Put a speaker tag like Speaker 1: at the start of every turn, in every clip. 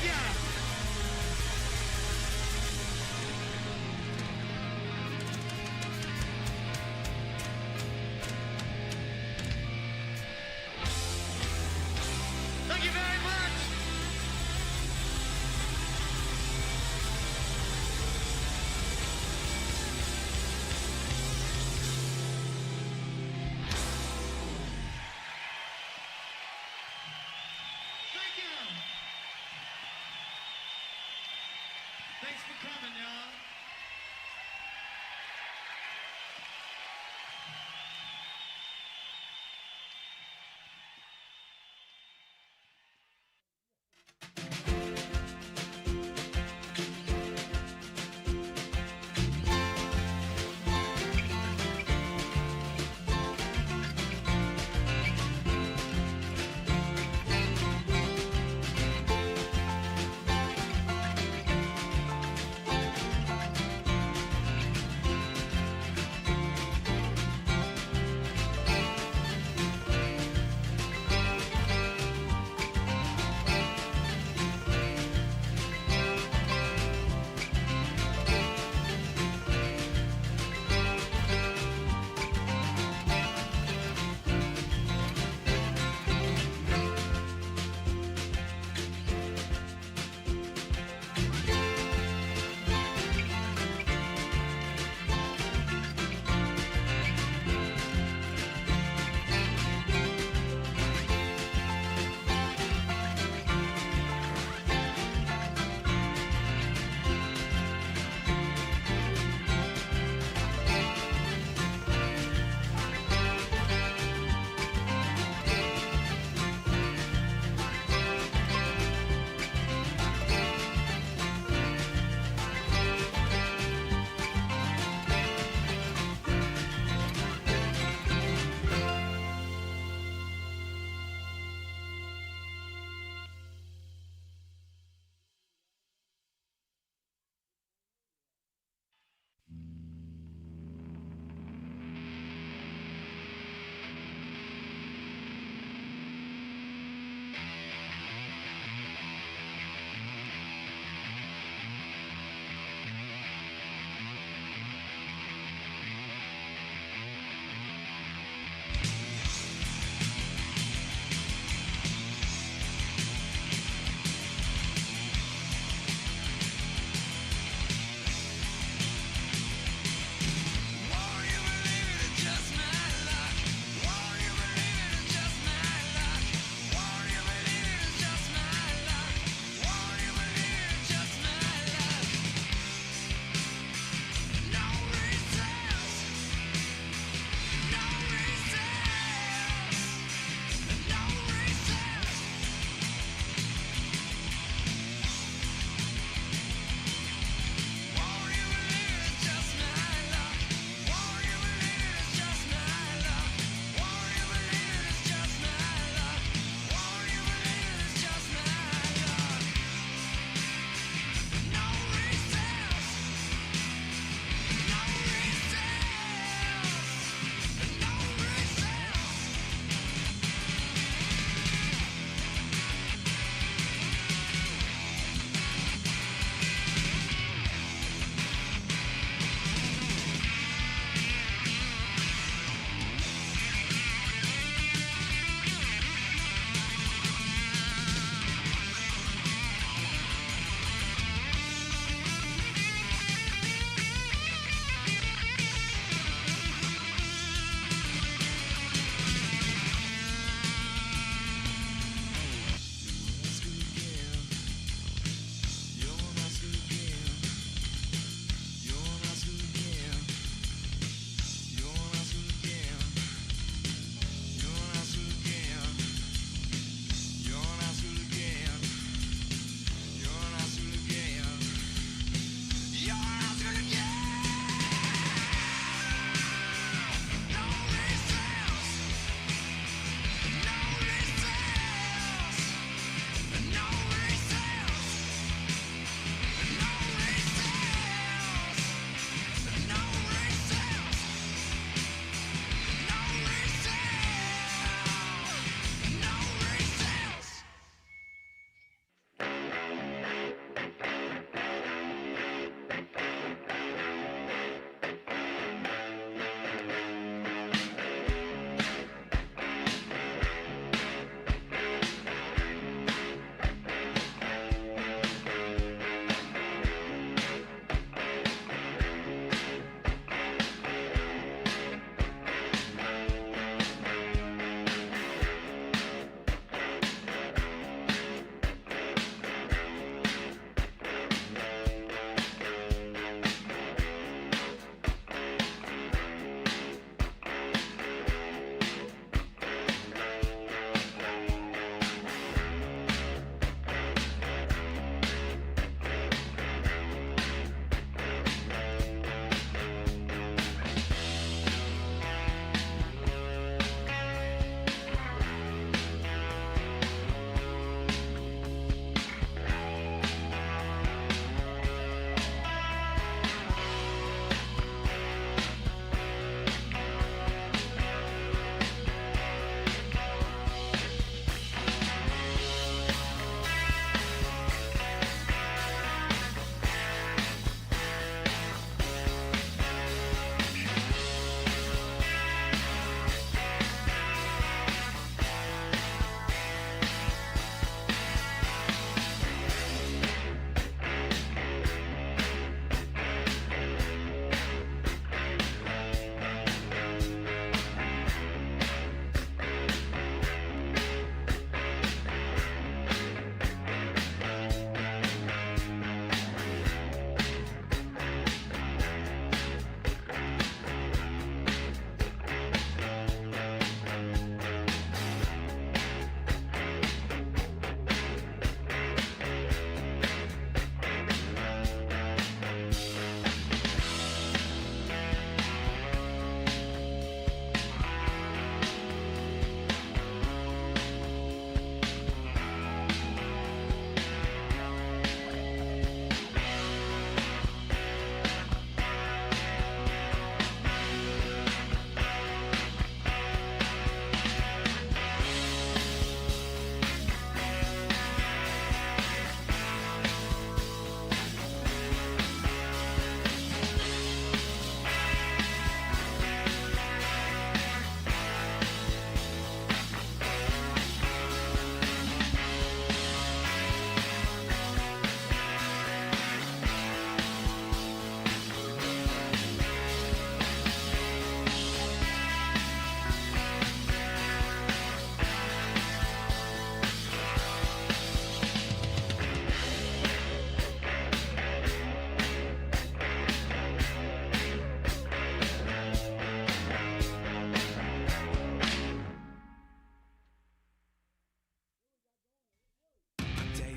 Speaker 1: Thank you very much. Thank you.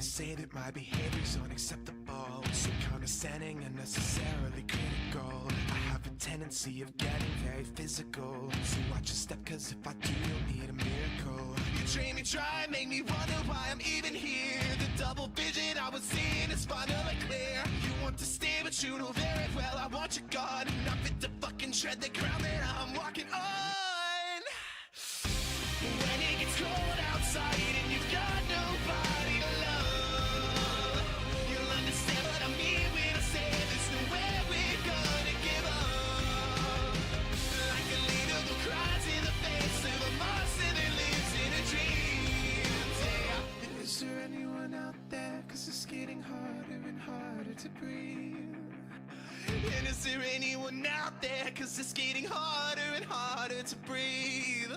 Speaker 2: say that my behavior's unacceptable, so condescending, unnecessarily critical. I have a tendency of getting very physical, so watch your step, cause if I do, you'll need a miracle. You train me, try, make me wonder why I'm even here. The double vision I was seeing is finally clear. You want to stay, but you know very well I want you gone. Not fit to fucking tread the ground that I'm walking on. When it gets cold outside and you've got nobody to love, you'll understand what I mean when I say there's nowhere we're gonna give up. Like a leader who cries in the face of a monster that lives in a dream. Yeah. Is there anyone out there? Cause it's getting harder and harder to breathe. And is there anyone out there? Cause it's getting harder and harder to breathe.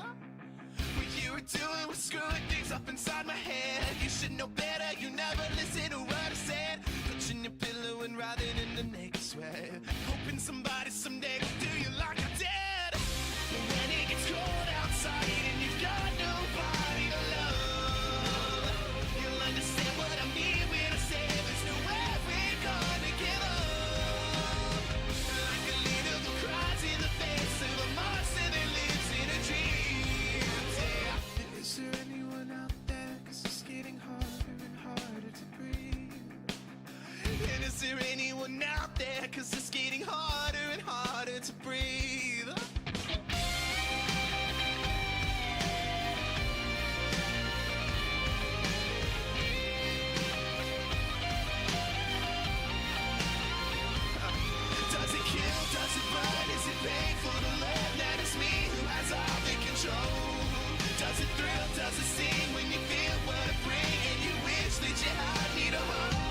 Speaker 2: What you were doing was screwing things up inside my head. You should know better, you never listen to what I said. Touching your pillow and writhing in the naked sweat, hoping somebody someday will do you like I did. When it gets cold outside and you've got nobody to love, you'll understand what I mean when I say there's nowhere we're gonna give up. Like a leader who cries in the face of a monster that lives in a dream. Yeah. Is there anyone out there? Cause it's getting harder and harder to breathe. And is there anyone out there? Cause it's getting harder and harder to breathe. Does it kill? Does it burn? Is it painful to learn that it's me who has all the control? Does it thrill? Does it sting when you feel what I bring and you wish that you had me to hold?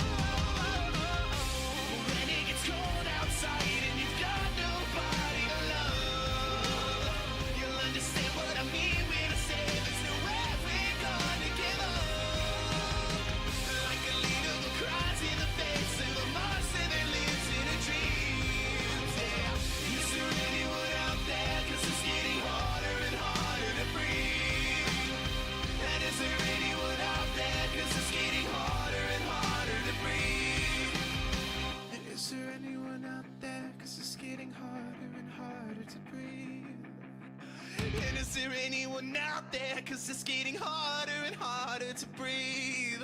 Speaker 2: When it gets cold outside and you've got nobody to love, you'll understand what I mean when I say there's nowhere we're gonna give up. Like a leader who cries in the face of a monster that lives in a dream. Yeah. Is there anyone out there? Cause it's getting harder and harder to breathe. And is there anyone out there? Cause it's getting harder and harder to breathe. And is there anyone out there? Cause it's getting harder and harder to breathe. And is there anyone out there? Cause it's getting harder and harder to breathe.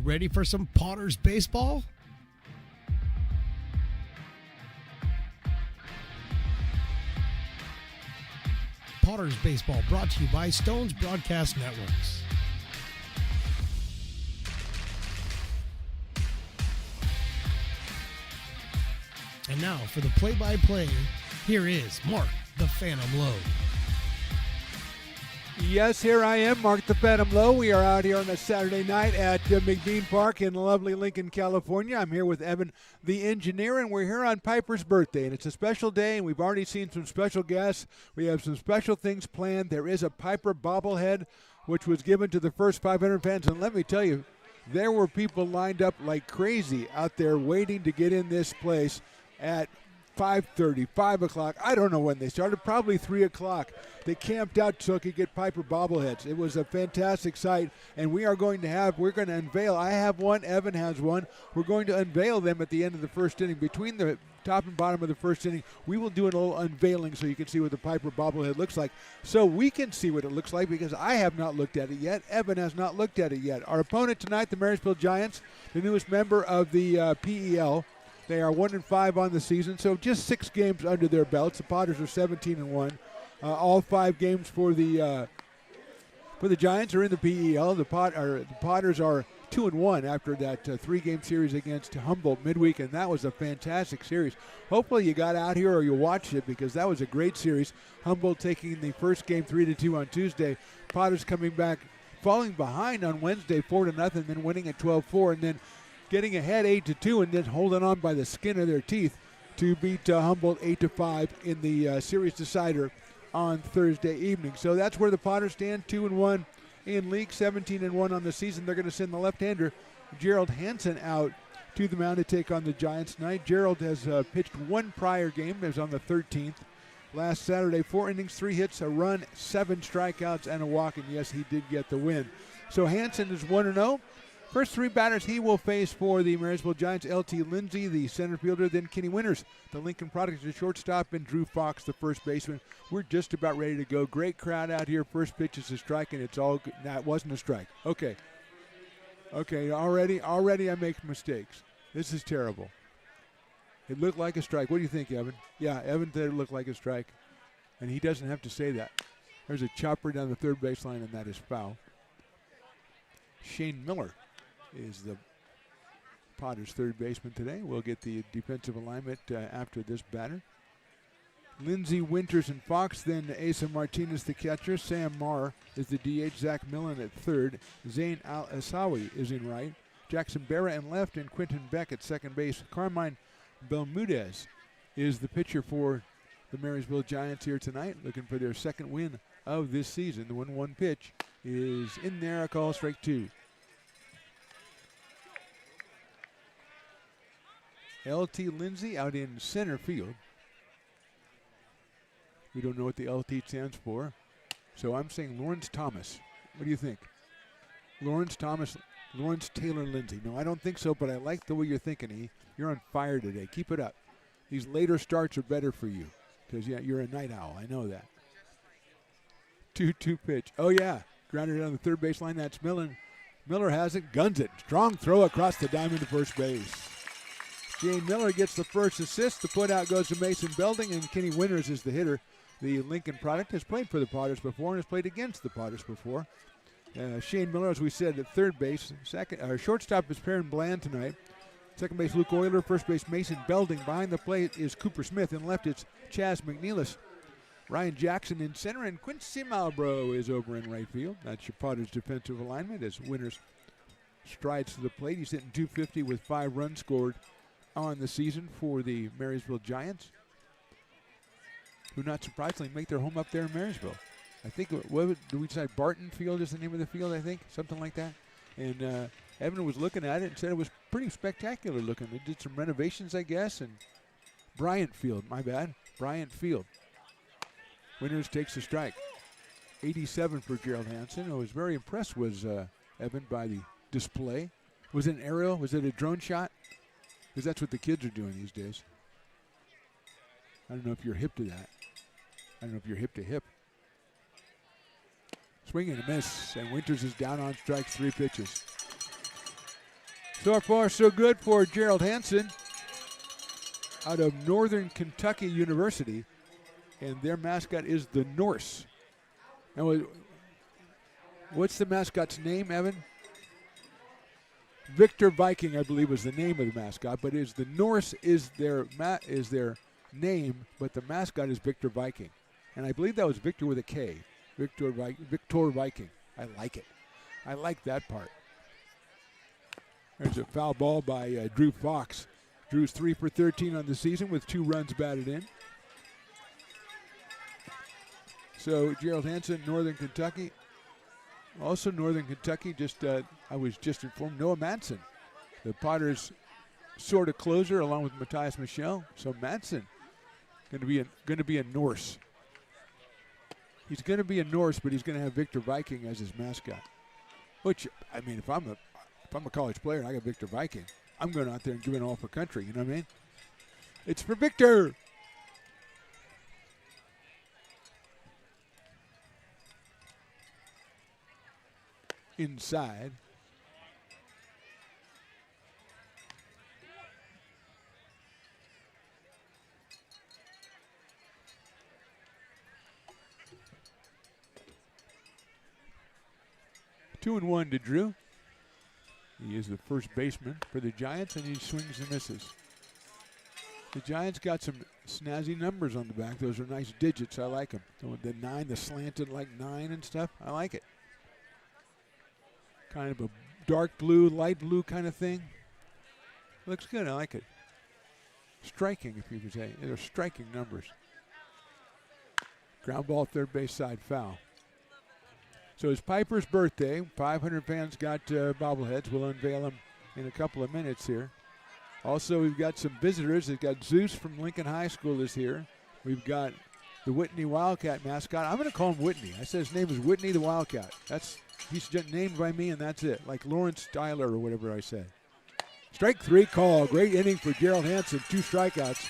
Speaker 3: ready for some Potters baseball? Potters baseball brought to you by Stones Broadcast Networks. And now for the play-by-play, here is Mark the Phantom Lowe.
Speaker 4: Yes, here I am, Mark the Phantom Lowe. We are out here on a Saturday night at McBean Park in lovely Lincoln, California. I'm here with Evan, the engineer, and we're here on Piper's birthday. And it's a special day, and we've already seen some special guests. We have some special things planned. There is a Piper bobblehead, which was given to the first 500 fans. And let me tell you, there were people lined up like crazy out there waiting to get in this place at 5:30, 5 o'clock. I don't know when they started, probably 3 o'clock. They camped out so they could get Piper bobbleheads. It was a fantastic sight, and we're going to unveil. I have one, Evan has one. We're going to unveil them at the end of the first inning. Between the top and bottom of the first inning, we will do a little unveiling so you can see what the Piper bobblehead looks like. So we can see what it looks like because I have not looked at it yet. Evan has not looked at it yet. Our opponent tonight, the Marysville Giants, the newest member of the PEL. They are 1-5 on the season, so just 6 games under their belts. The Potters are 17-1. All 5 games for the Giants are in the PEL. The Potters are 2-1 after that 3-game series against Humboldt midweek, and that was a fantastic series. Hopefully you got out here or you watched it because that was a great series. Humboldt taking the first game 3-2 on Tuesday. Potters coming back, falling behind on Wednesday 4-0, then winning at 12-4, and then getting ahead 8-2 and then holding on by the skin of their teeth to beat Humboldt 8-5 in the series decider on Thursday evening. So that's where the Potters stand, 2-1 in league, 17-1 on the season. They're going to send the left-hander Gerald Hansen out to the mound to take on the Giants tonight. Gerald has pitched one prior game. It was on the 13th. Last Saturday, 4 innings, 3 hits, a run, 7 strikeouts, and a walk. And yes, he did get the win. So Hansen is 1-0. First 3 batters he will face for the Marysville Giants, L.T. Lindsay, the center fielder, then Kenny Winters, the Lincoln product, the shortstop, and Drew Fox, the first baseman. We're just about ready to go. Great crowd out here. First pitch is a strike, and it's all good. Nah, it wasn't a strike. Okay, already I make mistakes. This is terrible. It looked like a strike. What do you think, Evan? Yeah, Evan said it looked like a strike, and he doesn't have to say that. There's a chopper down the third baseline, and that is foul. Shane Miller is the Potters' third baseman today. We'll get the defensive alignment after this batter. Lindsay, Winters, and Fox, then Asa Martinez, the catcher. Sam Marr is the DH. Zach Millen at third. Zane Al-Asawi is in right. Jackson Berra in left, and Quentin Beck at second base. Carmine Belmudez is the pitcher for the Marysville Giants here tonight, looking for their second win of this season. The 1-1 pitch is in there, a call, strike 2. L.T. Lindsay out in center field. We don't know what the L.T. stands for, so I'm saying Lawrence Thomas. What do you think? Lawrence Thomas, Lawrence Taylor Lindsay. No, I don't think so, but I like the way you're thinking. You're on fire today. Keep it up. These later starts are better for you because you're a night owl. I know that. 2-2 pitch. Oh, yeah. Grounded on the third baseline. That's Millen. Miller has it. Guns it. Strong throw across the diamond to first base. Shane Miller gets the first assist. The putout goes to Mason Belding, and Kenny Winters is the hitter. The Lincoln product has played for the Potters before and has played against the Potters before. Shane Miller, as we said, at third base. Shortstop is Perrin Bland tonight. Second base, Luke Euler. First base, Mason Belding. Behind the plate is Cooper Smith. And left, it's Chaz McNeilis. Ryan Jackson in center, and Quincy Malbro is over in right field. That's your Potters' defensive alignment as Winters strides to the plate. He's hitting .250 with 5 runs scored on the season for the Marysville Giants, who not surprisingly make their home up there in Marysville. I think, what do we decide? Barton Field is the name of the field, I think, something like that. And Evan was looking at it and said it was pretty spectacular looking. They did some renovations, I guess, and Bryant Field, my bad, Bryant Field. Winters takes the strike. 87 for Gerald Hansen. I was very impressed, was Evan, by the display. Was it an aerial? Was it a drone shot? Because that's what the kids are doing these days. I don't know if you're hip to that. I don't know if you're hip to hip. Swing and a miss, and Winters is down on strikes, 3 pitches. So far, so good for Gerald Hansen out of Northern Kentucky University, and their mascot is the Norse. And what's the mascot's name, Evan? Victor Viking, I believe, was the name of the mascot, but the Norse is their name, but the mascot is Victor Viking, and I believe that was Victor with a K. Victor Viking. I like it. I like that part. There's a foul ball by Drew Fox. Drew's 3 for 13 on the season with 2 runs batted in. So Gerald Hansen, Northern Kentucky. Also Northern Kentucky, I was just informed, Noah Madsen, the Potters' sort of closer along with Matthias Michel. So Madsen going to be a Norse. He's going to be a Norse, but he's going to have Victor Viking as his mascot. Which, I mean, if I'm a college player and I got Victor Viking, I'm going out there and giving all for country. You know what I mean? It's for Victor. Inside. Two and one to Drew. He is the first baseman for the Giants, and he swings and misses. The Giants got some snazzy numbers on the back. Those are nice digits. I like them. The 9, the slanted like 9 and stuff. I like it. Kind of a dark blue, light blue kind of thing. Looks good. I like it. Striking, if you could say. They're striking numbers. Ground ball, third base side, foul. So it's Piper's birthday. 500 fans got bobbleheads. We'll unveil them in a couple of minutes here. Also, we've got some visitors. We've got Zeus from Lincoln High School is here. We've got the Whitney Wildcat mascot. I'm going to call him Whitney. I said his name is Whitney the Wildcat. He's just named by me, and that's it. Like Lawrence Tyler or whatever I said. Strike 3 call. Great inning for Gerald Hansen. 2 strikeouts.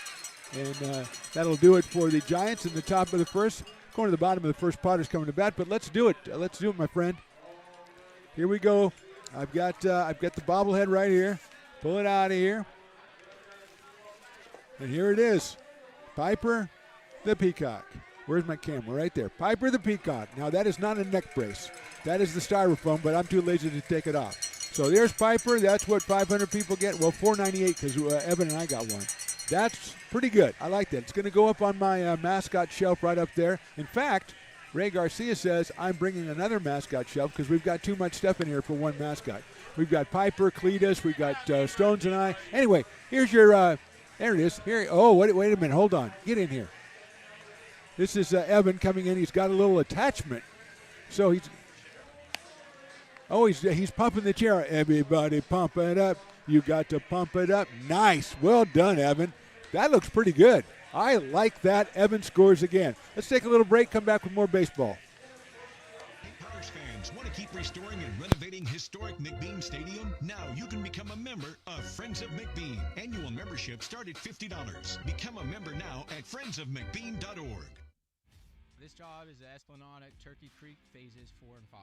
Speaker 4: And that'll do it for the Giants in the top of the first. Going to the bottom of the first, Potter's coming to bat, but let's do it. Let's do it, my friend. Here we go. I've got the bobblehead right here. Pull it out of here. And here it is. Piper the Peacock. Where's my camera? Right there. Piper the Peacock. Now, that is not a neck brace. That is the styrofoam, but I'm too lazy to take it off. So there's Piper. That's what 500 people get. Well, 498 because Evan and I got one. That's pretty good. I like that. It's going to go up on my mascot shelf right up there. In fact, Ray Garcia says I'm bringing another mascot shelf because we've got too much stuff in here for one mascot. We've got Piper, Cletus, we've got Stones and I. Anyway, here's your, there it is. Here. Oh, wait a minute. Hold on. Get in here. This is Evan coming in. He's got a little attachment. So he's pumping the chair. Everybody pump it up. You got to pump it up. Nice. Well done, Evan. That looks pretty good. I like that. Evan scores again. Let's take a little break, come back with more baseball.
Speaker 5: Pirates fans, want to keep restoring and renovating historic McBean Stadium? Now you can become a member of Friends of McBean. Annual membership start at $50. Become a member now at friendsofmcbean.org.
Speaker 6: This job is the Esplanade at Turkey Creek phases 4 and 5.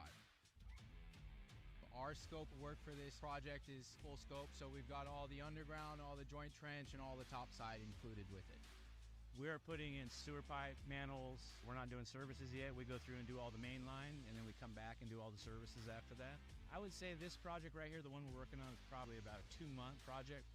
Speaker 6: Our scope of work for this project is full scope, so we've got all the underground, all the joint trench, and all the topside included with it.
Speaker 7: We're putting in sewer pipe, manholes. We're not doing services yet. We go through and do all the main line, and then we come back and do all the services after that. I would say this project right here, the one we're working on, is probably about a 2-month project.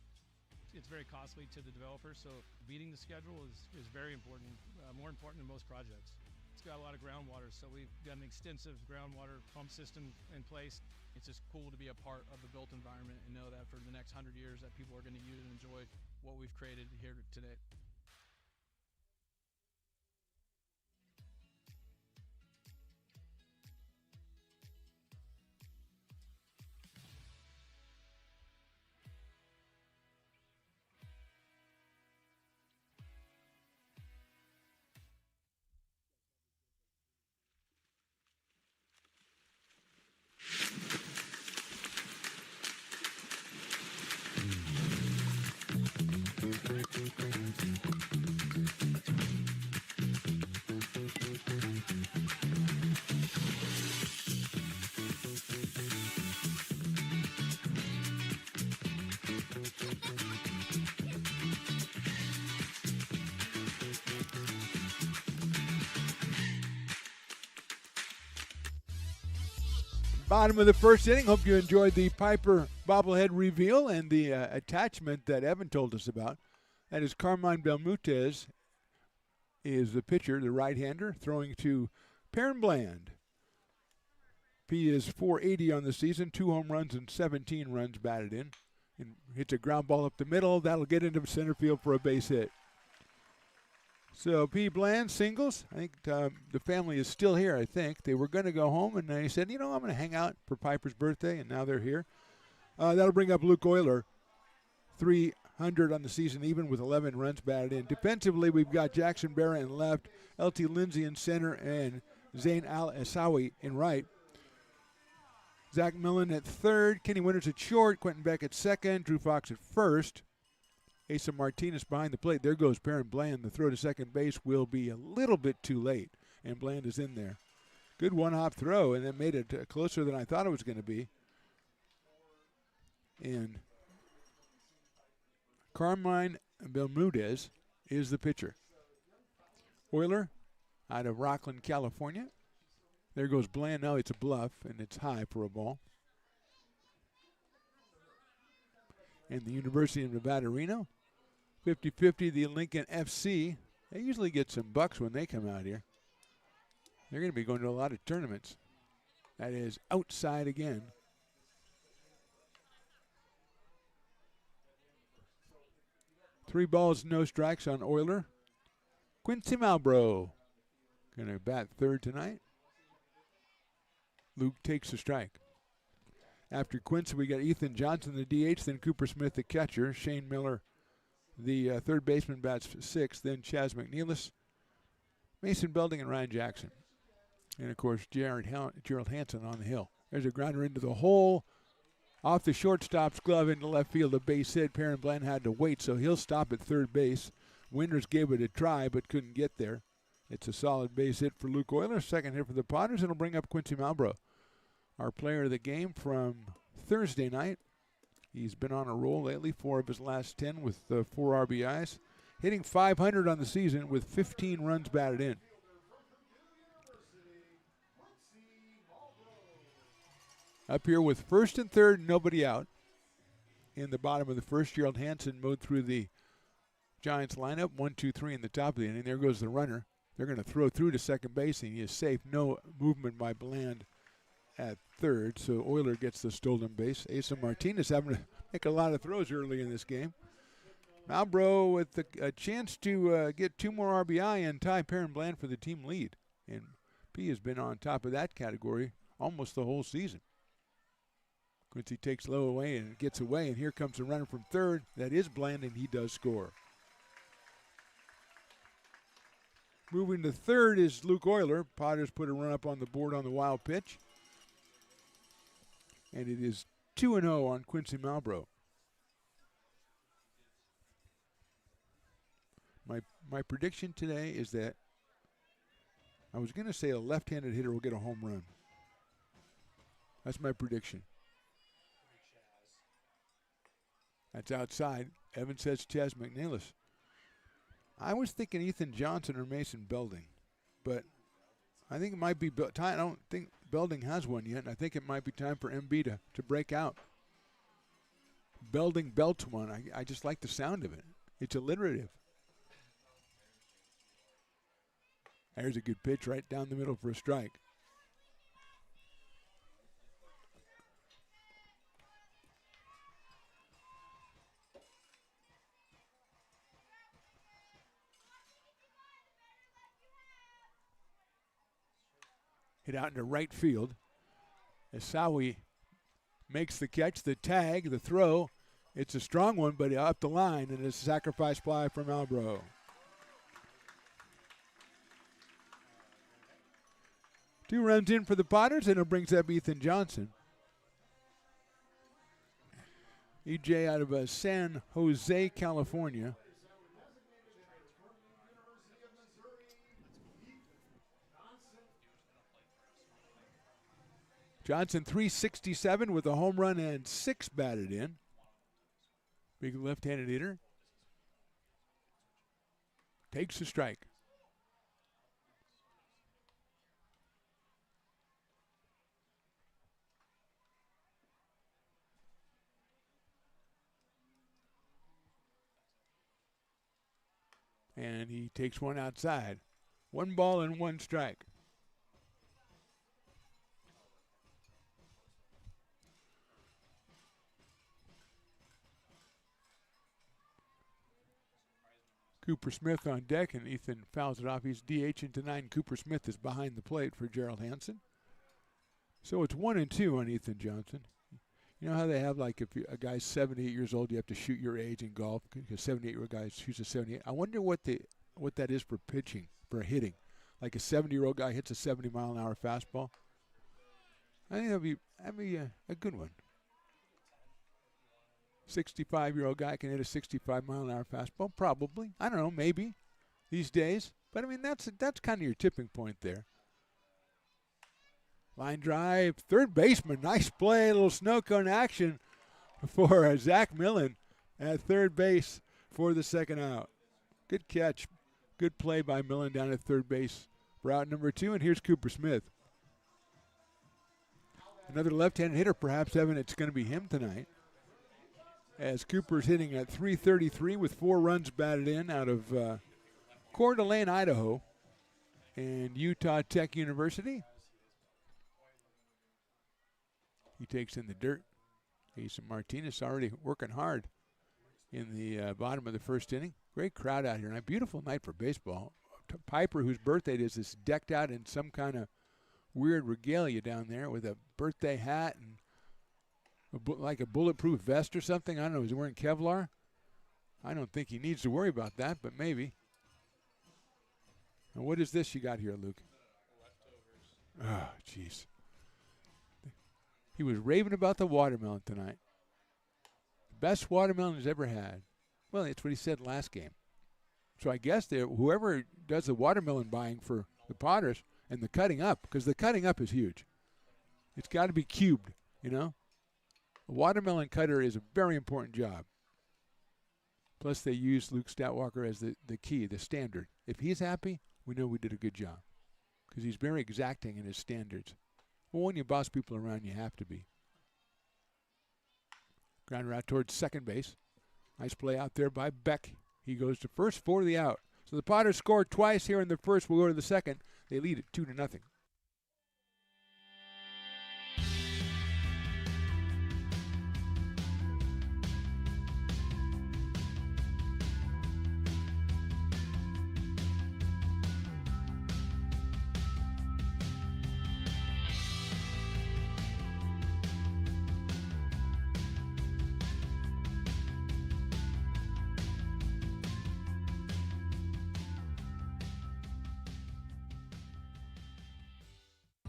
Speaker 7: It's very costly to the developer, so beating the schedule is very important, more important than most projects. It's got a lot of groundwater, so we've got an extensive groundwater pump system in place. It's just cool to be a part of the built environment and know that for the next 100 years that people are going to use and enjoy what we've created here today.
Speaker 4: Bottom of the first inning. Hope you enjoyed the Piper bobblehead reveal and the attachment that Evan told us about. That is Carmine Belmutez is the pitcher, the right-hander, throwing to Perrin Bland. P is .480 on the season, 2 home runs and 17 runs batted in. And hits a ground ball up the middle. That'll get into center field for a base hit. So P. Bland singles. I think the family is still here, I think. They were going to go home, and they said, I'm going to hang out for Piper's birthday, and now they're here. That'll bring up Luke Euler, 300 on the season, even with 11 runs batted in. Defensively, we've got Jackson Barra in left, L.T. Lindsay in center, and Zain Al-Asawi in right. Zach Millen at third, Kenny Winters at short, Quentin Beck at second, Drew Fox at first. Asa Martinez behind the plate. There goes Perrin Bland. The throw to second base will be a little bit too late, and Bland is in there. Good one-hop throw, and that made it closer than I thought it was going to be. And Carmine Belmudez is the pitcher. Euler out of Rockland, California. There goes Bland. Now it's a bluff, and it's high for a ball. And the University of Nevada, Reno. 50-50, the Lincoln FC. They usually get some bucks when they come out here. They're going to be going to a lot of tournaments. That is outside again. Three balls, no strikes on Euler. Quincy Malbrough going to bat third tonight. Luke takes the strike. After Quincy, we got Ethan Johnson, the DH, then Cooper Smith, the catcher. Shane Miller, the third baseman, bats sixth. Then Chaz McNeilis, Mason Belding, and Ryan Jackson. And, of course, Gerald Hansen on the hill. There's a grounder into the hole. Off the shortstop's glove into left field, a base hit. Perrin Bland had to wait, so he'll stop at third base. Winters gave it a try but couldn't get there. It's a solid base hit for Luke Euler. Second hit for the Potters, and it'll bring up Quincy Malbrough, our player of the game from Thursday night. He's been on a roll lately, 4 of his last 10 with 4 RBIs. Hitting .500 on the season with 15 runs batted in. Up here with first and third, nobody out. In the bottom of the first, Gerald Hansen mowed through the Giants lineup. 1, 2, 3 in the top of the inning. There goes the runner. They're going to throw through to second base, and he is safe. No movement by Bland at third, so Euler gets the stolen base. Asa Martinez having to make a lot of throws early in this game. Malbrough with a chance to get 2 more RBI and tie Perrin Bland for the team lead. And P has been on top of that category almost the whole season. Quincy takes low away and gets away, and here comes the runner from third. That is Bland, and he does score. Moving to third is Luke Euler. Potters put a run up on the board on the wild pitch. And it is 2-0 on Quincy Malbrough. My prediction today is that I was going to say a left-handed hitter will get a home run. That's my prediction. That's outside. Evan says Chaz McNeilis. I was thinking Ethan Johnson or Mason Belding, but I think it might be time. I don't think Belding has one yet, and I think it might be time for MB to break out. Belding belts one. I just like the sound of it. It's alliterative. There's a good pitch right down the middle for a strike. Hit out into right field. Asawi makes the catch, the tag, the throw. It's a strong one, but up the line, and it's a sacrifice fly from Malbrough. Two runs in for the Potters, and it brings up Ethan Johnson. EJ out of San Jose, California. Johnson, 367 with a home run and 6 batted in. Big left-handed hitter. Takes the strike. And he takes one outside. 1 ball and 1 strike. Cooper Smith on deck, and Ethan fouls it off. He's DHing tonight. Cooper Smith is behind the plate for Gerald Hansen. So it's 1-2 on Ethan Johnson. You know how they have, like, if a guy's 78 years old, you have to shoot your age in golf because 78-year-old guy shoots a 78. I wonder what that is for pitching, for hitting. Like a 70-year-old guy hits a 70-mile-an-hour fastball. I think that'd be a good one. 65-year-old guy can hit a 65-mile-an-hour fastball? Probably. I don't know, maybe these days. But, I mean, that's kind of your tipping point there. Line drive, third baseman, nice play, a little snow cone action for Zach Millen at third base for the second out. Good catch, good play by Millen down at third base for out number 2, and here's Cooper Smith. Another left-handed hitter, perhaps, Evan, it's going to be him tonight. As Cooper's hitting at .333 with 4 runs batted in out of Coeur d'Alene, Idaho, and Utah Tech University. He takes in the dirt. Asa Martinez already working hard in the bottom of the first inning. Great crowd out here tonight. Beautiful night for baseball. Piper, whose birthday it is decked out in some kind of weird regalia down there with a birthday hat and like a bulletproof vest or something. I don't know. Is he wearing Kevlar? I don't think he needs to worry about that, but maybe. And what is this you got here, Luke? Leftovers. Oh, jeez. He was raving about the watermelon tonight. Best watermelon he's ever had. Well, that's what he said last game. So I guess whoever does the watermelon buying for the Potters and the cutting up, because the cutting up is huge. It's got to be cubed, you know. A watermelon cutter is a very important job. Plus they use Luke Stoutwalker as the key, the standard. If he's happy, we know we did a good job because he's very exacting in his standards. Well, when you boss people around, you have to be. Grounder out towards second base. Nice play out there by Beck. He goes to first for the out. So the Potters scored twice here in the first. We'll go to the second. They lead it 2-0.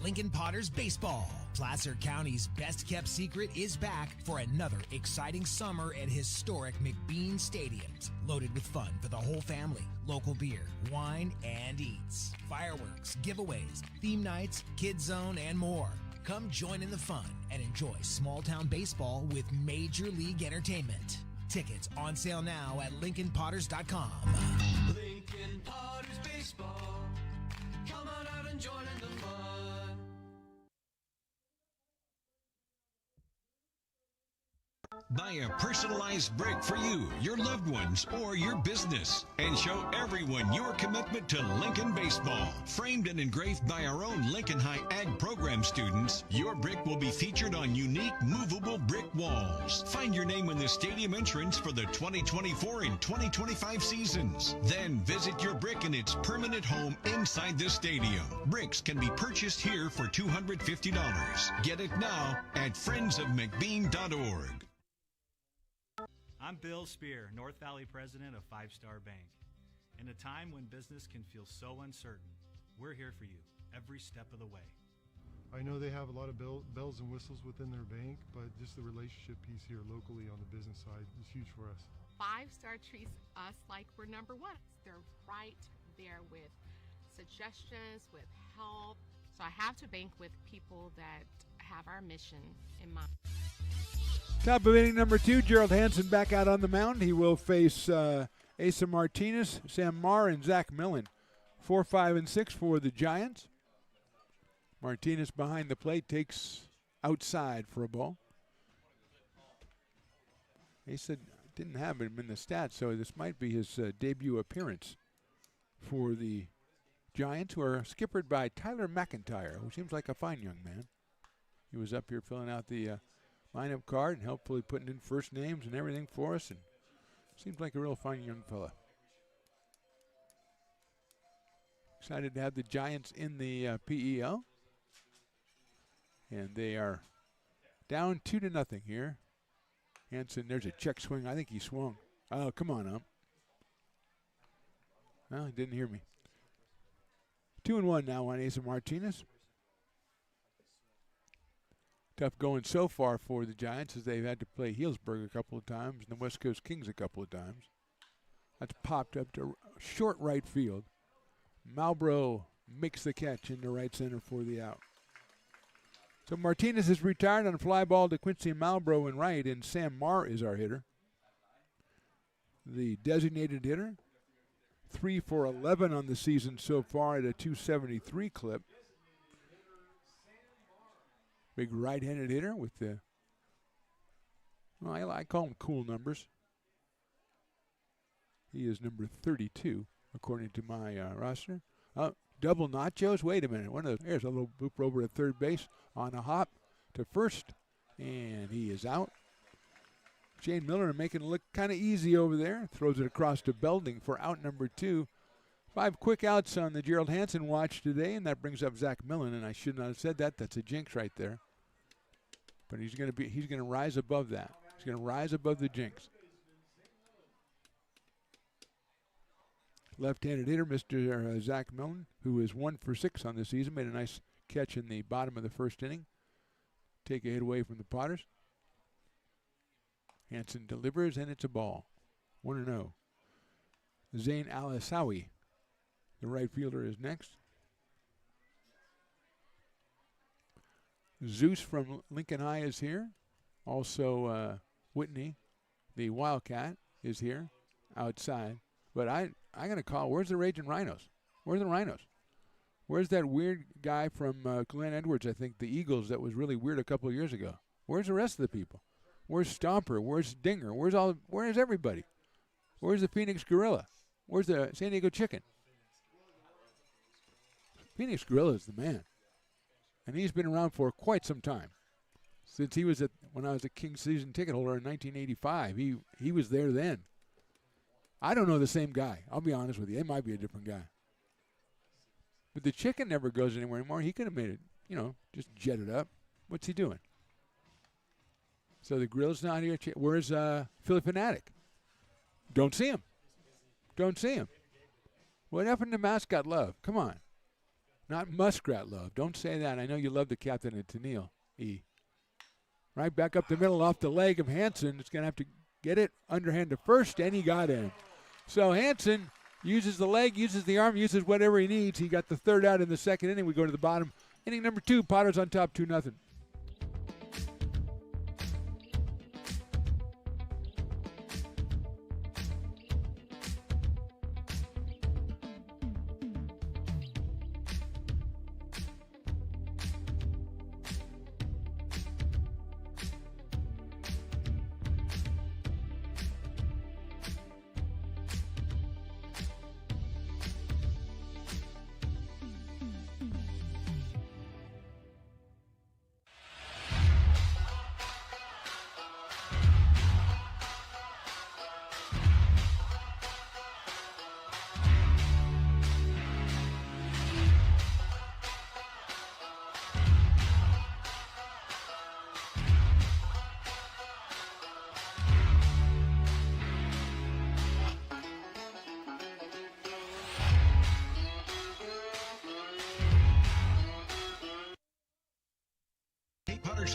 Speaker 8: Lincoln Potters Baseball. Placer County's best-kept secret is back for another exciting summer at historic McBean Stadiums. Loaded with fun for the whole family, local beer, wine, and eats. Fireworks, giveaways, theme nights, kids zone, and more. Come join in the fun and enjoy small-town baseball with Major League Entertainment. Tickets on sale now at LincolnPotters.com.
Speaker 2: Lincoln Potters Baseball. Come on out and join in the fun.
Speaker 5: Buy a personalized brick for you, your loved ones, or your business, and show everyone your commitment to Lincoln baseball. Framed and engraved by our own Lincoln High Ag program students, your brick will be featured on unique movable brick walls. Find your name in the stadium entrance for the 2024 and 2025 seasons. Then visit your brick in its permanent home inside the stadium. Bricks can be purchased here for $250. Get it now at friendsofmcbean.org.
Speaker 9: I'm Bill Spear, North Valley president of Five Star Bank. In a time when business can feel so uncertain, we're here for you every step of the way.
Speaker 10: I know they have a lot of bells and whistles within their bank, but just the relationship piece here locally on the business side is huge for us.
Speaker 11: 5 Star treats us like we're number one. They're right there with suggestions, with help. So I have to bank with people that have our mission in mind.
Speaker 4: Top of inning number 2, Gerald Hansen back out on the mound. He will face Asa Martinez, Sam Marr, and Zach Millen. 4, 5, and 6 for the Giants. Martinez behind the plate takes outside for a ball. Asa didn't have him in the stats, so this might be his debut appearance for the Giants, who are skippered by Tyler McIntyre, who seems like a fine young man. He was up here filling out the lineup card and helpfully putting in first names and everything for us, and seems like a real fine young fella. Excited to have the Giants in the PEL. And they are down 2-0 here. Hanson, there's a check swing. I think he swung. Oh, come on, ump. No, he didn't hear me. 2-1 now on Asa Martinez. Tough going so far for the Giants as they've had to play Healdsburg a couple of times and the West Coast Kings a couple of times. That's popped up to short right field. Malbrough makes the catch into right center for the out. So Martinez is retired on a fly ball to Quincy Malbrough in right, and Sam Marr is our hitter. The designated hitter, 3 for 11 on the season so far at a 273 clip. Big right-handed hitter with the, well, I call him cool numbers. He is number 32, according to my roster. Double nachos. Wait a minute. There's a little boop over at third base on a hop to first, and he is out. Shane Miller making it look kind of easy over there. Throws it across to Belding for out number 2. 5 quick outs on the Gerald Hansen watch today, and that brings up Zach Millen, and I should not have said that. That's a jinx right there. But he's going to rise above that. He's going to rise above the jinx. Left-handed hitter, Mr. Zach Millen, who is 1 for 6 on the season, made a nice catch in the bottom of the first inning. Take a hit away from the Potters. Hansen delivers, and it's a ball. 1-0. Zane Alisawi, the right fielder, is next. Zeus from Lincoln High is here. Also, Whitney, the Wildcat, is here outside. But I got to call. Where's the Raging Rhinos? Where's the Rhinos? Where's that weird guy from Glenn Edwards, I think, the Eagles, that was really weird a couple of years ago? Where's the rest of the people? Where's Stomper? Where's Dinger? Where's everybody? Where's the Phoenix Gorilla? Where's the San Diego Chicken? Phoenix Gorilla is the man. And he's been around for quite some time. Since he was when I was a King season ticket holder in 1985. He was there then. I don't know the same guy. I'll be honest with you. It might be a different guy. But the Chicken never goes anywhere anymore. He could have made it, just jetted up. What's he doing? So the Grill's not here. Where's Philly Fanatic? Don't see him. Don't see him. What happened to Mascot Love? Come on. Not Muskrat Love. Don't say that. I know you love the captain at Tennille. Right back up the middle off the leg of Hansen. It's going to have to get it underhand to first, and he got in. So Hansen uses the leg, uses the arm, uses whatever he needs. He got the third out in the second inning. We go to the bottom. Inning number 2, Potters on top 2-0.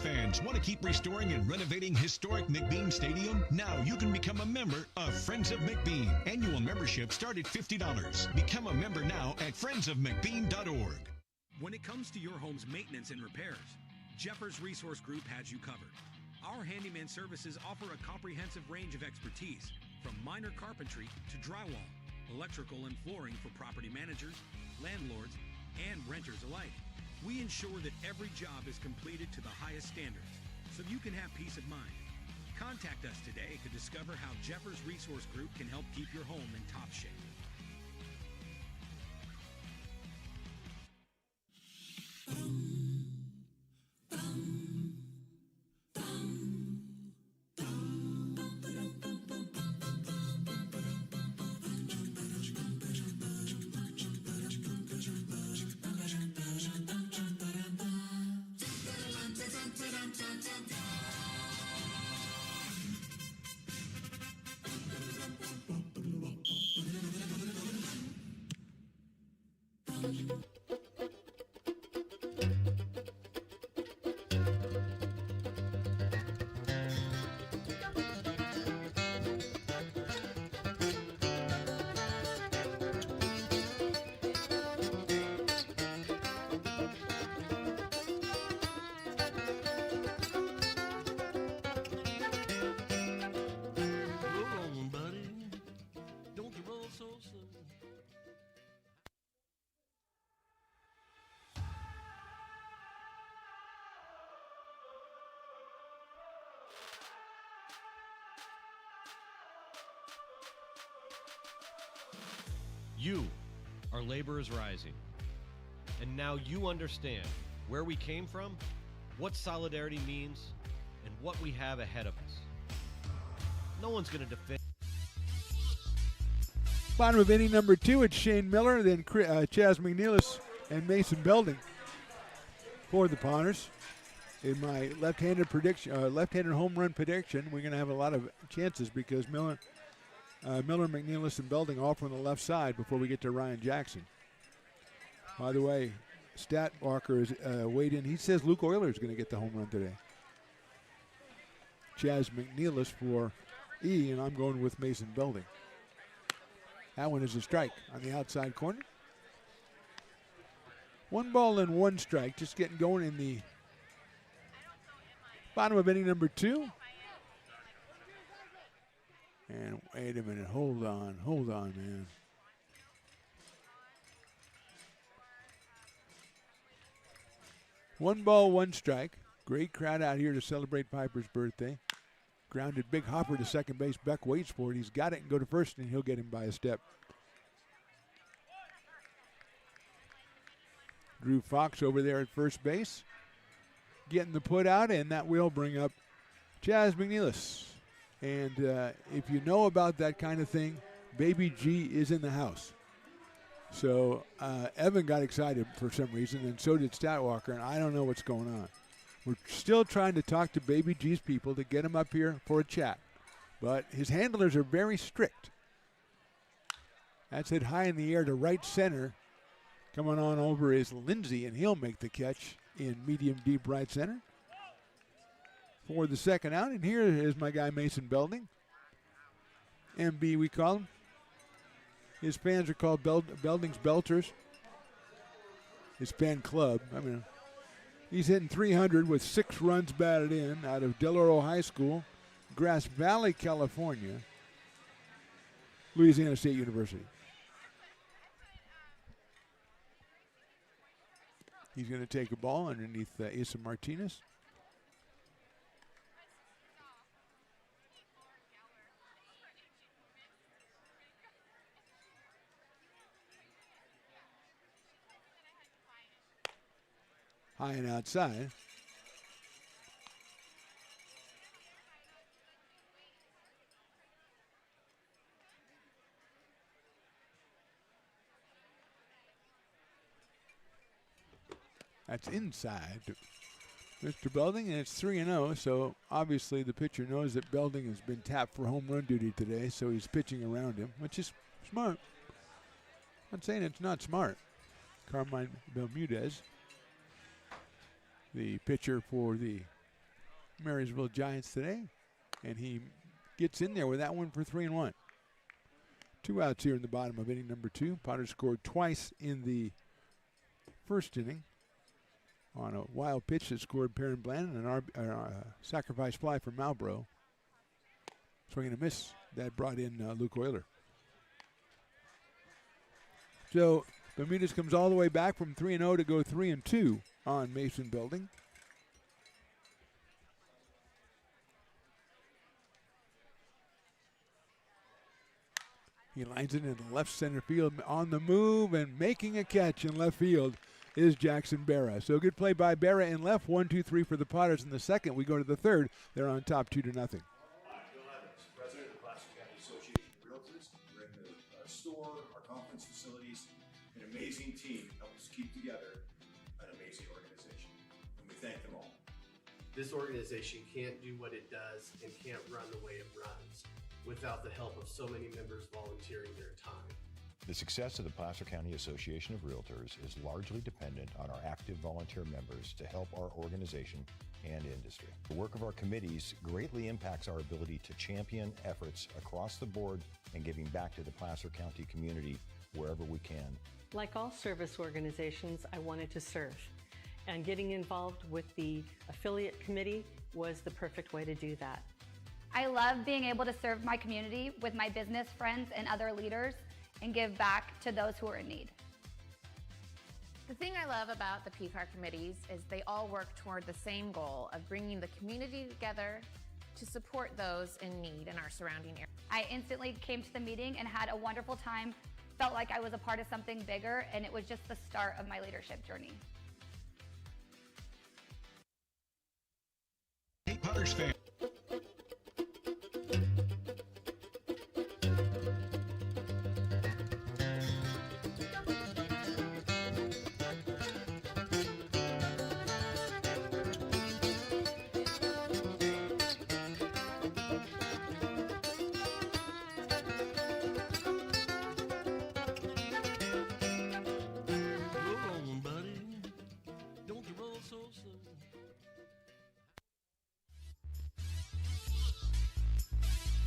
Speaker 5: Fans want to keep restoring and renovating historic McBean Stadium? Now you can become a member of Friends of McBean. Annual membership start at $50. Become a member now at friendsofmcbean.org.
Speaker 12: When it comes to your home's maintenance and repairs, Jeffers Resource Group has you covered. Our handyman services offer a comprehensive range of expertise, from minor carpentry to drywall, electrical and flooring for property managers, landlords, and renters alike. We ensure that every job is completed to the highest standards, so you can have peace of mind. Contact us today to discover how Jeffers Resource Group can help keep your home in top shape.
Speaker 13: whistles.
Speaker 14: You are Laborers Rising. And now you understand where we came from, what solidarity means, and what we have ahead of us. No one's going to defend.
Speaker 4: Bottom of inning number 2, it's Shane Miller, then Chaz McNeilis and Mason Belding for the Pawners. In my left-handed home run prediction, we're going to have a lot of chances because Miller, McNeilis, and Belding all from the left side before we get to Ryan Jackson. By the way, Stat Walker is weighed in. He says Luke Euler is going to get the home run today. Chaz McNeilis for E, and I'm going with Mason Belding. That one is a strike on the outside corner. 1 ball and 1 strike, just getting going in the bottom of inning number 2. And wait a minute, hold on, man. One ball, 1 strike. Great crowd out here to celebrate Piper's birthday. Grounded big hopper to second base. Beck waits for it. He's got it and go to first, and he'll get him by a step. Drew Fox over there at first base. Getting the put out, and that will bring up Chaz McNeilis. And if you know about that kind of thing, Baby G is in the house. So Evan got excited for some reason, and so did Statwalker, and I don't know what's going on. We're still trying to talk to Baby G's people to get him up here for a chat. But his handlers are very strict. That's hit high in the air to right center. Coming on over is Lindsey, and he'll make the catch in medium deep right center for the second out. And here is my guy Mason Belding. MB we call him. His fans are called Belding's Belters. His fan club. I mean, he's hitting 300 with 6 runs batted in out of Del Oro High School, Grass Valley, California, Louisiana State University. He's going to take a ball underneath Asa Martinez. High and outside. That's inside Mr. Belding, and it's 3-0, so obviously the pitcher knows that Belding has been tapped for home run duty today, so he's pitching around him, which is smart. I'm not saying it's not smart. Carmine Bermudez, the pitcher for the Marysville Giants today, and he gets in there with that one for 3-1. 2 outs here in the bottom of inning number 2. Potter scored twice in the first inning on a wild pitch that scored Perrin Bland and a sacrifice fly for Malbrough. Swing and a miss. That brought in Luke Euler. So Bermudez comes all the way back from 3-0 to go 3-2 on Mason Belding. He lines it in the left center field on the move, and making a catch in left field is Jackson Barra. So good play by Barra in left. 1-2-3 for the Potters in the second. We go to the third. They're on top 2-0.
Speaker 15: Bill Evans, president of the Placer County Association of Realtors. We're in the store, our conference facilities. An amazing team helps keep together an amazing organization, and we thank them all.
Speaker 16: This organization can't do what it does and can't run the way it runs without the help of so many members volunteering their time.
Speaker 17: The success of the Placer County Association of Realtors is largely dependent on our active volunteer members to help our organization and industry. The work of our committees greatly impacts our ability to champion efforts across the board and giving back to the Placer County community wherever we can.
Speaker 18: Like all service organizations, I wanted to serve. And getting involved with the affiliate committee was the perfect way to do that.
Speaker 19: I love being able to serve my community with my business friends and other leaders,
Speaker 13: and give back to those who are in need.
Speaker 11: The thing I love about the PCAR committees is they all work toward the same goal of bringing the community together to support those in need in our surrounding area.
Speaker 13: I instantly came to the meeting and had a wonderful time, felt like I was a part of something bigger, and it was just the start of my leadership journey.
Speaker 5: Hey, Potters fan.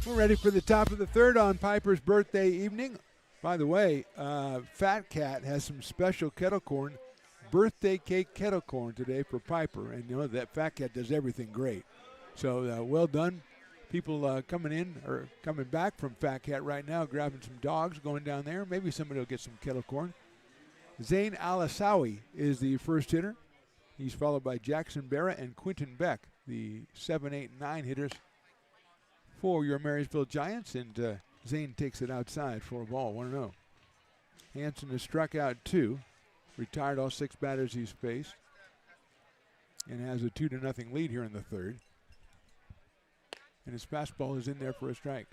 Speaker 4: We're ready for the top of the third on Piper's birthday evening. By the way, Fat Cat has some special kettle corn, birthday cake kettle corn today for Piper. And you know that Fat Cat does everything great. So well done. People coming in or coming back from Fat Cat right now, grabbing some dogs, going down there. Maybe somebody will get some kettle corn. Zane Alisawi is the first hitter. He's followed by Jackson Barra and Quinton Beck, the 7, 8, and 9 hitters for your Marysville Giants, and Zane takes it outside for a ball, 1-0. Hansen has struck out 2, retired all 6 batters he's faced, and has a 2-0 lead here in the third. And his fastball is in there for a strike.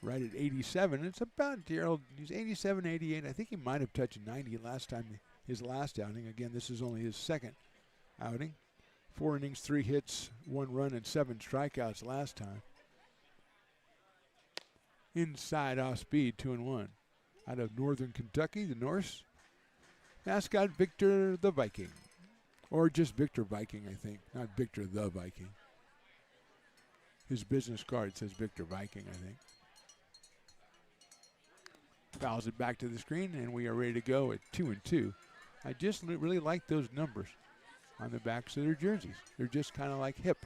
Speaker 4: Right at 87. It's about Gerald. He's 87, 88. I think he might have touched 90 last time, his last outing. Again, this is only his second outing. 4 innings, 3 hits, 1 run, and 7 strikeouts last time. Inside off speed, 2-1. Out of Northern Kentucky, the Norse. Mascot Victor the Viking. Or just Victor Viking, I think. Not Victor the Viking. His business card says Victor Viking, I think. Fouls it back to the screen, and we are ready to go at 2-2. I just really like those numbers on the backs of their jerseys. They're just kind of like hip.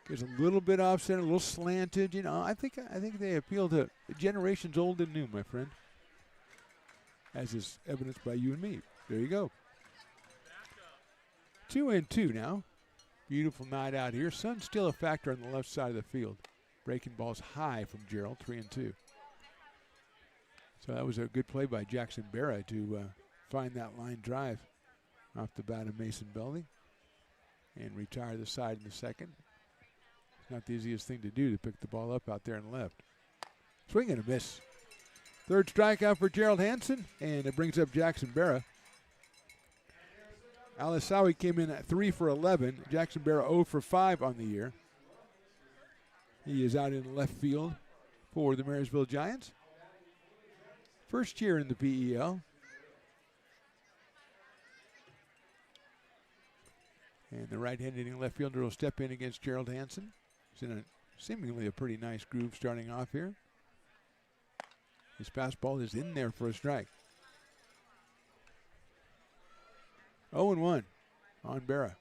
Speaker 4: There's a little bit offset, a little slanted. You know, I think they appeal to generations old and new, my friend. As is evidenced by you and me. There you go. 2-2 now. Beautiful night out here. Sun's still a factor on the left side of the field. Breaking balls high from Gerald, 3-2. So that was a good play by Jackson Barra to find that line drive off the bat of Mason Belding and retire the side in the second. It's not the easiest thing to do to pick the ball up out there and left. Swing and a miss. Third strikeout for Gerald Hansen, and it brings up Jackson Barra. Alisawi came in at 3 for 11. Jackson Barra 0 for 5 on the year. He is out in left field for the Marysville Giants. First year in the PEL. And the right-handed hitting left fielder will step in against Gerald Hansen. He's in seemingly a pretty nice groove starting off here. His fastball is in there for a strike. 0-1 on Barra.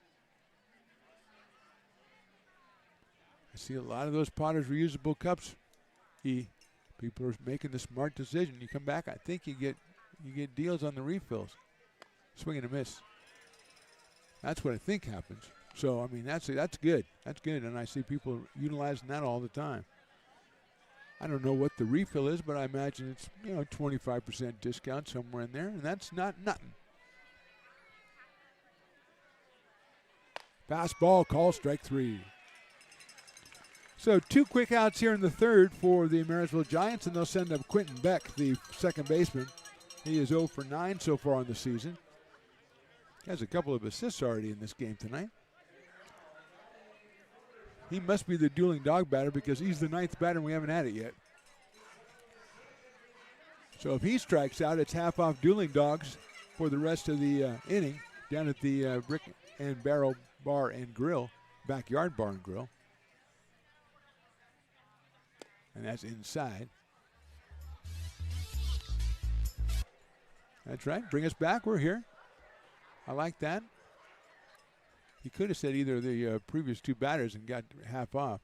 Speaker 4: I see a lot of those Potters reusable cups. People are making the smart decision. You come back, I think you get deals on the refills. Swing and a miss. That's what I think happens. So I mean that's good. That's good, and I see people utilizing that all the time. I don't know what the refill is, but I imagine it's 25% discount somewhere in there, and that's not nothing. Fastball, call, strike 3. So 2 quick outs here in the third for the Marysville Giants, and they'll send up Quinton Beck, the second baseman. He is 0 for 9 so far on the season. He has a couple of assists already in this game tonight. He must be the dueling dog batter because he's the 9th batter and we haven't had it yet. So if he strikes out, it's half off dueling dogs for the rest of the inning down at the Brick and Barrel Bar and Grill, Backyard Bar and Grill. And that's inside. That's right. Bring us back. We're here. I like that. He could have said either of the previous 2 batters and got half off.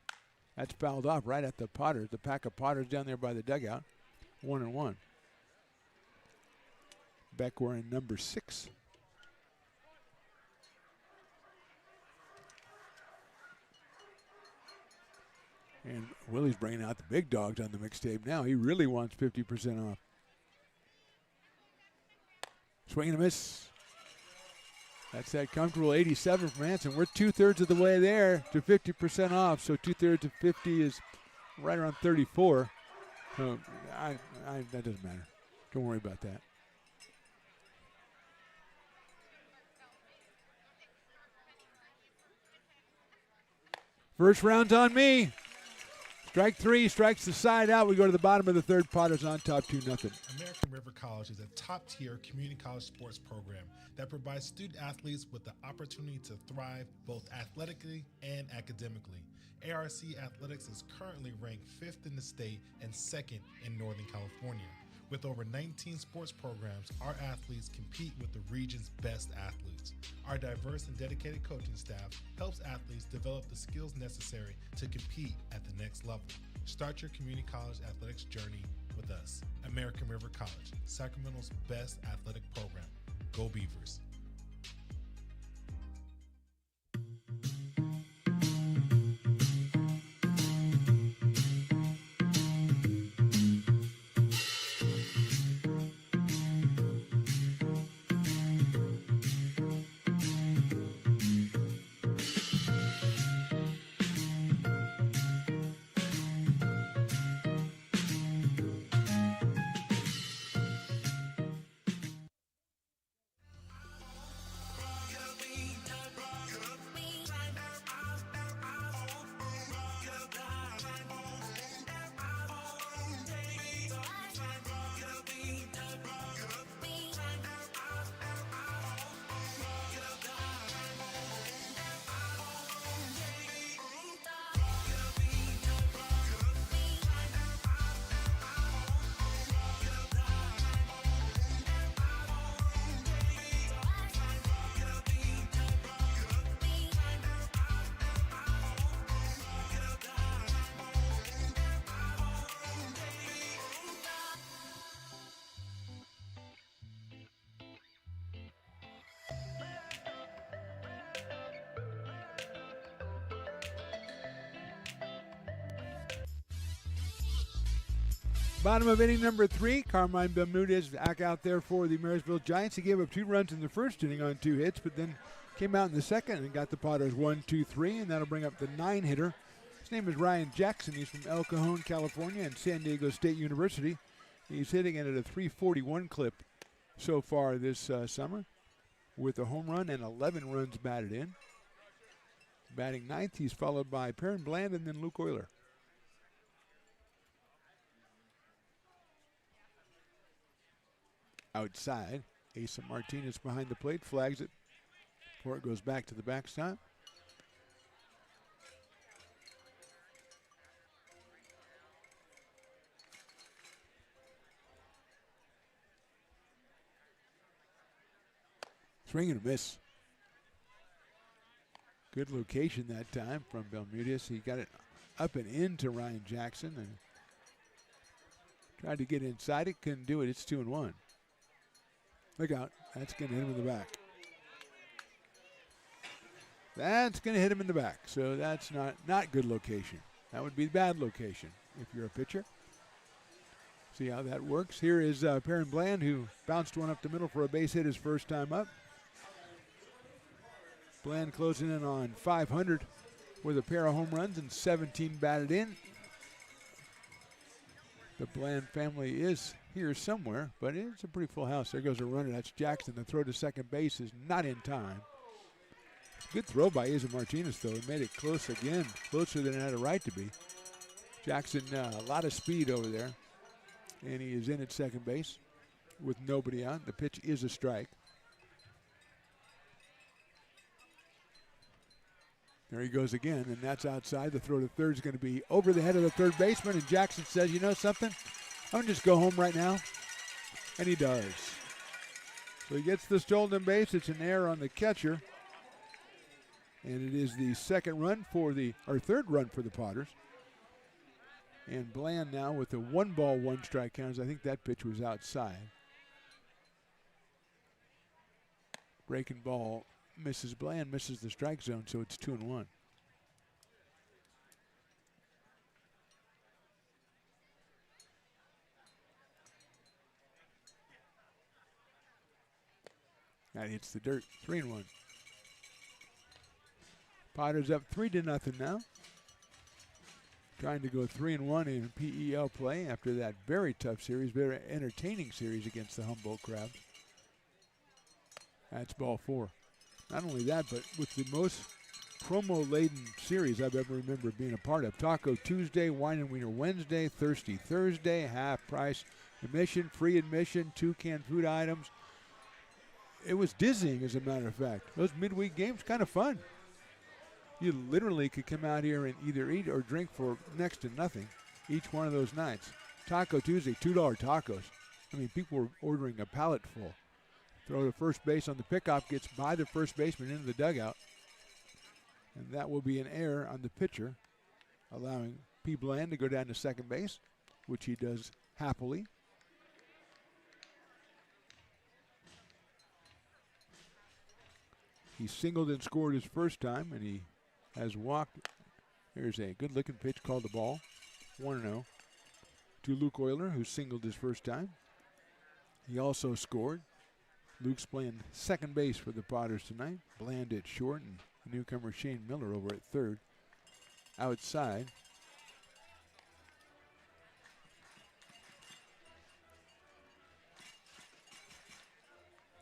Speaker 4: That's fouled off right at the Potters, the pack of Potters down there by the dugout. 1-1. Beck wearing number 6. And Willie's bringing out the big dogs on the mixtape now. He really wants 50% off. Swing and a miss. That's that comfortable 87 from Hanson. We're 2/3 of the way there to 50% off. So 2/3 of 50 is right around 34. So that doesn't matter. Don't worry about that. First round's on me. Strike 3, strikes the side out. We go to the bottom of the third. Potters on top 2-0.
Speaker 19: American River College is a top-tier community college sports program that provides student athletes with the opportunity to thrive both athletically and academically. ARC Athletics is currently ranked 5th in the state and 2nd in Northern California. With over 19 sports programs, our athletes compete with the region's best athletes. Our diverse and dedicated coaching staff helps athletes develop the skills necessary to compete at the next level. Start your community college athletics journey with us. American River College, Sacramento's best athletic program. Go Beavers.
Speaker 4: Bottom of inning number 3, Carmine Bermudez back out there for the Marysville Giants. He gave up 2 runs in the first inning on 2 hits, but then came out in the second and got the Potters 1, 2, 3, and that'll bring up the 9-hitter. His name is Ryan Jackson. He's from El Cajon, California, and San Diego State University. He's hitting it at a 341 clip so far this summer with a home run and 11 runs batted in. Batting 9th, he's followed by Perrin Bland and then Luke Euler. Outside, Asa Martinez behind the plate, flags it before it goes back to the backstop. Swing and a miss. Good location that time from Bermudez. He got it up and into Ryan Jackson and tried to get inside it, couldn't do it. It's 2-1. Look out. That's going to hit him in the back. That's going to hit him in the back. So that's not good location. That would be bad location if you're a pitcher. See how that works. Here is Perrin Bland, who bounced one up the middle for a base hit his first time up. Bland closing in on 500 with a pair of home runs and 17 batted in. The Bland family is here somewhere, but it's a pretty full house. There goes a runner. That's Jackson. The throw to second base is not in time. Good throw by Asa Martinez, though. He made it close again, closer than it had a right to be. Jackson, a lot of speed over there, and he is in at second base with nobody out. The pitch is a strike. There he goes again, and that's outside. The throw to third is going to be over the head of the third baseman, and Jackson says, you know something? I'm going to just go home right now. And he does. So he gets the stolen base. It's an error on the catcher. And it is the third run for the Potters. And Bland now with a 1-ball, 1-strike count. I think that pitch was outside. Breaking ball misses Bland, misses the strike zone, so it's 2-1. That hits the dirt. 3-1. Potters up 3-0 now. Trying to go 3-1 in PEL play after that very tough series, very entertaining series against the Humboldt Crabs. That's ball 4. Not only that, but with the most promo-laden series I've ever remembered being a part of. Taco Tuesday, Wine and Wiener Wednesday, Thirsty Thursday, half price admission, free admission, 2 canned food items. It was dizzying, as a matter of fact. Those midweek games, kind of fun. You literally could come out here and either eat or drink for next to nothing each one of those nights. Taco Tuesday, $2 tacos. I mean, people were ordering a pallet full. Throw to first base on the pickoff, gets by the first baseman into the dugout. And that will be an error on the pitcher, allowing P. Bland to go down to second base, which he does happily. He singled and scored his first time, and he has walked. Here's a good-looking pitch called the ball. 1-0 to Luke Euler, who singled his first time. He also scored. Luke's playing second base for the Potters tonight. Bland at short, and the newcomer Shane Miller over at third. Outside.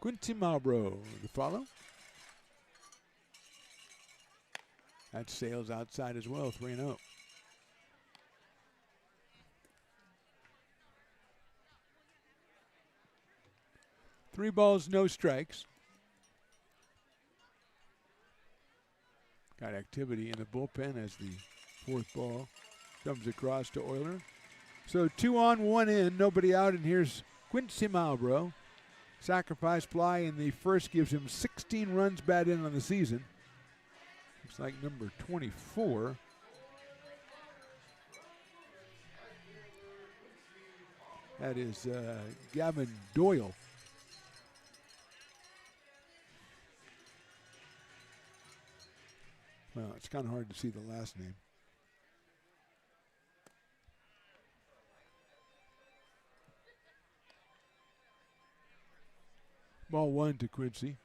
Speaker 4: Quincy Malbrough, the follow. That sails outside as well, 3-0. Three balls, no strikes. Got activity in the bullpen as the fourth ball comes across to Euler. So 2 on, 1 in, nobody out, and here's Quincy Malbrough. Sacrifice fly in the first gives him 16 runs batted in on the season. Looks like number 24. That is Gavin Doyle. Well, it's kind of hard to see the last name. Ball 1 to Quincy.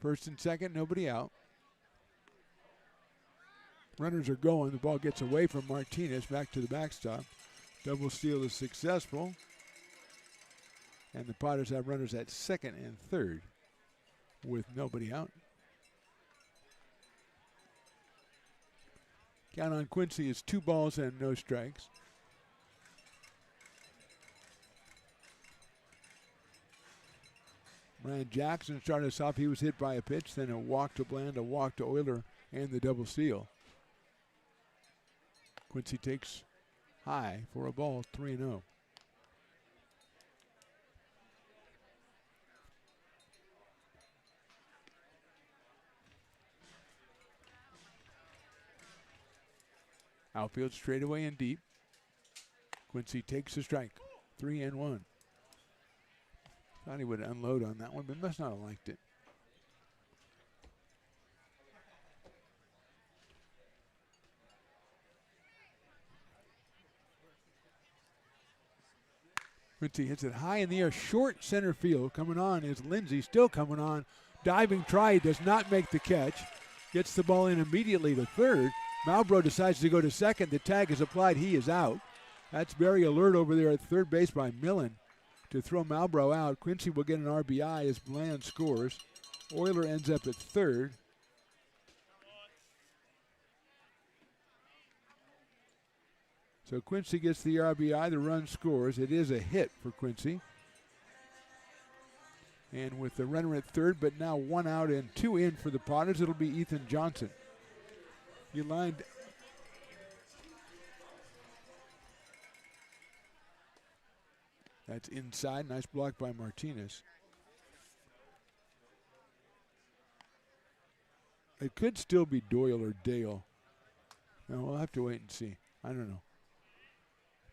Speaker 4: First and second, nobody out. Runners are going. The ball gets away from Martinez back to the backstop. Double steal is successful. And the Potters have runners at second and third with nobody out. Count on Quincy is 2 balls and no strikes. Ryan Jackson started us off. He was hit by a pitch, then a walk to Bland, a walk to Euler, and the double steal. Quincy takes high for a ball, 3-0. Outfield straightaway and deep. Quincy takes a strike, 3-1. Thought he would unload on that one, but must not have liked it. Quincy hits it high in the air, short center field. Coming on is Lindsay, still coming on. Diving try, does not make the catch. Gets the ball in immediately to third. Malbrough decides to go to second. The tag is applied, he is out. That's very alert over there at third base by Millen to throw Malbrough out. Quincy will get an RBI as Bland scores. Euler ends up at third. So Quincy gets the RBI, the run scores. It is a hit for Quincy. And with the runner at third, but now 1 out and 2 in for the Potters, it'll be Ethan Johnson. He lined. That's inside. Nice block by Martinez. It could still be Doyle or Dale. No, we'll have to wait and see. I don't know.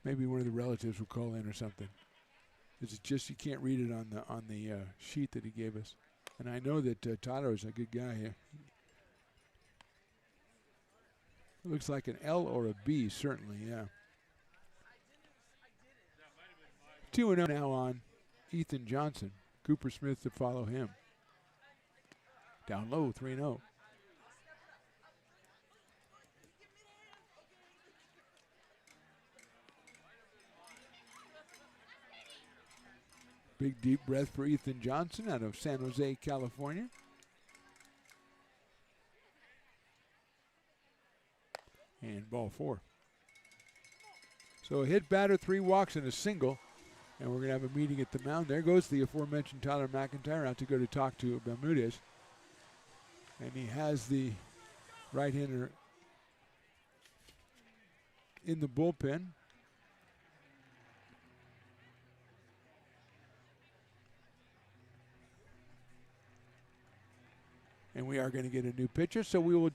Speaker 4: Maybe one of the relatives will call in or something. It's just you can't read it on the sheet that he gave us. And I know that Tyler is a good guy here. It looks like an L or a B, certainly, yeah. 2-0 now on Ethan Johnson. Cooper Smith to follow him. Down low, 3-0. Big deep breath for Ethan Johnson out of San Jose, California. And ball 4. So a hit batter, 3 walks, and a single. And we're going to have a meeting at the mound. There goes the aforementioned Tyler McIntyre out to go to talk to Bermudez. And he has the right-hander in the bullpen. And we are going to get a new pitcher, so we will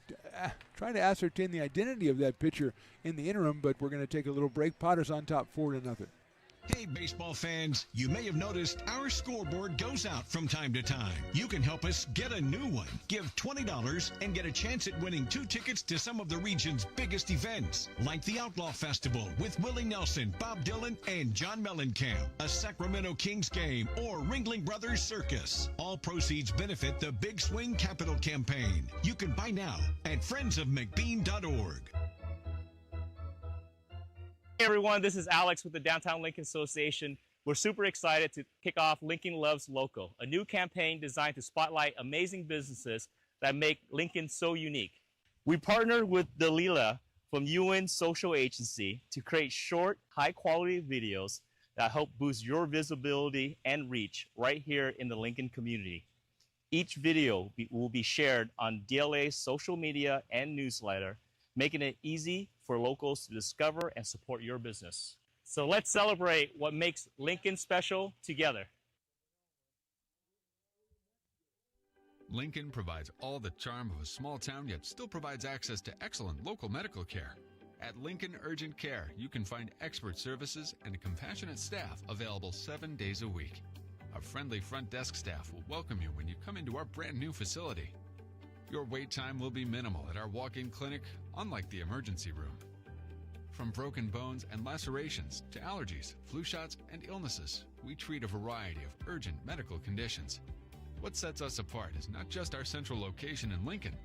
Speaker 4: try to ascertain the identity of that pitcher in the interim, but we're going to take a little break. Potters on top 4-0.
Speaker 5: Hey, baseball fans, you may have noticed our scoreboard goes out from time to time. You can help us get a new one. Give $20 and get a chance at winning 2 tickets to some of the region's biggest events, like the Outlaw Festival with Willie Nelson, Bob Dylan, and John Mellencamp, a Sacramento Kings game, or Ringling Brothers Circus. All proceeds benefit the Big Swing Capital Campaign. You can buy now at friendsofmcbean.org.
Speaker 20: Hey everyone, this is Alex with the Downtown Lincoln Association. We're super excited to kick off Lincoln Loves Local, a new campaign designed to spotlight amazing businesses that make Lincoln so unique. We partnered with Dalila from UN Social Agency to create short, high-quality videos that help boost your visibility and reach right here in the Lincoln community. Each video will be shared on DLA's social media and newsletter, making it easy for locals to discover and support your business. So let's celebrate what makes Lincoln special together.
Speaker 21: Lincoln provides all the charm of a small town, yet still provides access to excellent local medical care. At Lincoln Urgent Care, you can find expert services and a compassionate staff available 7 days a week. Our friendly front desk staff will welcome you when you come into our brand new facility. Your wait time will be minimal at our walk-in clinic, unlike the emergency room. From broken bones and lacerations to allergies, flu shots, and illnesses, we treat a variety of urgent medical conditions. What sets us apart is not just our central location in Lincoln,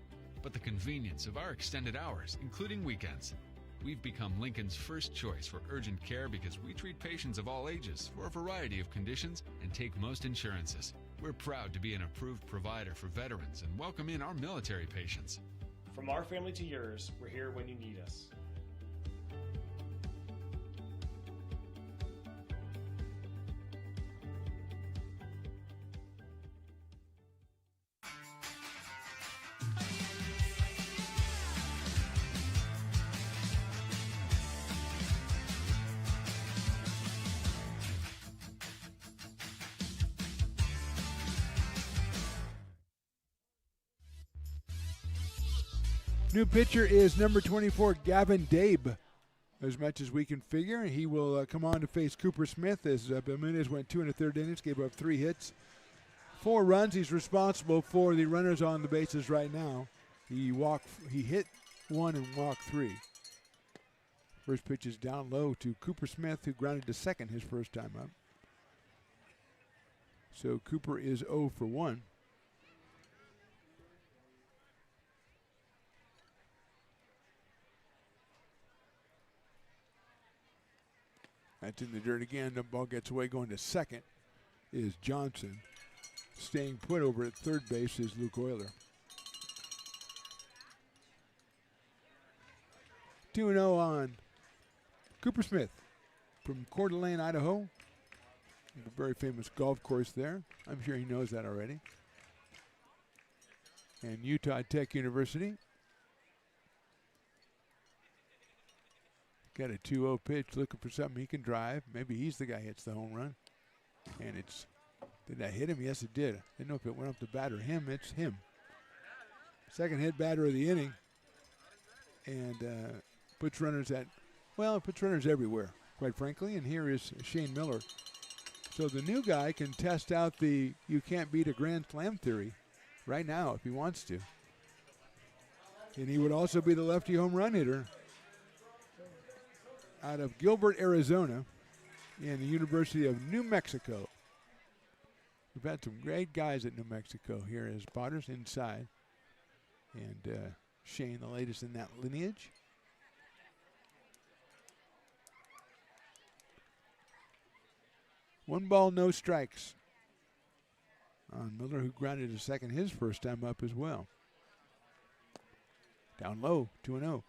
Speaker 21: but the convenience of our extended hours, including weekends. We've become Lincoln's first choice for urgent care because we treat patients of all ages for a variety of conditions and take most insurances. We're proud to be an approved provider for veterans and welcome in our military patients.
Speaker 22: From our family to yours, we're here when you need us.
Speaker 4: New pitcher is number 24, Gavin Dabe. As much as we can figure, he will come on to face Cooper Smith as Bermudez went 2 1/3 innings, gave up 3 hits, 4 runs. He's responsible for the runners on the bases right now. He hit 1 and walked 3. First pitch is down low to Cooper Smith, who grounded to second his first time up. So Cooper is 0 for 1. That's in the dirt again. The ball gets away. Going to second is Johnson. Staying put over at third base is Luke Euler. 2-0 on Cooper Smith from Coeur d'Alene, Idaho. A very famous golf course there. I'm sure he knows that already. And Utah Tech University. Got a 2-0 pitch, looking for something he can drive. Maybe he's the guy who hits the home run. And did that hit him? Yes, it did. Didn't know if it went up the bat or him. It's him. Second hit batter of the inning. And puts runners everywhere, quite frankly. And here is Shane Miller So the new guy can test out the you can't beat a Grand Slam theory right now if he wants to. And he would also be the lefty home run hitter out of Gilbert, Arizona, and the University of New Mexico. We've had some great guys at New Mexico here as Potters inside. And Shane, the latest in that lineage. One ball, no strikes on Miller, who grounded to second his first time up as well. Down low, 2-0.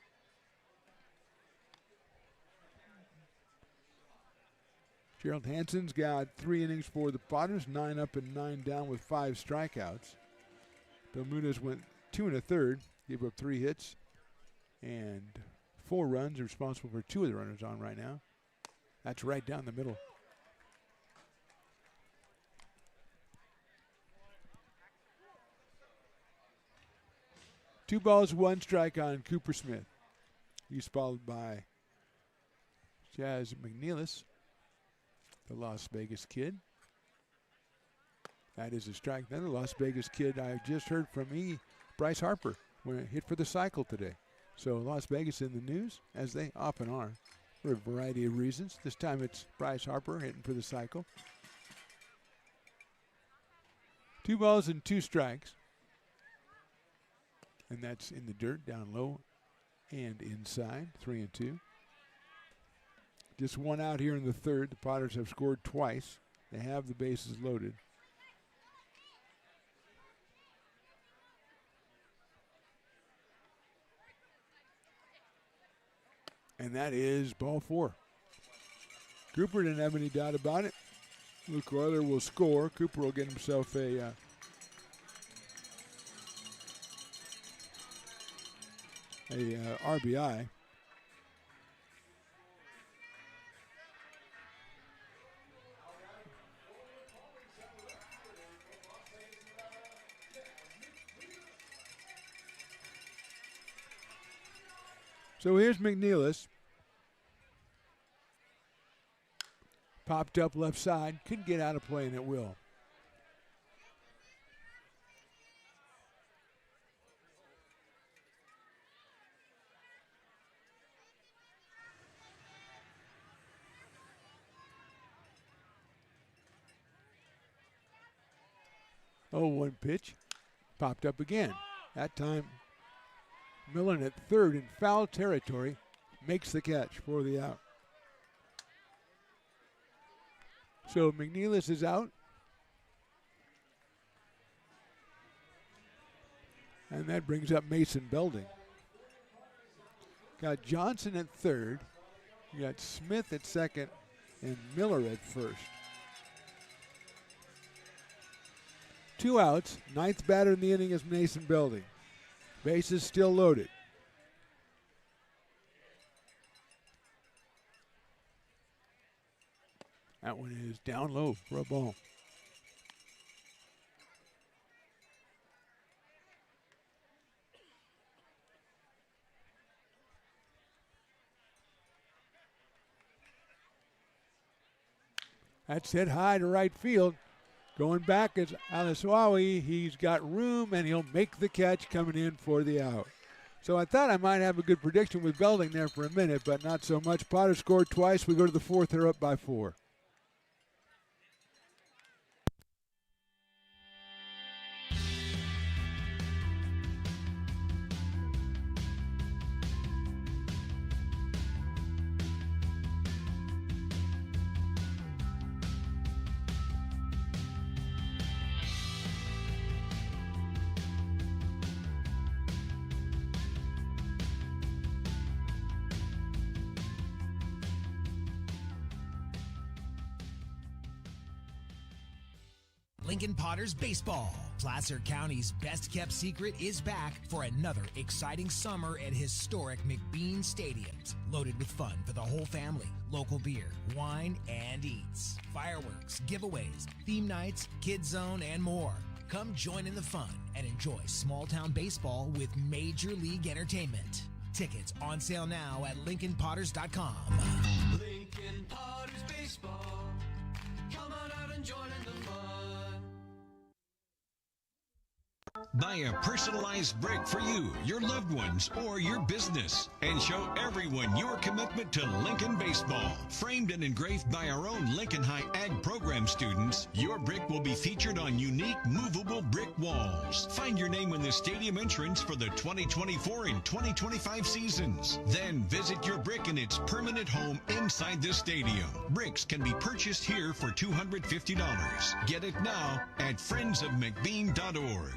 Speaker 4: Gerald Hansen's got 3 innings for the Potters, 9 up and 9 down with 5 strikeouts. Bill Munoz went 2 1/3, gave up 3 hits and 4 runs, responsible for 2 of the runners on right now. That's right down the middle. Two balls, 1 strike on Cooper Smith. He's followed by Jazz McNeilis, the Las Vegas kid. That is a strike. Then the Las Vegas kid I just heard from Bryce Harper, hit for the cycle today. So Las Vegas in the news, as they often are, for a variety of reasons. This time it's Bryce Harper hitting for the cycle. 2 balls and 2 strikes. And that's in the dirt, down low and inside, 3-2. Just 1 out here in the third. The Potters have scored twice. They have the bases loaded. And that is ball 4. Cooper didn't have any doubt about it. Luke Euler will score. Cooper will get himself a RBI. So here's McNeilis. Popped up left side. Couldn't get out of play, and it will. Oh, 1 pitch. Popped up again. That time, Millen at third in foul territory makes the catch for the out. So McNeilis is out. And that brings up Mason Belding. Got Johnson at third. You got Smith at second and Miller at first. 2 outs. 9th batter in the inning is Mason Belding. Bases still loaded. That one is down low for a ball. That's hit high to right field. Going back is Alaswawi. He's got room, and he'll make the catch coming in for the out. So I thought I might have a good prediction with Belding there for a minute, but not so much. Potter scored twice. We go to the 4th. They're up by 4.
Speaker 8: Lincoln Potters Baseball. Placer County's best kept secret is back for another exciting summer at historic McBean Stadiums. Loaded with fun for the whole family, local beer, wine, and eats. Fireworks, giveaways, theme nights, kids zone, and more. Come join in the fun and enjoy small town baseball with Major League Entertainment. Tickets on sale now at LincolnPotters.com.
Speaker 2: Lincoln Potters Baseball. Come on out
Speaker 5: Buy a personalized brick for you, your loved ones, or your business, and show everyone your commitment to Lincoln baseball. Framed and engraved by our own Lincoln High Ag program students, your brick will be featured on unique movable brick walls. Find your name in the stadium entrance for the 2024 and 2025 seasons. Then visit your brick in its permanent home inside the stadium. Bricks can be purchased here for $250. Get it now at friendsofmcbean.org.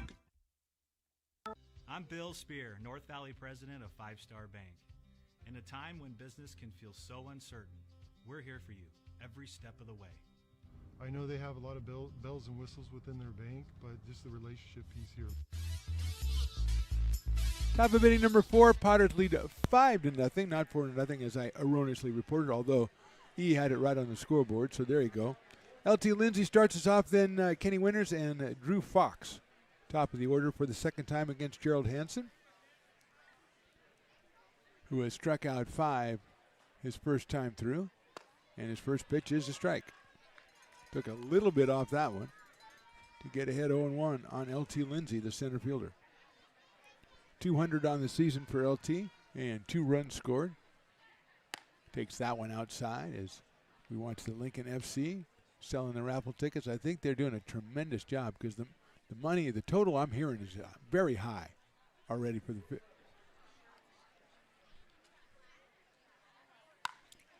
Speaker 9: I'm Bill Spear, North Valley president of Five Star Bank. In a time when business can feel so uncertain, we're here for you every step of the way.
Speaker 10: I know they have a lot of bells and whistles within their bank, but just the relationship piece here.
Speaker 4: Top of inning number 4, Potters lead 5-0, not 4-0 as I erroneously reported, although E had it right on the scoreboard, so there you go. LT Lindsay starts us off, then Kenny Winters and Drew Fox. Top of the order for the second time against Gerald Hansen, who has struck out 5 his first time through, and his first pitch is a strike. Took a little bit off that one to get ahead 0-1 on LT Lindsay, the center fielder. 200 on the season for LT and 2 runs scored. Takes that one outside as we watch the Lincoln FC selling the raffle tickets. I think they're doing a tremendous job because the money, the total I'm hearing is very high already for the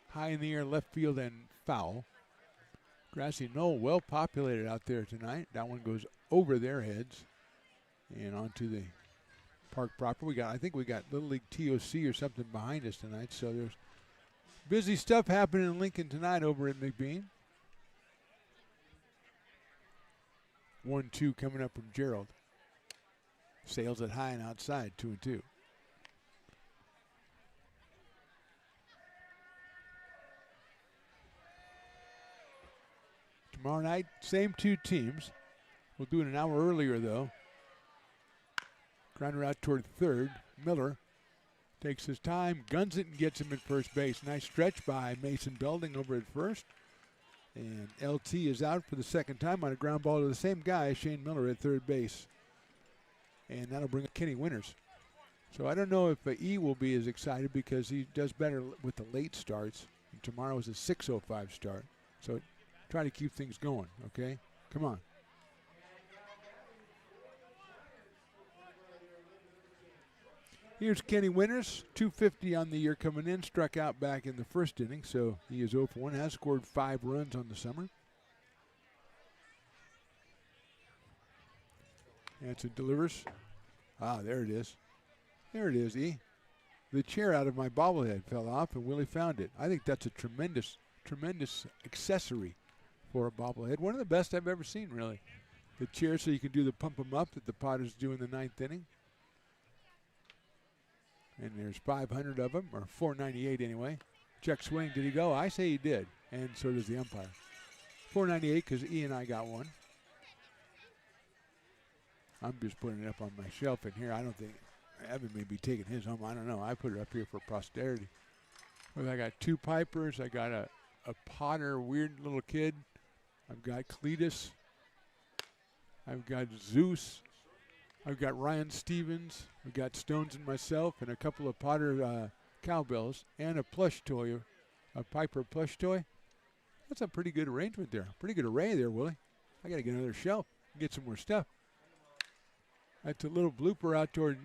Speaker 4: high in the air, left field and foul. Grassy knoll, well populated out there tonight. That one goes over their heads and onto the park proper. I think we got Little League TOC or something behind us tonight, so there's busy stuff happening in Lincoln tonight over at McBean. 1-2 coming up from Gerald. Sails it high and outside, 2-2. Tomorrow night, same 2 teams. We'll do it an hour earlier, though. Grounder out toward third. Miller takes his time, guns it, and gets him at first base. Nice stretch by Mason Belding over at first. And LT is out for the second time on a ground ball to the same guy, Shane Miller, at third base. And that'll bring up Kenny Winters. So I don't know if E will be as excited because he does better with the late starts. And tomorrow is a 6:05 start. So try to keep things going, okay? Come on. Here's Kenny Winters, 250 on the year coming in, struck out back in the first inning, so he is 0 for 1, has scored 5 runs on the summer. Hanson delivers. There it is. There it is, E. The chair out of my bobblehead fell off, and Willie found it. I think that's a tremendous, tremendous accessory for a bobblehead. One of the best I've ever seen, really. The chair so you can do the pump 'em up that the Potters do in the 9th inning. And there's 500 of them, or 498 anyway. Check swing, did he go? I say he did, and so does the umpire. 498 because E and I got one. I'm just putting it up on my shelf in here. I don't think Evan may be taking his home. I don't know. I put it up here for posterity. Well, I got 2 Pipers. I got a Potter, weird little kid. I've got Cletus. I've got Zeus. I've got Ryan Stevens. We've got Stones and myself and a couple of Potter cowbells and a plush toy, a Piper plush toy. That's a pretty good arrangement there. Pretty good array there, Willie. I got to get another shelf and get some more stuff. That's a little blooper out toward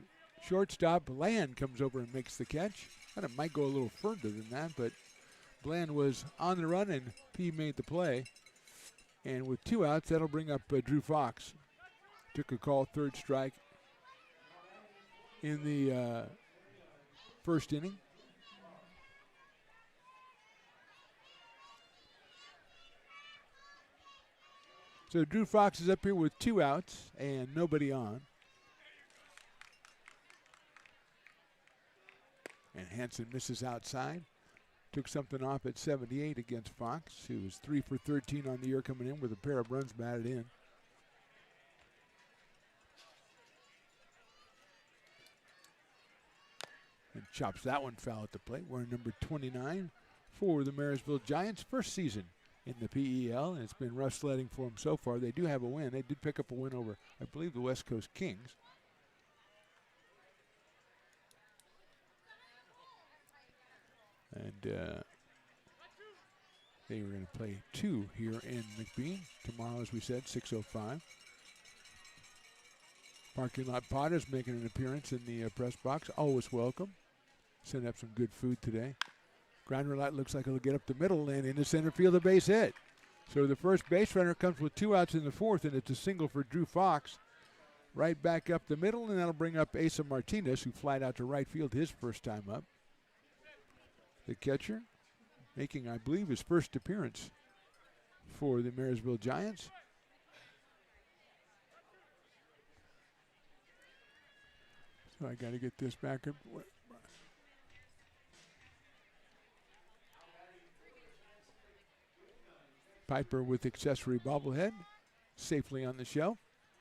Speaker 4: shortstop. Bland comes over and makes the catch. Thought it might go a little further than that, but Bland was on the run and P made the play. And with 2 outs, that'll bring up Drew Fox. Took a call, 3rd strike in the first inning. So Drew Fox is up here with 2 outs and nobody on. And Hanson misses outside. Took something off at 78 against Fox, who was 3 for 13 on the year coming in with a pair of runs batted in. And chops that one foul at the plate. Wearing number 29 for the Marysville Giants. First season in the PEL, and it's been rough sledding for them so far. They do have a win. They did pick up a win over, I believe, the West Coast Kings. And they were going to play 2 here in McBean. Tomorrow, as we said, 6:05. Parking Lot Potters making an appearance in the press box. Always welcome. Send up some good food today. Ground roulette looks like it'll get up the middle and into center field, a base hit. So the first base runner comes with 2 outs in the 4th, and it's a single for Drew Fox. Right back up the middle, and that'll bring up Asa Martinez, who flied out to right field his first time up. The catcher making, I believe, his first appearance for the Marysville Giants. So I got to get this back up. Piper with accessory bobblehead, safely on the shelf.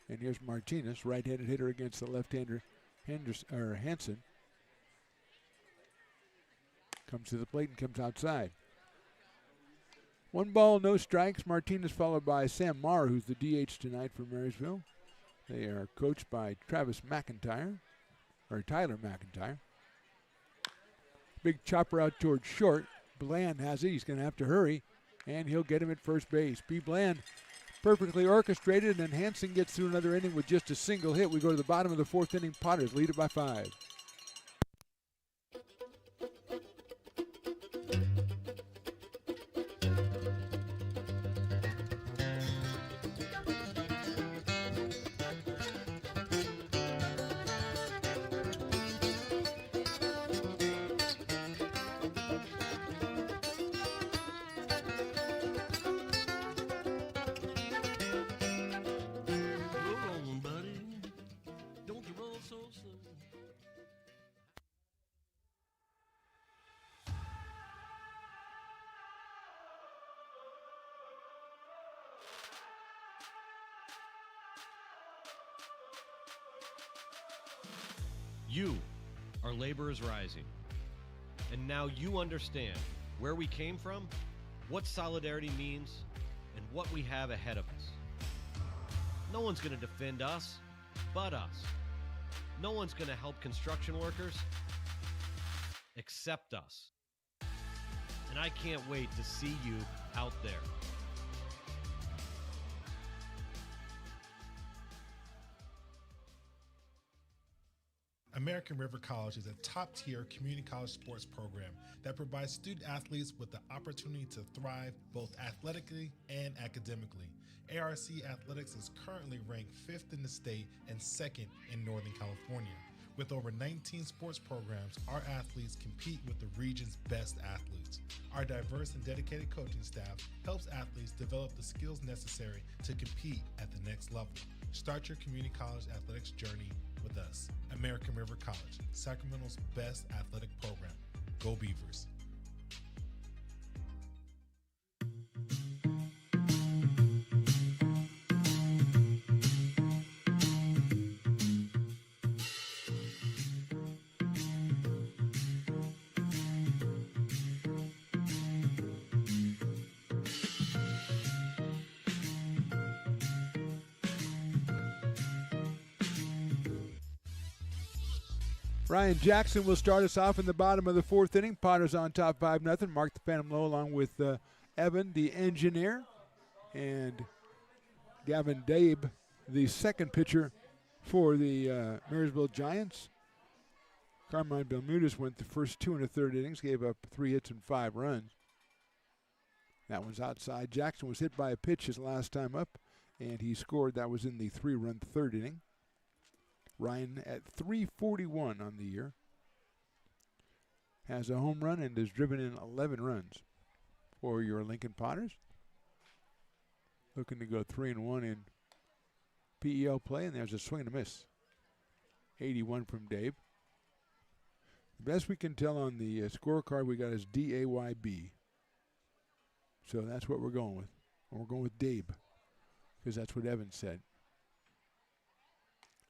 Speaker 4: And here's Martinez, right-handed hitter against the left-hander Hansen. Comes to the plate and comes outside. 1 ball, no strikes. Martinez followed by Sam Marr, who's the DH tonight for Marysville. They are coached by Tyler McIntyre. Big chopper out towards short. Bland has it. He's going to have to hurry, and he'll get him at first base. B. Bland perfectly orchestrated, and then Hansen gets through another inning with just a single hit. We go to the bottom of the 4th inning. Potters lead it by 5.
Speaker 14: You are laborers rising. And now you understand where we came from, what solidarity means, and what we have ahead of us. No one's going to defend us but us. No one's going to help construction workers except us. And I can't wait to see you out there.
Speaker 19: American River College is a top-tier community college sports program that provides student athletes with the opportunity to thrive both athletically and academically. ARC Athletics is currently ranked 5th in the state and 2nd in Northern California. With over 19 sports programs, our athletes compete with the region's best athletes. Our diverse and dedicated coaching staff helps athletes develop the skills necessary to compete at the next level. Start your community college athletics journey with us. American River College, Sacramento's best athletic program. Go Beavers.
Speaker 4: Ryan Jackson will start us off in the bottom of the 4th inning. Potters on top 5-0. Mark the Phantom Low along with Evan, the engineer, and Gavin Dabe, the second pitcher for the Marysville Giants. Carmine Belmudez went the first 2 1/3 innings, gave up 3 hits and 5 runs. That one's outside. Jackson was hit by a pitch his last time up, and he scored. That was in the 3-run 3rd inning. Ryan at .341 on the year. Has a home run and has driven in 11 runs for your Lincoln Potters. Looking to go 3-1 in PEL play, and there's a swing and a miss. 81 from Dave. The best we can tell on the scorecard we got is DAYB. So that's what we're going with. And we're going with Dave because that's what Evan said.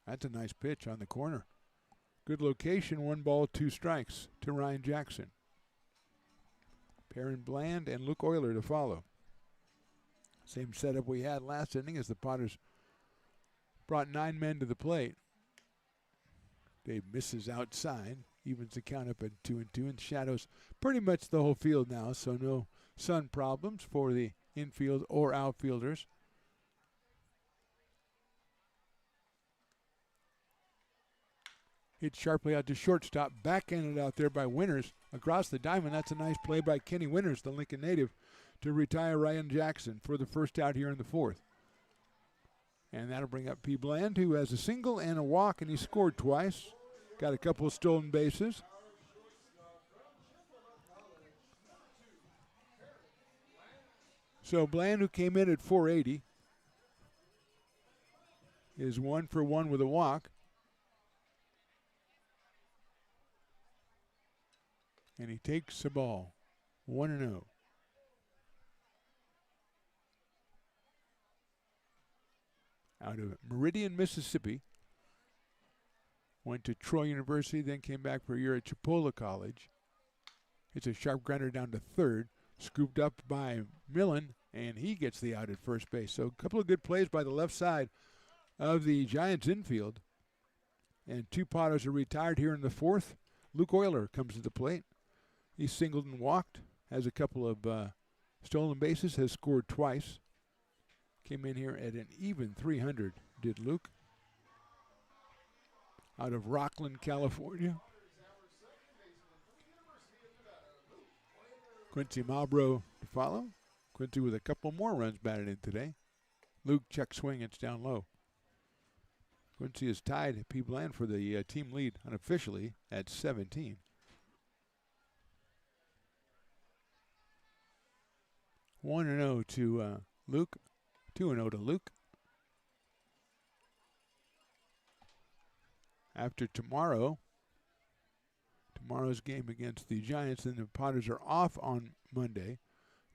Speaker 4: That's a nice pitch on the corner. Good location, 1 ball, 2 strikes to Ryan Jackson. Perrin Bland and Luke Euler to follow. Same setup we had last inning as the Potters brought 9 men to the plate. Dave misses outside. evens the count up at 2-2, and shadows pretty much the whole field now, so no sun problems for the infield or outfielders. Hit sharply out to shortstop, backhanded out there by Winters across the diamond. That's a nice play by Kenny Winters, the Lincoln native, to retire Ryan Jackson for the first out here in the fourth. And that'll bring up P. Bland, who has a single and a walk, and he scored twice. Got a couple of stolen bases. So Bland, who came in at 480, is 1 for 1 with a walk. And he takes the ball, 1-0. Out of Meridian, Mississippi. Went to Troy University, then came back for a year at Chipola College. It's a sharp grinder down to third, scooped up by Millen, and he gets the out at first base. So a couple of good plays by the left side of the Giants infield. And two Potters are retired here in the fourth. Luke Euler comes to the plate. He singled and walked, has a couple of stolen bases, has scored twice. Came in here at an even 300, did Luke. Out of Rockland, California. Quincy Malbrough to follow. Quincy with a couple more runs batted in today. Luke check swing, it's down low. Quincy is tied P. Bland for the team lead unofficially at 17. 1-0 to Luke. 2-0 to Luke. After tomorrow's game against the Giants, and the Potters are off on Monday.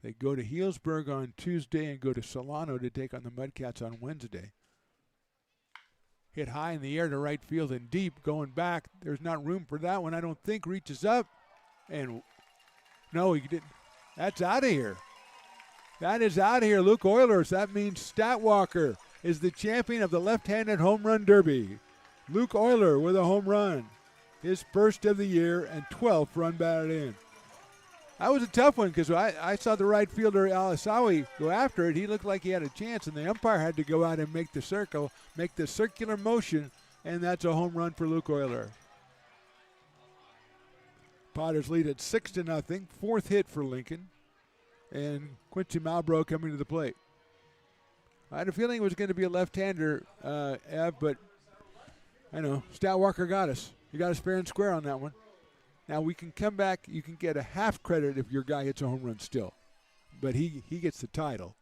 Speaker 4: They go to Healdsburg on Tuesday and go to Solano to take on the Mudcats on Wednesday. Hit high in the air to right field and deep, going back. There's not room for that one, I don't think. Reaches up, and no, he didn't. That's out of here. That is out of here, Luke Eulers. That means Statwalker is the champion of the left-handed home run derby. Luke Euler with a home run. His first of the year and 12th run batted in. That was a tough one because I saw the right fielder Alisawi go after it. He looked like he had a chance, and the umpire had to go out and make the circle, make the circular motion, and that's a home run for Luke Euler. Potters lead at 6-0. Fourth hit for Lincoln. And Quincy Malbrough coming to the plate. I had a feeling it was going to be a left-hander, Ev, but I know Statwalker got us. He got us fair and square on that one. Now we can come back. You can get a half credit if your guy hits a home run still, but he gets the title.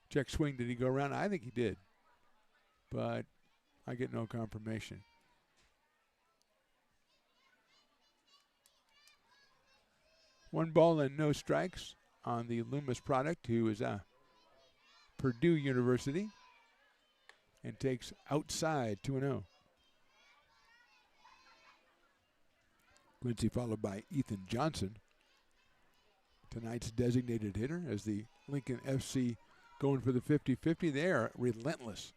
Speaker 4: Check swing. Did he go around? I think he did, but I get no confirmation. One ball and no strikes on the Loomis product, who is Purdue University, and takes outside 2-0. Quincy followed by Ethan Johnson, tonight's designated hitter, as the Lincoln FC going for the 50-50. They are relentless.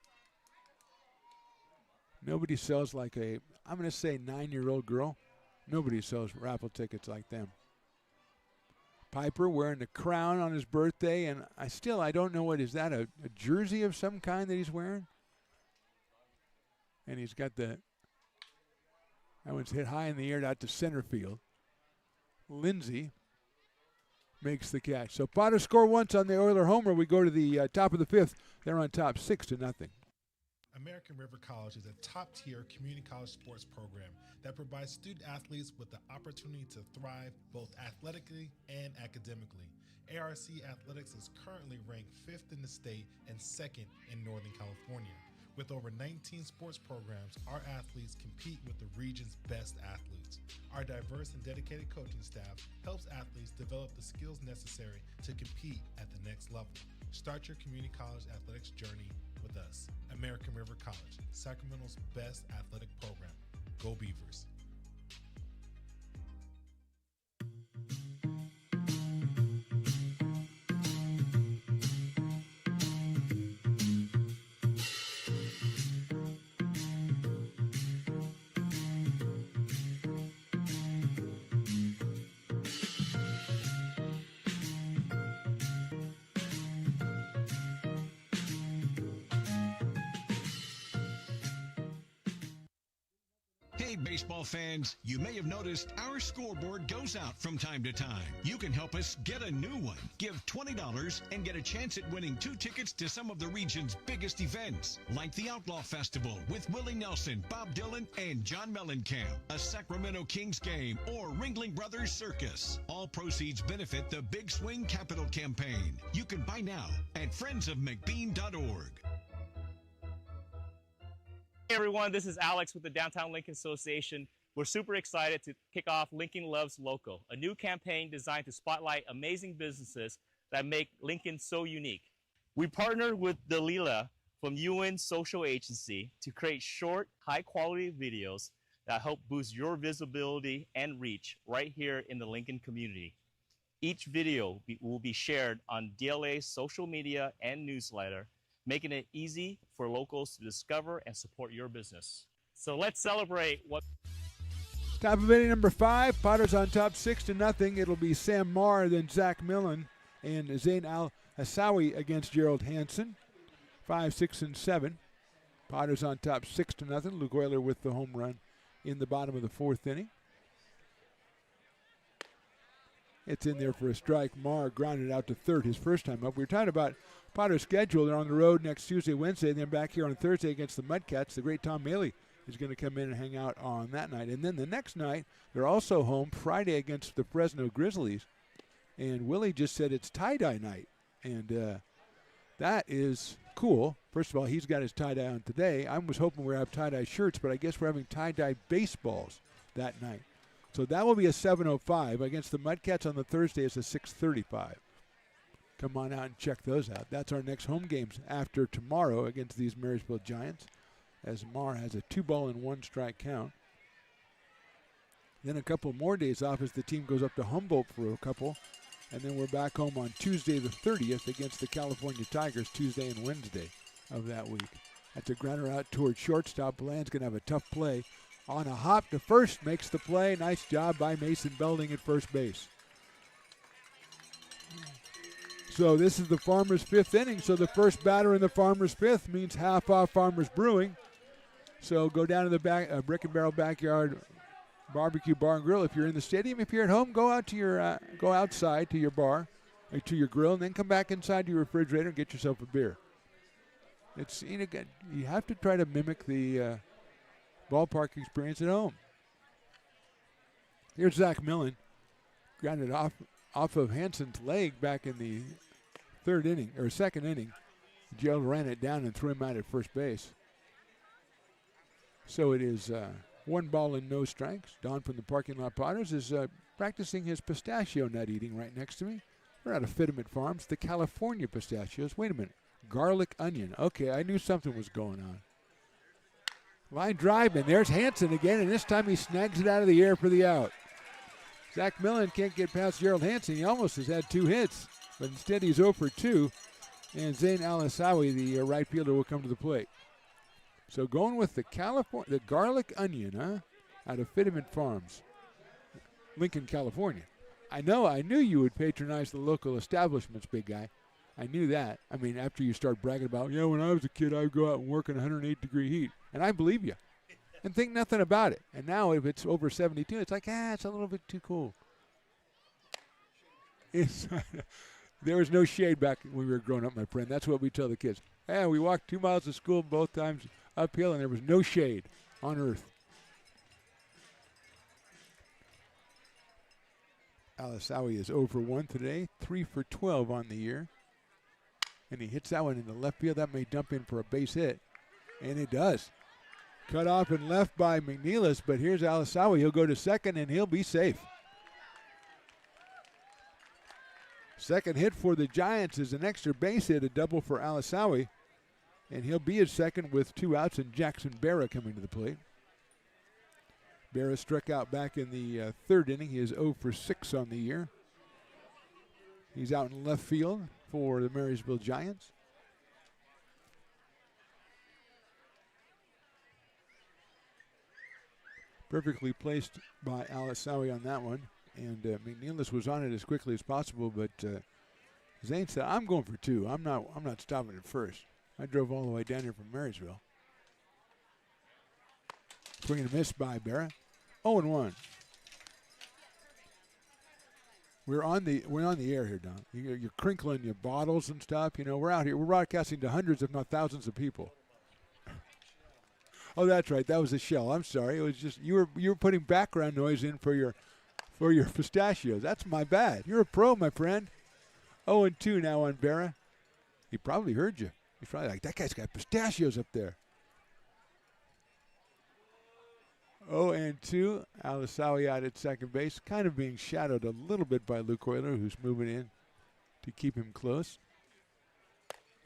Speaker 4: Nobody sells like I'm going to say 9-year-old girl. Nobody sells raffle tickets like them. Piper wearing the crown on his birthday, and I don't know what is that, a jersey of some kind that he's wearing? And he's got that one's hit high in the air out to center field. Lindsay makes the catch. So Potter score once on the Euler homer. We go to the top of the fifth. They're on top 6-0.
Speaker 19: American River College is a top-tier community college sports program that provides student athletes with the opportunity to thrive both athletically and academically. ARC Athletics is currently ranked 5th in the state and 2nd in Northern California. With over 19 sports programs, our athletes compete with the region's best athletes. Our diverse and dedicated coaching staff helps athletes develop the skills necessary to compete at the next level. Start your community college athletics journey with us. American River College, Sacramento's best athletic program. Go Beavers.
Speaker 5: Hey, baseball fans, you may have noticed our scoreboard goes out from time to time. You can help us get a new one. Give $20 and get a chance at winning 2 tickets to some of the region's biggest events, like the Outlaw Festival with Willie Nelson, Bob Dylan, and John Mellencamp, a Sacramento Kings game, or Ringling Brothers Circus. All proceeds benefit the Big Swing Capital Campaign. You can buy now at friendsofmcbean.org.
Speaker 20: Hey everyone, this is Alex with the Downtown Lincoln Association. We're super excited to kick off Lincoln Loves Local, a new campaign designed to spotlight amazing businesses that make Lincoln so unique. We partnered with Dalila from UN Social Agency to create short, high-quality videos that help boost your visibility and reach right here in the Lincoln community. Each video will be shared on DLA's social media and newsletter, making it easy for locals to discover and support your business. So let's celebrate what...
Speaker 4: Top of inning number 5. Potters on top 6-0. It'll be Sam Marr, then Zach Millen, and Zain Al-Hassawi against Gerald Hansen. 5, 6, and 7. Potters on top 6-0. Luke Euler with the home run in the bottom of the 4th inning. It's in there for a strike. Marr grounded out to third his first time up. We were talking about Potter's schedule. They're on the road next Tuesday, Wednesday, and then back here on Thursday against the Mudcats. The great Tom Maley is going to come in and hang out on that night. And then the next night, they're also home Friday against the Fresno Grizzlies. And Willie just said it's tie-dye night. And that is cool. First of all, he's got his tie-dye on today. I was hoping we were going to have tie-dye shirts, but I guess we're having tie-dye baseballs that night. So that will be a 7:05. Against the Mudcats on the Thursday is a 6:35. Come on out and check those out. That's our next home games after tomorrow against these Marysville Giants, as Marr has a 2-ball-and-1-strike count. Then a couple more days off as the team goes up to Humboldt for a couple. And then we're back home on Tuesday the 30th against the California Tigers, Tuesday and Wednesday of that week. That's a grounder out towards shortstop. Bland's going to have a tough play. On a hop to first, makes the play. Nice job by Mason Belding at first base. So this is the Farmers' 5th inning. So the first batter in the Farmers' 5th means half off Farmers Brewing. So go down to the back, Brick and Barrel Backyard Barbecue Bar and Grill. If you're in the stadium, if you're at home, go out to your go outside to your bar, or to your grill, and then come back inside to your refrigerator and get yourself a beer. It's you have to try to mimic the ballpark experience at home. Here's Zach Millen, grounded off of Hansen's leg back in the 2nd inning. Gerald ran it down and threw him out at first base. So it is 1 ball and no strikes. Don from the parking lot Potters is practicing his pistachio nut eating right next to me. We're out of Fitiment Farms, the California pistachios. Wait a minute, garlic onion. Okay, I knew something was going on. Line drive, and there's Hansen again, and this time he snags it out of the air for the out. Zach Millen can't get past Gerald Hansen. He almost has had 2 hits, but instead he's 0 for 2. And Zain Al-Hassawi, the right fielder, will come to the plate. So going with the garlic onion, out of Fitiment Farms, Lincoln, California. I knew you would patronize the local establishments, big guy. I knew that. I mean, after you start bragging about, when I was a kid, I would go out and work in 108-degree heat. And I believe you. And think nothing about it. And now if it's over 72, it's like, it's a little bit too cool. There was no shade back when we were growing up, my friend. That's what we tell the kids. We walked 2 miles to school both times uphill, and there was no shade on earth. Al-Hassawi is 0 for 1 today, 3 for 12 on the year. And he hits that one in the left field. That may dump in for a base hit. And it does. Cut off and left by McNeilis, but here's Al-Hassawi. He'll go to second, and he'll be safe. Second hit for the Giants is an extra base hit, a double for Al-Hassawi. And he'll be at second with 2 outs, and Jackson Barra coming to the plate. Barra struck out back in the 3rd inning. He is 0 for 6 on the year. He's out in left field for the Marysville Giants. Perfectly placed by Al-Hassawi on that one. And McNeilis was on it as quickly as possible, but Zane said, I'm going for 2. I'm not stopping at first. I drove all the way down here from Marysville. Swing and a miss by Barra. 0-1. We're on the air here, Don. You're crinkling your bottles and stuff. You know, we're out here. We're broadcasting to hundreds, if not thousands, of people. Oh, that's right. That was a shell. I'm sorry. It was just you were putting background noise in for your pistachios. That's my bad. You're a pro, my friend. 0-2 now on Barra. He probably heard you. He's probably like, that guy's got pistachios up there. 0-2. Alisawi out at second base, kind of being shadowed a little bit by Luke Euler, who's moving in to keep him close.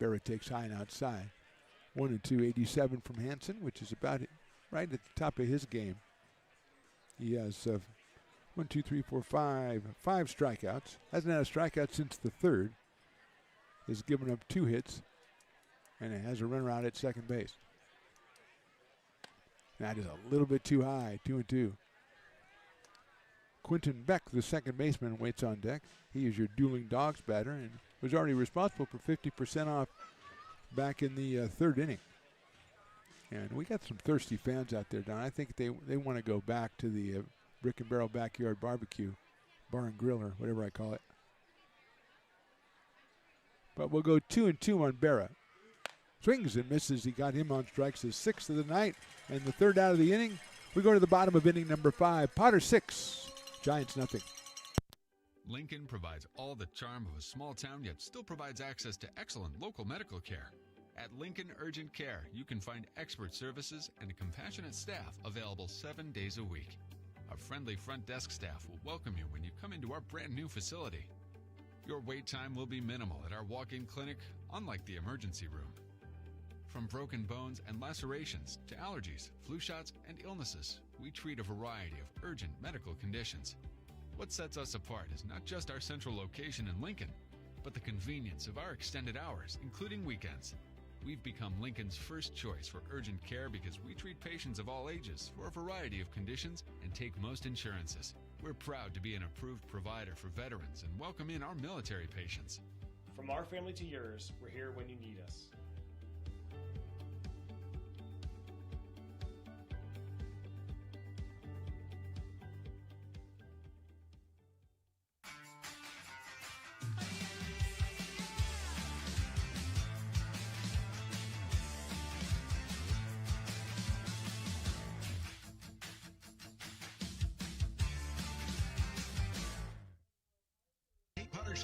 Speaker 4: Barra takes high and outside. 1-2, 87 from Hansen, which is about right at the top of his game. He has 5 strikeouts. Hasn't had a strikeout since the third. Has given up 2 hits, and it has a runner out at second base. That is a little bit too high, 2-2. Quentin Beck, the second baseman, waits on deck. He is your dueling dogs batter and was already responsible for 50% off back in the third inning. And we got some thirsty fans out there, Don. I think they want to go back to the Brick and Barrel Backyard Barbecue, Bar and Grill, or whatever I call it. But we'll go 2-2 on Barra. Swings and misses. He got him on strikes, his 6th of the night, and the 3rd out of the inning. We go to the bottom of inning number 5. Potter 6, Giants nothing.
Speaker 21: Lincoln provides all the charm of a small town, yet still provides access to excellent local medical care. At Lincoln Urgent Care, you can find expert services and a compassionate staff available 7 days a week. Our friendly front desk staff will welcome you when you come into our brand new facility. Your wait time will be minimal at our walk-in clinic, unlike the emergency room. From broken bones and lacerations to allergies, flu shots, and illnesses, we treat a variety of urgent medical conditions. What sets us apart is not just our central location in Lincoln, but the convenience of our extended hours, including weekends. We've become Lincoln's first choice for urgent care because we treat patients of all ages for a variety of conditions and take most insurances. We're proud to be an approved provider for veterans and welcome in our military patients.
Speaker 22: From our family to yours, we're here when you need us.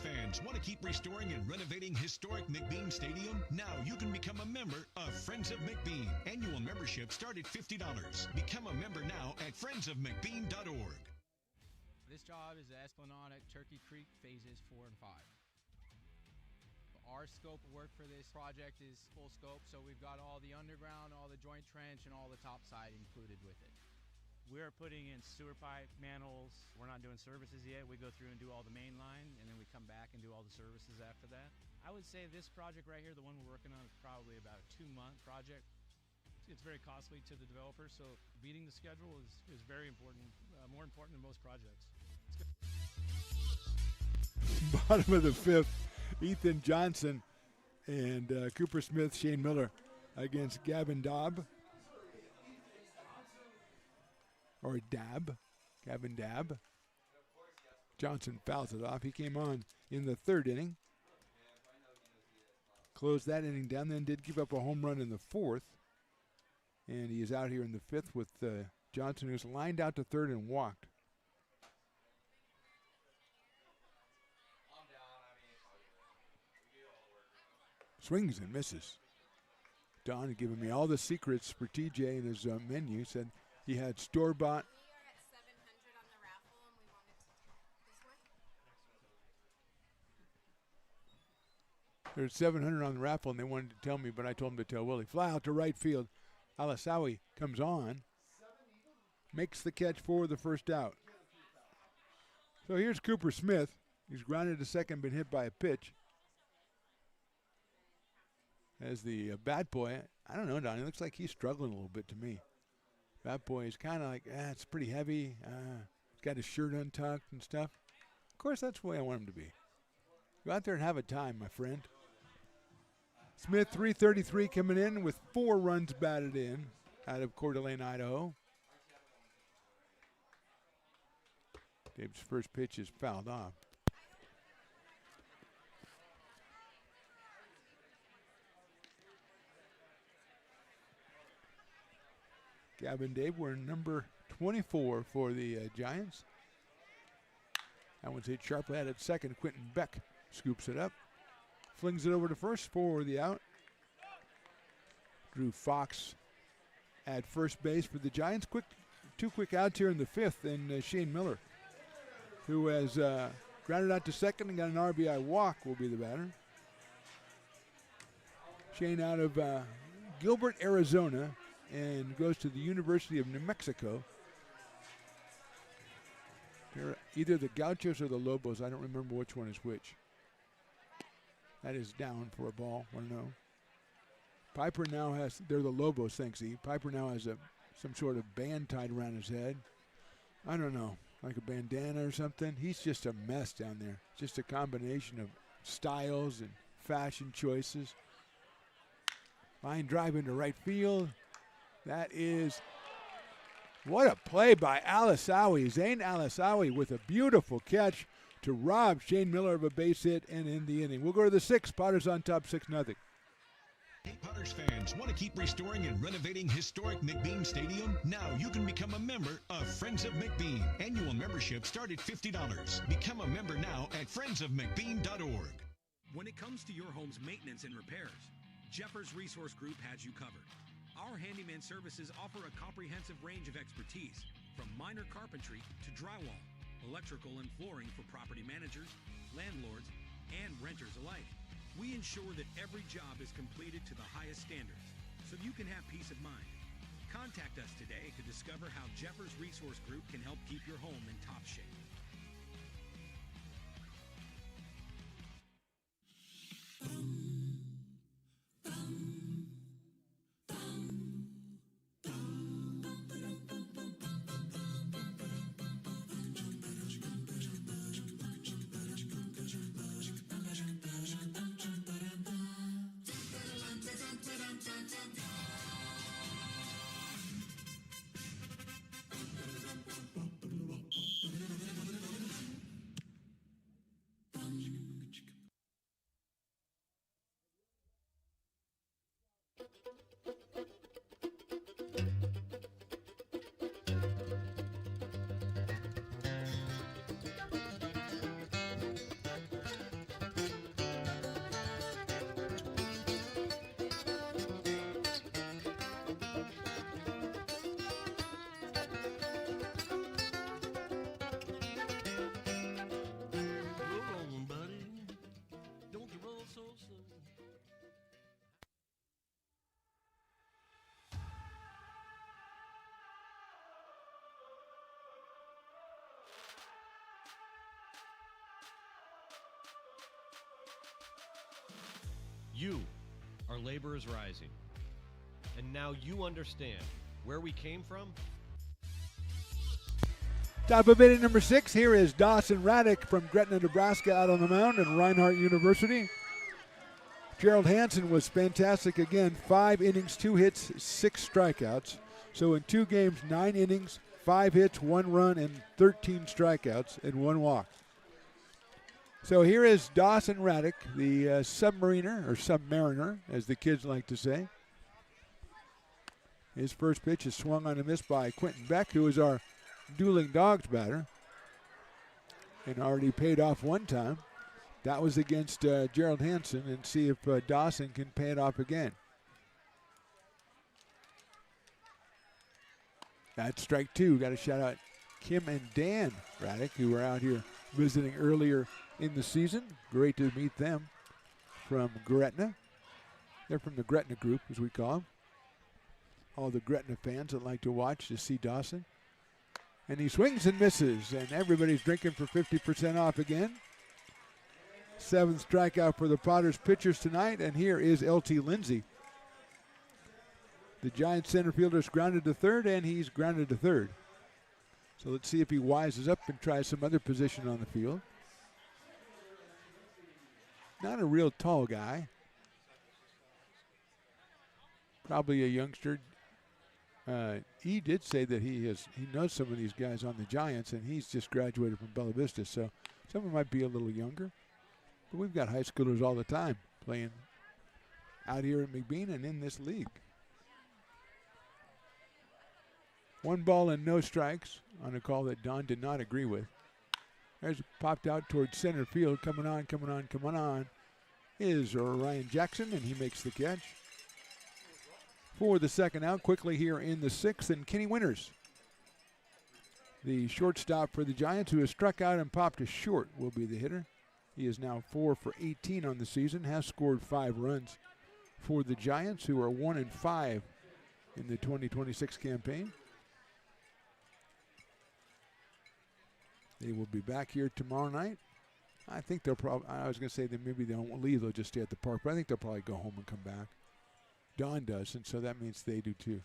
Speaker 5: Fans want to keep restoring and renovating historic McBean Stadium? Now you can become a member of Friends of McBean. Annual membership start at $50. Become a member now at friendsofmcbean.org.
Speaker 6: This job is the Esplanade at Turkey Creek phases 4 and 5. Our scope of work for this project is full scope, so we've got all the underground, all the joint trench, and all the top side included with it.
Speaker 7: We're putting in sewer pipe, manholes. We're not doing services yet. We go through and do all the main line, and then we come back and do all the services after that. I would say this project right here, the one we're working on, is probably about a 2-month project. It's very costly to the developer, so beating the schedule is very important, more important than most projects.
Speaker 4: Bottom of the 5th, Ethan Johnson and Cooper Smith, Shane Miller against Gavin Dabb. Or Gavin Dabb. Johnson fouls it off. He came on in the 3rd inning. Closed that inning down, then did give up a home run in the 4th. And he is out here in the 5th with Johnson, who's lined out to 3rd and walked. Swings and misses. Don had given me all the secrets for TJ in his menu. Said he had store-bought. There's 700 on the raffle, and they wanted to tell me, but I told them to tell Willie. Fly out to right field. Alisawi comes on, makes the catch for the first out. So here's Cooper Smith. He's grounded to second, been hit by a pitch. As the bat boy, I don't know, Don, he looks like he's struggling a little bit to me. Bat boy is kind of like, it's pretty heavy. He's got his shirt untucked and stuff. Of course, that's the way I want him to be. Go out there and have a time, my friend. Smith, 333 coming in with 4 runs batted in out of Coeur d'Alene, Idaho. Dave's first pitch is fouled off. Gavin Dave, we're number 24 for the Giants. That one's hit sharply at second. Quentin Beck scoops it up. Flings it over to first for the out. Drew Fox at first base for the Giants. Two quick outs here in the fifth, and Shane Miller, who has grounded out to second and got an RBI walk, will be the batter. Shane out of Gilbert, Arizona, and goes to the University of New Mexico. They're either the Gauchos or the Lobos. I don't remember which one is which. That is down for a ball, 1-0. Piper now has, they're the Lobos, thanks E. Piper now has some sort of band tied around his head. I don't know, like a bandana or something. He's just a mess down there. Just a combination of styles and fashion choices. Line drive into right field. That is, what a play by Alisawi. Zane Alisawi with a beautiful catch to rob Shane Miller of a base hit and end the inning. We'll go to the sixth. Potters on top, 6-0.
Speaker 5: Hey, Potters fans, want to keep restoring and renovating historic McBean Stadium? Now you can become a member of Friends of McBean. Annual membership start at $50. Become a member now at friendsofmcbean.org.
Speaker 12: When it comes to your home's maintenance and repairs, Jeffers Resource Group has you covered. Our handyman services offer a comprehensive range of expertise, from minor carpentry to drywall, electrical and flooring for property managers, landlords, and renters alike. We ensure that every job is completed to the highest standards, so you can have peace of mind. Contact us today to discover how Jeffers Resource Group can help keep your home in top shape.
Speaker 14: You are laborers rising. And now you understand where we came from.
Speaker 4: Top of inning number 6. Here is Dawson Raddick from Gretna, Nebraska out on the mound at Reinhardt University. Gerald Hansen was fantastic again. 5 innings, 2 hits, 6 strikeouts. So in 2 games, 9 innings, 5 hits, 1 run, and 13 strikeouts and 1 walk. So here is Dawson Raddick, the submariner, or submariner, as the kids like to say. His first pitch is swung on a miss by Quentin Beck, who is our dueling dogs batter, and already paid off one time. That was against Gerald Hansen, and see if Dawson can pay it off again. That's strike 2. Got to shout out Kim and Dan Raddick, who were out here visiting earlier in the season. Great to meet them from Gretna. They're from the Gretna group, as we call them. All the Gretna fans that like to watch to see Dawson. And he swings and misses, and everybody's drinking for 50% off again. 7th strikeout for the Potters pitchers tonight, and here is L.T. Lindsay. The Giants center fielder's grounded to third, and he's grounded to third. So let's see if he wises up and tries some other position on the field. Not a real tall guy. Probably a youngster. He did say that he knows some of these guys on the Giants, and he's just graduated from Bella Vista, so some of them might be a little younger. But we've got high schoolers all the time playing out here at McBean and in this league. 1 ball and no strikes on a call that Don did not agree with. There's popped out towards center field. Coming on is Ryan Jackson, and he makes the catch. For the second out, quickly here in the 6th, and Kenny Winters, the shortstop for the Giants, who has struck out and popped a short, will be the hitter. He is now 4 for 18 on the season, has scored 5 runs for the Giants, who are 1-5 in the 2026 campaign. They will be back here tomorrow night. I think they'll probably, I was going to say that maybe they won't leave, they'll just stay at the park, but I think they'll probably go home and come back. Don does, and so that means they do too.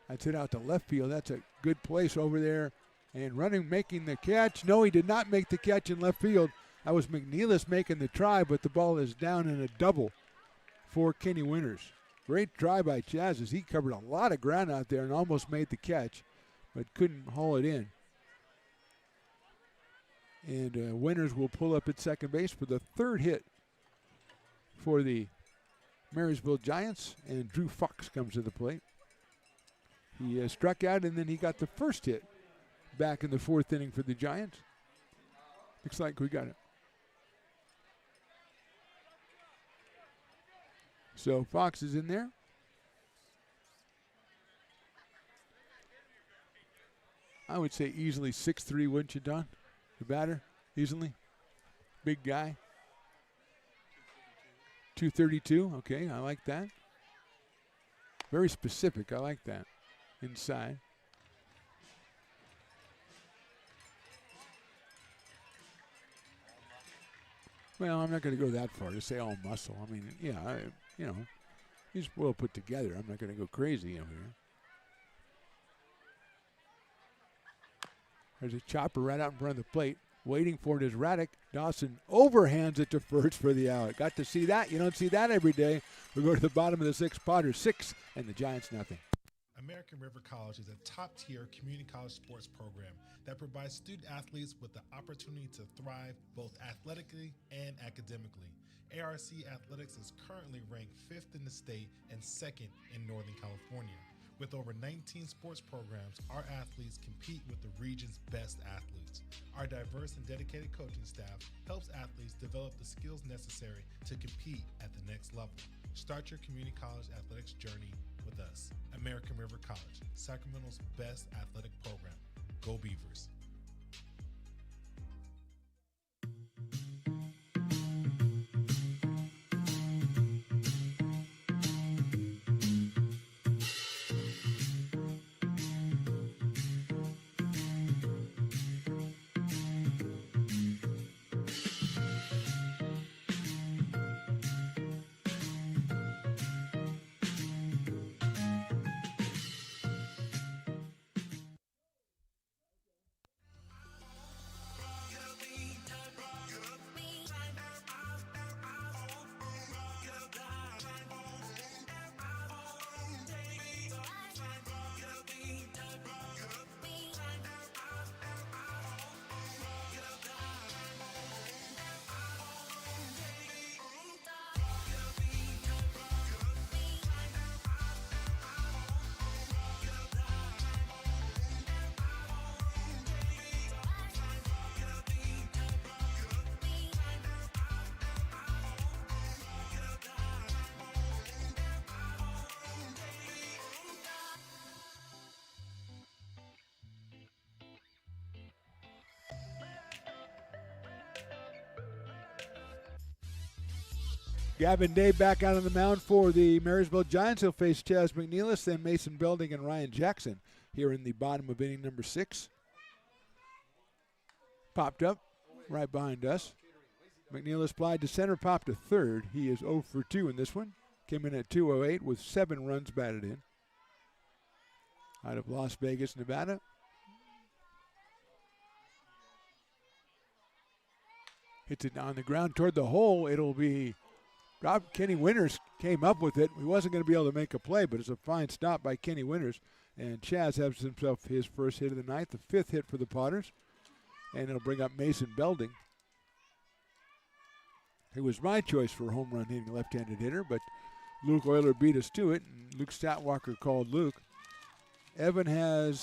Speaker 4: That's it out to left field. That's a good place over there. And running, making the catch. No, he did not make the catch in left field. That was McNeilis making the try, but the ball is down in a double for Kenny Winters. Great try by Chaz as he covered a lot of ground out there and almost made the catch, but couldn't haul it in. And Winters will pull up at second base for the 3rd hit for the Marysville Giants, and Drew Fox comes to the plate. He struck out, and then he got the first hit back in the 4th inning for the Giants. Looks like we got it. So Fox is in there. I would say easily 6'3", wouldn't you, Don? The batter, easily. Big guy. 232, okay, I like that. Very specific, I like that. Inside. Well, I'm not going to go that far to say all muscle. I mean, yeah, he's well put together. I'm not going to go crazy over here. There's a chopper right out in front of the plate. Waiting for it is Raddick. Dawson overhands it to first for the out. Got to see that. You don't see that every day. We go to the bottom of the 6th. Potters 6 and the Giants nothing.
Speaker 19: American River College is a top-tier community college sports program that provides student athletes with the opportunity to thrive both athletically and academically. ARC Athletics is currently ranked 5th in the state and 2nd in Northern California. With over 19 sports programs, our athletes compete with the region's best athletes. Our diverse and dedicated coaching staff helps athletes develop the skills necessary to compete at the next level. Start your community college athletics journey with us. American River College, Sacramento's best athletic program. Go Beavers.
Speaker 4: Gavin Day back out on the mound for the Marysville Giants. He'll face Chaz McNeilis, then Mason Belding and Ryan Jackson here in the bottom of inning number 6. Popped up right behind us. McNeilis applied to center, popped to third. He is 0 for 2 in this one. Came in at 208 with 7 runs batted in. Out of Las Vegas, Nevada. Hits it on the ground toward the hole. It'll be Kenny Winters came up with it. He wasn't going to be able to make a play, but it's a fine stop by Kenny Winters. And Chaz has himself his first hit of the night, the 5th hit for the Potters. And it'll bring up Mason Belding. It was my choice for a home run hitting left-handed hitter, but Luke Euler beat us to it, and Luke Statwalker called Luke. Evan, who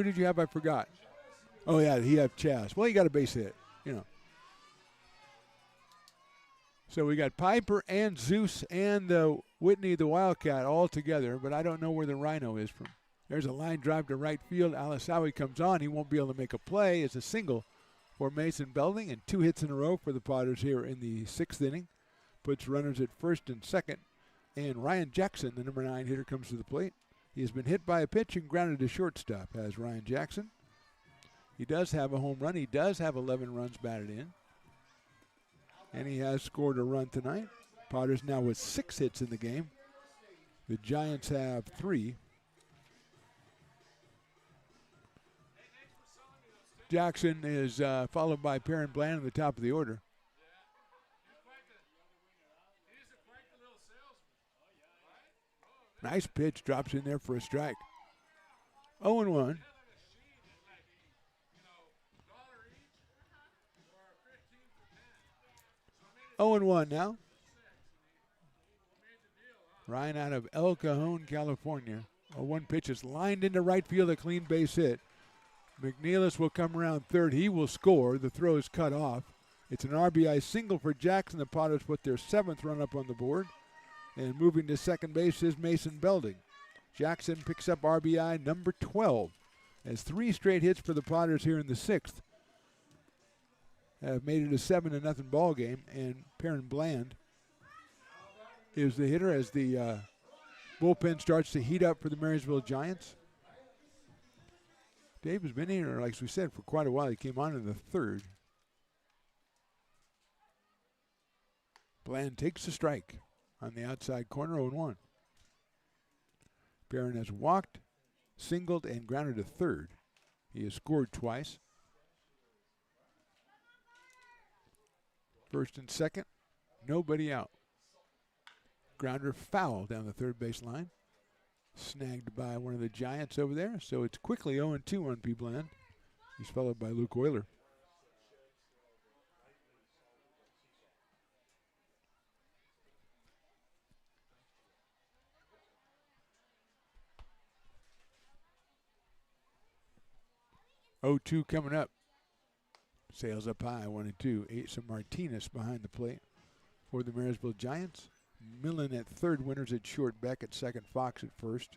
Speaker 4: did you have? I forgot. Oh, yeah, he had Chaz. Well, he got a base hit, you know. So we got Piper and Zeus and Whitney the Wildcat all together, but I don't know where the Rhino is from. There's a line drive to right field. Alisawi comes on. He won't be able to make a play. It's a single for Mason Belding, and 2 hits in a row for the Potters here in the 6th inning. Puts runners at first and second, and Ryan Jackson, the number 9 hitter, comes to the plate. He has been hit by a pitch and grounded to shortstop, has Ryan Jackson. He does have a home run. He does have 11 runs batted in, and he has scored a run tonight. Potters now with 6 hits in the game. The Giants have 3. Jackson is followed by Perrin Bland at the top of the order. Nice pitch, drops in there for a strike. 0-1. Oh and 1 now. Ryan out of El Cajon, California. A 1 pitch is lined into right field, a clean base hit. McNeilis will come around third. He will score. The throw is cut off. It's an RBI single for Jackson. The Potters put their 7th run up on the board. And moving to second base is Mason Belding. Jackson picks up RBI number 12. As 3 straight hits for the Potters here in the 6th have made it a 7-0 ball game. And Perrin Bland is the hitter as the bullpen starts to heat up for the Marysville Giants. Dave has been here, like we said, for quite a while. He came on in the 3rd. Bland takes the strike on the outside corner, 0-1. Perrin has walked, singled, and grounded to third. He has scored twice. First and second, nobody out. Grounder foul down the third base line. Snagged by one of the Giants over there, so it's quickly 0-2 on P. Bland. He's followed by Luke Euler. Oh, 2 coming up. Sails up high, 1-2. Asa Martinez behind the plate for the Marysville Giants. Millen at third, Winters at short, Beck at second, Fox at first.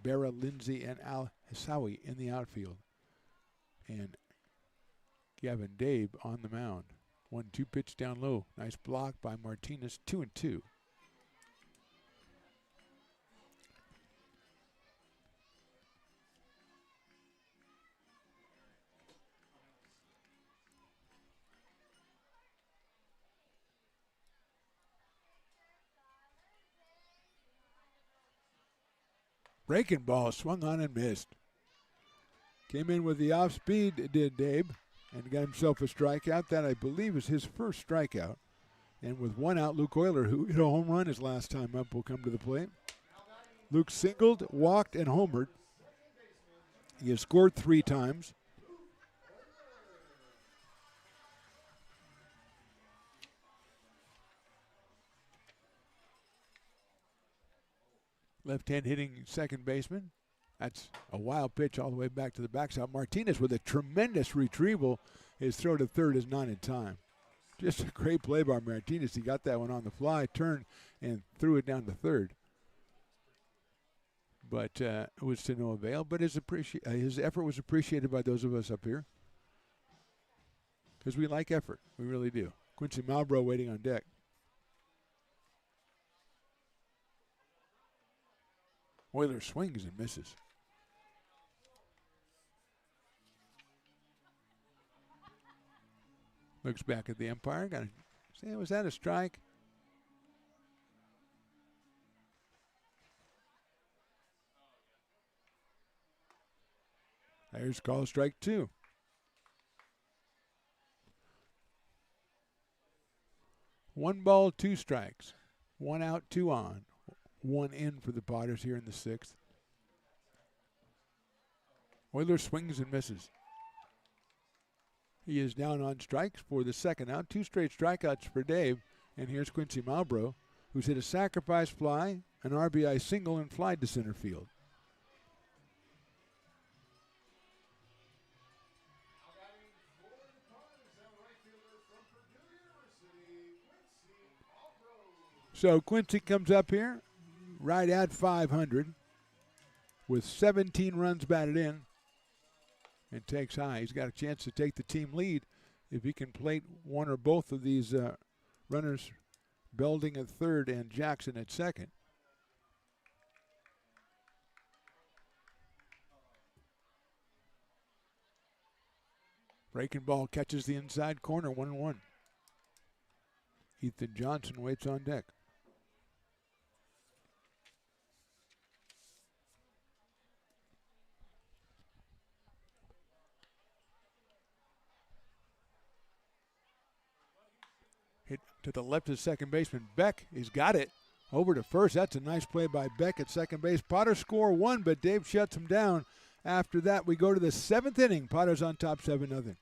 Speaker 4: Barra, Lindsay, and Al Hassawi in the outfield. And Gavin Dabe on the mound. 1-2 pitch down low. Nice block by Martinez, 2-2. Breaking ball, swung on and missed. Came in with the off speed, did Dabe, and got himself a strikeout. That, I believe, is his first strikeout. And with 1 out, Luke Euler, who hit a home run his last time up, will come to the plate. Luke singled, walked, and homered. He has scored 3 times. Left-hand hitting second baseman. That's a wild pitch all the way back to the backstop. Martinez with a tremendous retrieval. His throw to third is not in time. Just a great play by Martinez. He got that one on the fly, turned, and threw it down to third. But it was to no avail. But his effort was appreciated by those of us up here. Because we like effort. We really do. Quincy Malbrough waiting on deck. Euler swings and misses. Looks back at the umpire. Got to say, was that a strike? There's call strike 2. One ball, 2 strikes. 1 out, 2 on. one in for the Potters here in the 6th. Oilers swings and misses. He is down on strikes for the second out. 2 straight strikeouts for Dave. And here's Quincy Malbrough, who's hit a sacrifice fly, an RBI single, and flied to center field. So Quincy comes up here right at 500 with 17 runs batted in and takes high. He's got a chance to take the team lead if he can plate one or both of these runners, Belding at third and Jackson at second. Breaking ball catches the inside corner, 1-1. Ethan Johnson waits on deck. Hit to the left of second baseman Beck. He's got it. Over to first. That's a nice play by Beck at second base. Potters score 1, but Dave shuts him down. After that, we go to the 7th inning. Potters on top 7-0.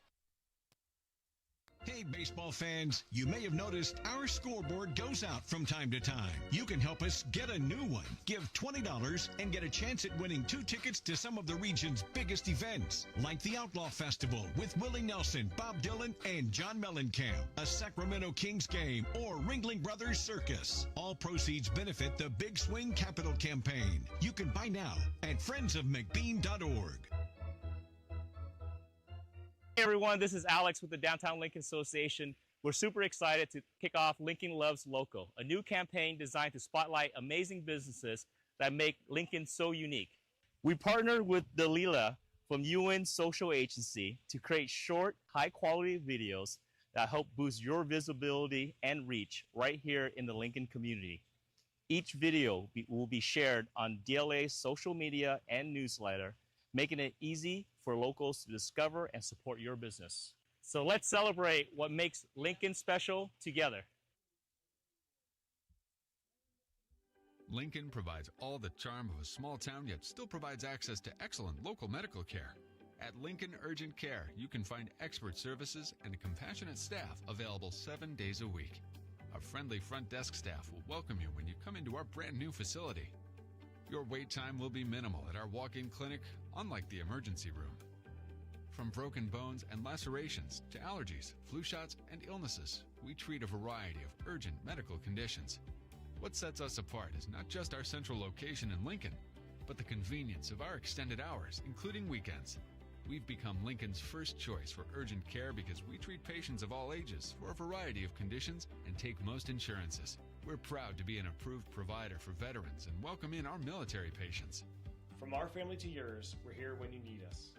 Speaker 5: Hey, baseball fans, you may have noticed our scoreboard goes out from time to time. You can help us get a new one. Give $20 and get a chance at winning 2 tickets to some of the region's biggest events, like the Outlaw Festival with Willie Nelson, Bob Dylan, and John Mellencamp, a Sacramento Kings game, or Ringling Brothers Circus. All proceeds benefit the Big Swing Capital Campaign. You can buy now at friendsofmcbean.org.
Speaker 20: Hey everyone, this is Alex with the Downtown Lincoln Association. We're super excited to kick off Lincoln Loves Local, a new campaign designed to spotlight amazing businesses that make Lincoln so unique. We partnered with Dalila from UN Social Agency to create short, high-quality videos that help boost your visibility and reach right here in the Lincoln community. Each video will be shared on DLA's social media and newsletter, making it easy for locals to discover and support your business. So let's celebrate what makes Lincoln special together.
Speaker 21: Lincoln provides all the charm of a small town, yet still provides access to excellent local medical care. At Lincoln Urgent Care, you can find expert services and a compassionate staff available 7 days a week. A friendly front desk staff will welcome you when you come into our brand new facility. Your wait time will be minimal at our walk-in clinic, unlike the emergency room. From broken bones and lacerations to allergies, flu shots, and illnesses, we treat a variety of urgent medical conditions. What sets us apart is not just our central location in Lincoln, but the convenience of our extended hours, including weekends. We've become Lincoln's first choice for urgent care because we treat patients of all ages for a variety of conditions and take most insurances. We're proud to be an approved provider for veterans and welcome in our military patients.
Speaker 22: From our family to yours, we're here when you need us.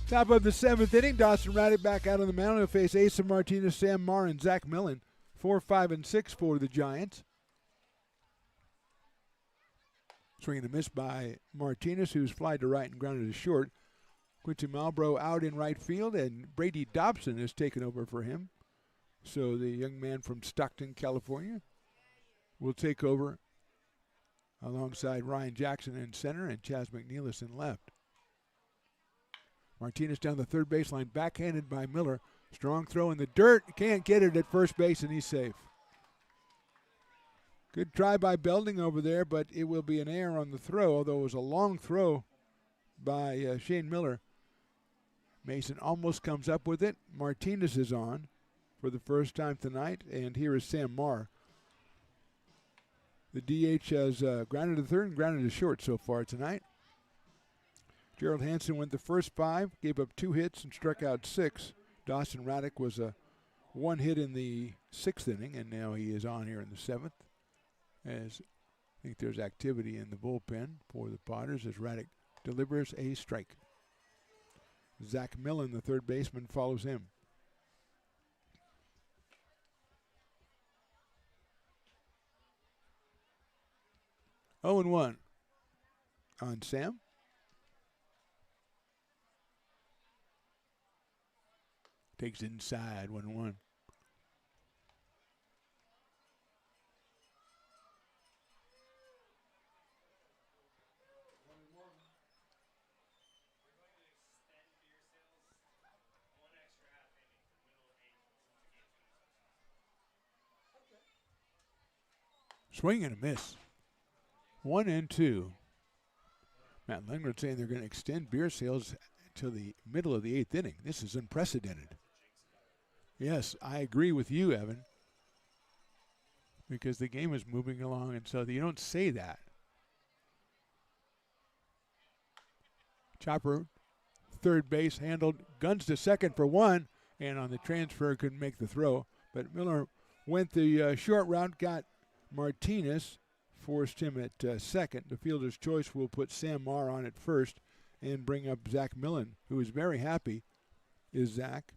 Speaker 4: Top of the 7th inning, Dawson Raddick back out on the mound. He'll face Asa Martinez, Sam Marr, and Zach Millen. 4, 5, and 6 for the Giants. Swing and a miss by Martinez, who's flied to right and grounded to short. Quincy Malbrough out in right field, and Brady Dobson has taken over for him. So the young man from Stockton, California, will take over alongside Ryan Jackson in center and Chaz McNeilis in left. Martinez down the third baseline, backhanded by Miller. Strong throw in the dirt. Can't get it at first base, and he's safe. Good try by Belding over there, but it will be an error on the throw, although it was a long throw by Shane Miller. Mason almost comes up with it. Martinez is on for the first time tonight, and here is Sam Marr. The DH has grounded to third and grounded to short so far tonight. Gerald Hansen went the first 5, gave up 2 hits and struck out 6. Dawson Raddick was a 1 hit in the 6th inning, and now he is on here in the 7th. As I think there's activity in the bullpen for the Potters as Raddick delivers a strike. Zach Millen, the third baseman, follows him. 0-1 on Sam. Takes inside, 1-1. Swing and a miss. 1-2. Matt Lindgren saying they're going to extend beer sales to the middle of the 8th inning. This is unprecedented. Yes, I agree with you, Evan, because the game is moving along, and so you don't say that. Chopper, third base, handled, guns to second for 1, and on the transfer couldn't make the throw. But Miller went the short route, got Martinez, forced him at second. The fielder's choice will put Sam Marr on at first and bring up Zach Millen, who is very happy, is Zach,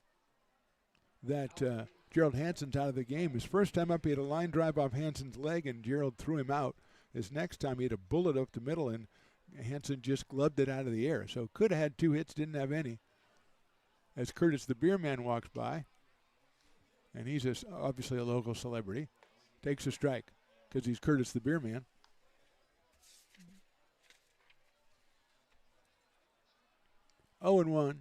Speaker 4: that Gerald Hansen's out of the game. His first time up, he had a line drive off Hansen's leg, and Gerald threw him out. His next time, he had a bullet up the middle, and Hansen just gloved it out of the air. So could have had 2 hits, didn't have any. As Curtis the Beer Man walks by, and he's obviously a local celebrity, takes a strike because he's Curtis the Beer Man. Oh and 1.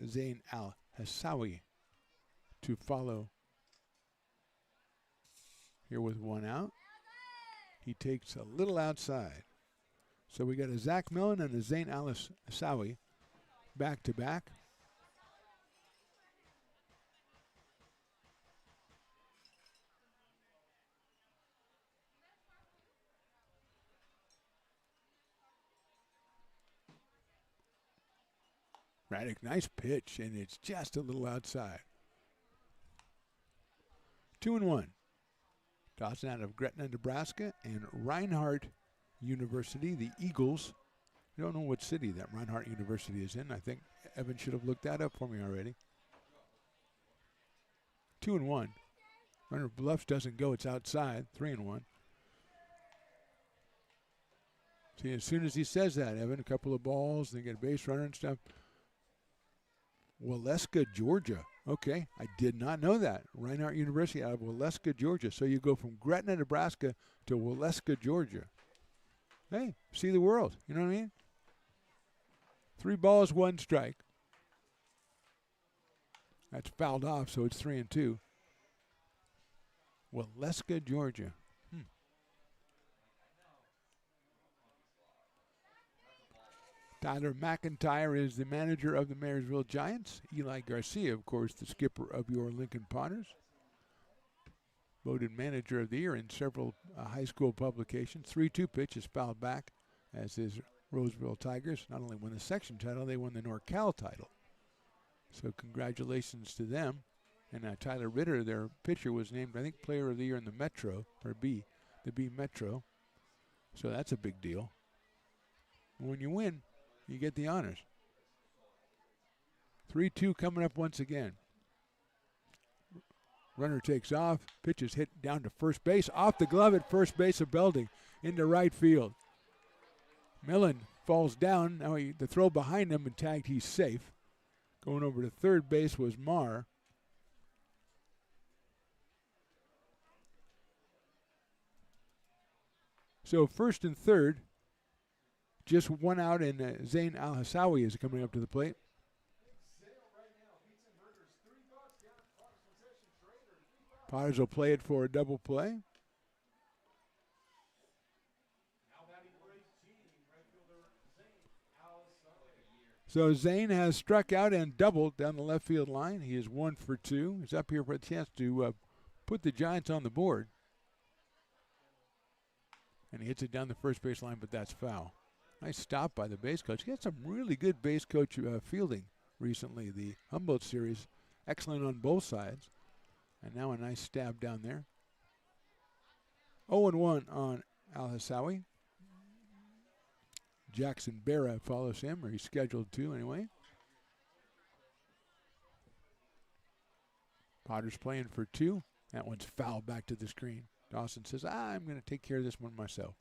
Speaker 4: Zain Al-Hassawi to follow here with 1 out. He takes a little outside. So we got a Zach Millen and a Zain Al-Hassawi back to back. Raddick, nice pitch, and it's just a little outside. 2-1. Tossing out of Gretna, Nebraska, and Reinhardt University, the Eagles. I don't know what city that Reinhardt University is in. I think Evan should have looked that up for me already. 2-1. Runner bluffs, doesn't go. It's outside. 3-1. See, as soon as he says that, Evan, a couple of balls, they get a base runner and stuff. Waleska, Georgia. Okay, I did not know that. Reinhardt University out of Waleska, Georgia. So you go from Gretna, Nebraska to Waleska, Georgia. Hey, see the world. You know what I mean? 3 balls, 1 strike. That's fouled off, so it's 3-2. Waleska, Georgia. Tyler McIntyre is the manager of the Marysville Giants. Eli Garcia, of course, the skipper of your Lincoln Potters. Voted manager of the year in several high school publications. 3-2 pitch is fouled back, as is Roseville Tigers. Not only won the section title, they won the NorCal title. So congratulations to them. And Tyler Ritter, their pitcher, was named, I think, player of the year in the Metro, or the B Metro. So that's a big deal. When you win, you get the honors. 3-2 coming up once again. Runner takes off. Pitch is hit down to first base. Off the glove at first base of Belding into right field. Millen falls down. Now the throw behind him and tagged. He's safe. Going over to third base was Marr. So first and third. Just 1 out, and Zain Al-Hassawi is coming up to the plate. Potters will play it for a double play. So Zain has struck out and doubled down the left field line. He is 1 for 2. He's up here for a chance to put the Giants on the board. And he hits it down the first base line, but that's foul. Nice stop by the base coach. He had some really good base coach fielding recently. The Humboldt series, excellent on both sides. And now a nice stab down there. 0-1 on Al-Hassawi. Jackson Barra follows him, or he's scheduled to anyway. Potter's playing for 2. That one's fouled back to the screen. Dawson says, I'm going to take care of this one myself.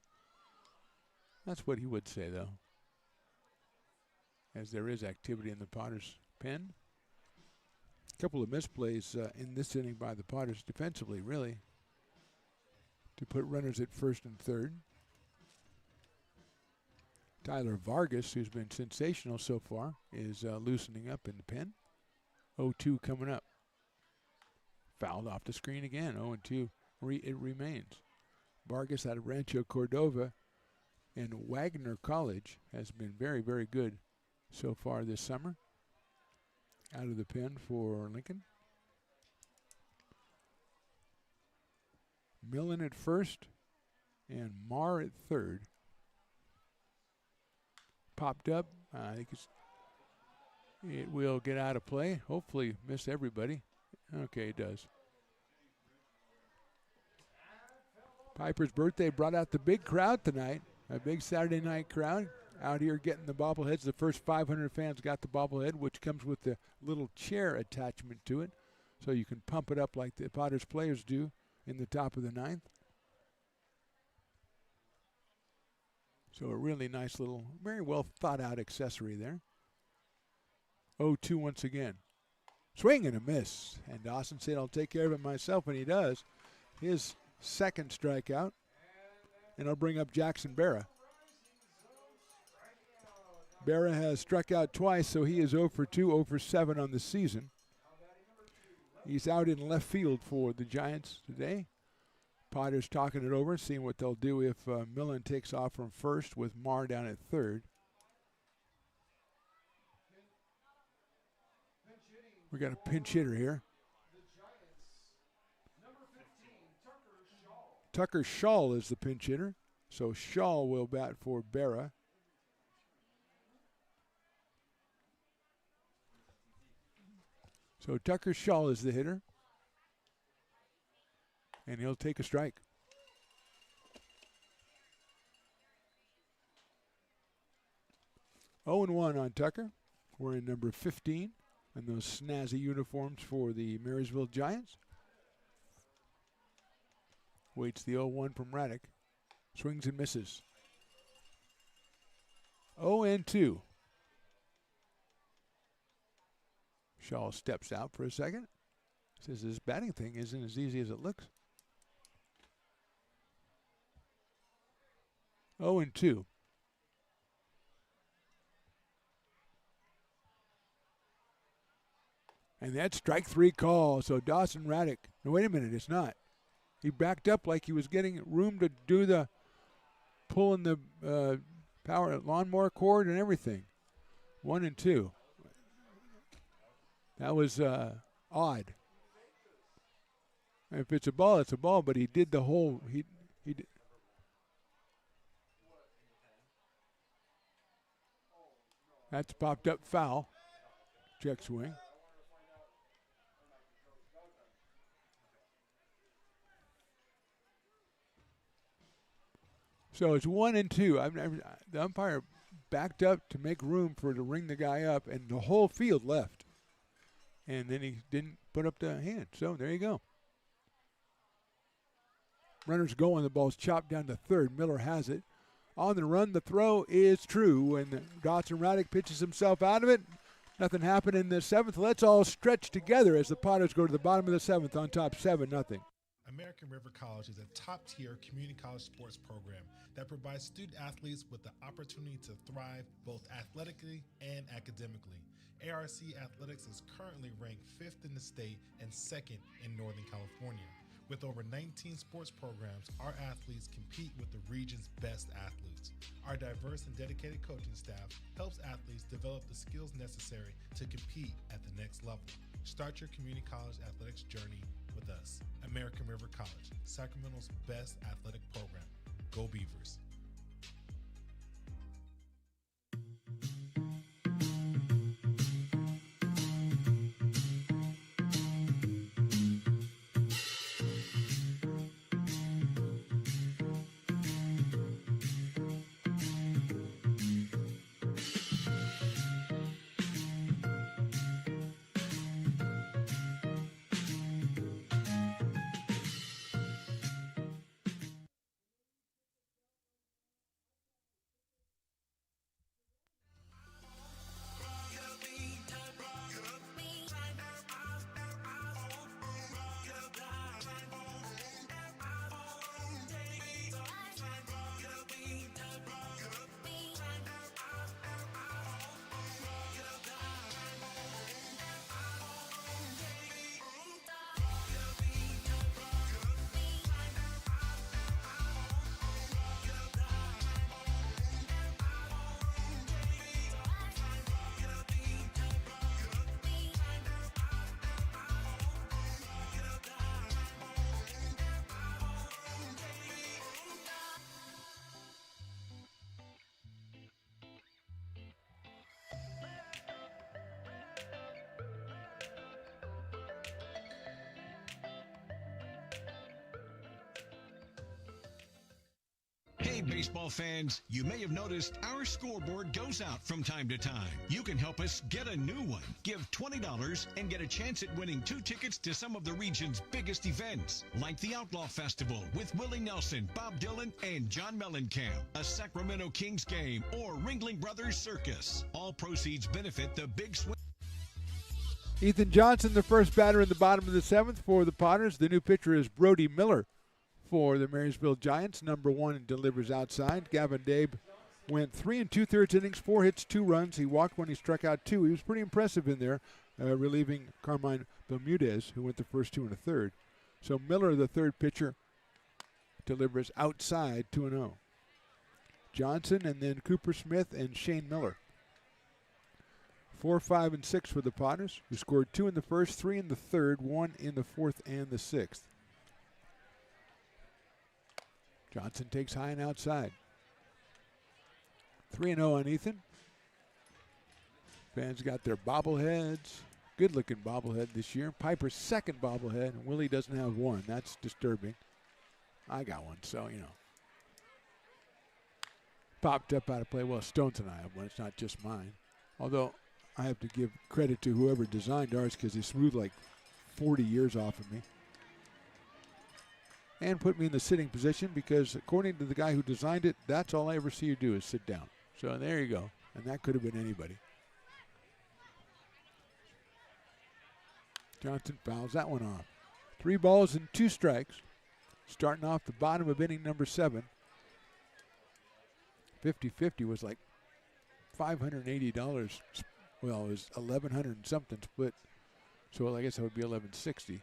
Speaker 4: That's what he would say, though, as there is activity in the Potters' pen. A couple of misplays in this inning by the Potters defensively, really, to put runners at first and third. Tyler Vargas, who's been sensational so far, is loosening up in the pen. 0-2 coming up. Fouled off the screen again. 0-2. It remains. Vargas out of Rancho Cordova and Wagner College has been very, very good so far this summer. Out of the pen for Lincoln. Millen at first and Marr at third. Popped up. I think it will get out of play. Hopefully miss everybody. Okay, it does. Piper's birthday brought out the big crowd tonight. A big Saturday night crowd out here getting the bobbleheads. The first 500 fans got the bobblehead, which comes with the little chair attachment to it, so you can pump it up like the Potters players do in the top of the 9th. So a really nice little, very well thought out accessory there. 0-2 once again. Swing and a miss. And Dawson said, I'll take care of it myself, and he does. His second strikeout. And I'll bring up Jackson Barra. Barra has struck out twice, so he is 0 for 2, 0 for 7 on the season. He's out in left field for the Giants today. Potter's talking it over, seeing what they'll do if Millen takes off from first with Marr down at third. We got a pinch hitter here. Tucker Shaw is the pinch hitter, so Shaw will bat for Barra. So Tucker Shaw is the hitter, and he'll take a strike. Oh and 1 on Tucker. We're in number 15 in those snazzy uniforms for the Marysville Giants. Waits the 0-1 from Raddick. Swings and misses. 0-2. Shaw steps out for a second. Says this batting thing isn't as easy as it looks. 0-2. And that's strike 3 call. So Dawson Raddick. No, wait a minute, it's not. He backed up like he was getting room to do the pulling the power lawnmower cord and everything. 1-2. That was odd. If it's a ball, it's a ball. But he did the whole. He did. That's popped up foul. Check swing. So it's 1-2. The umpire backed up to make room for to ring the guy up, and the whole field left. And then he didn't put up the hand. So there you go. Runners going. The ball's chopped down to third. Miller has it. On the run, the throw is true. And Dawson Raddick pitches himself out of it. Nothing happened in the 7th. Let's all stretch together as the Potters go to the bottom of the 7th on top 7-0.
Speaker 19: American River College is a top-tier community college sports program that provides student athletes with the opportunity to thrive both athletically and academically. ARC Athletics is currently ranked 5th in the state and 2nd in Northern California. With over 19 sports programs, our athletes compete with the region's best athletes. Our diverse and dedicated coaching staff helps athletes develop the skills necessary to compete at the next level. Start your community college athletics journey with us. American River College, Sacramento's best athletic program. Go Beavers.
Speaker 5: Hey, baseball fans, you may have noticed our scoreboard goes out from time to time. You can help us get a new one. Give $20 and get a chance at winning 2 tickets to some of the region's biggest events, like the Outlaw Festival with Willie Nelson, Bob Dylan, and John Mellencamp, a Sacramento Kings game, or Ringling Brothers Circus. All proceeds benefit the Big Swing.
Speaker 4: Ethan Johnson, the first batter in the bottom of the 7th for the Potters. The new pitcher is Brody Miller for the Marysville Giants. Number 1 delivers outside. Gavin Dabe went 3 2/3 innings, 4 hits, 2 runs. He walked when he struck out 2. He was pretty impressive in there, relieving Carmine Bermudez, who went the first 2 1/3. So Miller, the third pitcher, delivers outside 2-0. Johnson and then Cooper Smith and Shane Miller. 4, 5, and 6 for the Potters, who scored 2 in the first, 3 in the third, 1 in the fourth and the 6th. Johnson takes high and outside. 3-0 on Ethan. Fans got their bobbleheads. Good-looking bobblehead this year. Piper's second bobblehead, and Willie doesn't have one. That's disturbing. I got one, so, you know. Popped up out of play. Well, Stones and I have one. It's not just mine. Although I have to give credit to whoever designed ours because he smoothed like 40 years off of me. And put me in the sitting position because according to the guy who designed it, that's all I ever see you do is sit down. So there you go. And that could have been anybody. Johnson fouls that one off. 3 balls and 2 strikes. Starting off the bottom of inning number 7. 50-50 was like $580. Well, it was $1,100 and something split. So I guess that would be $1,160.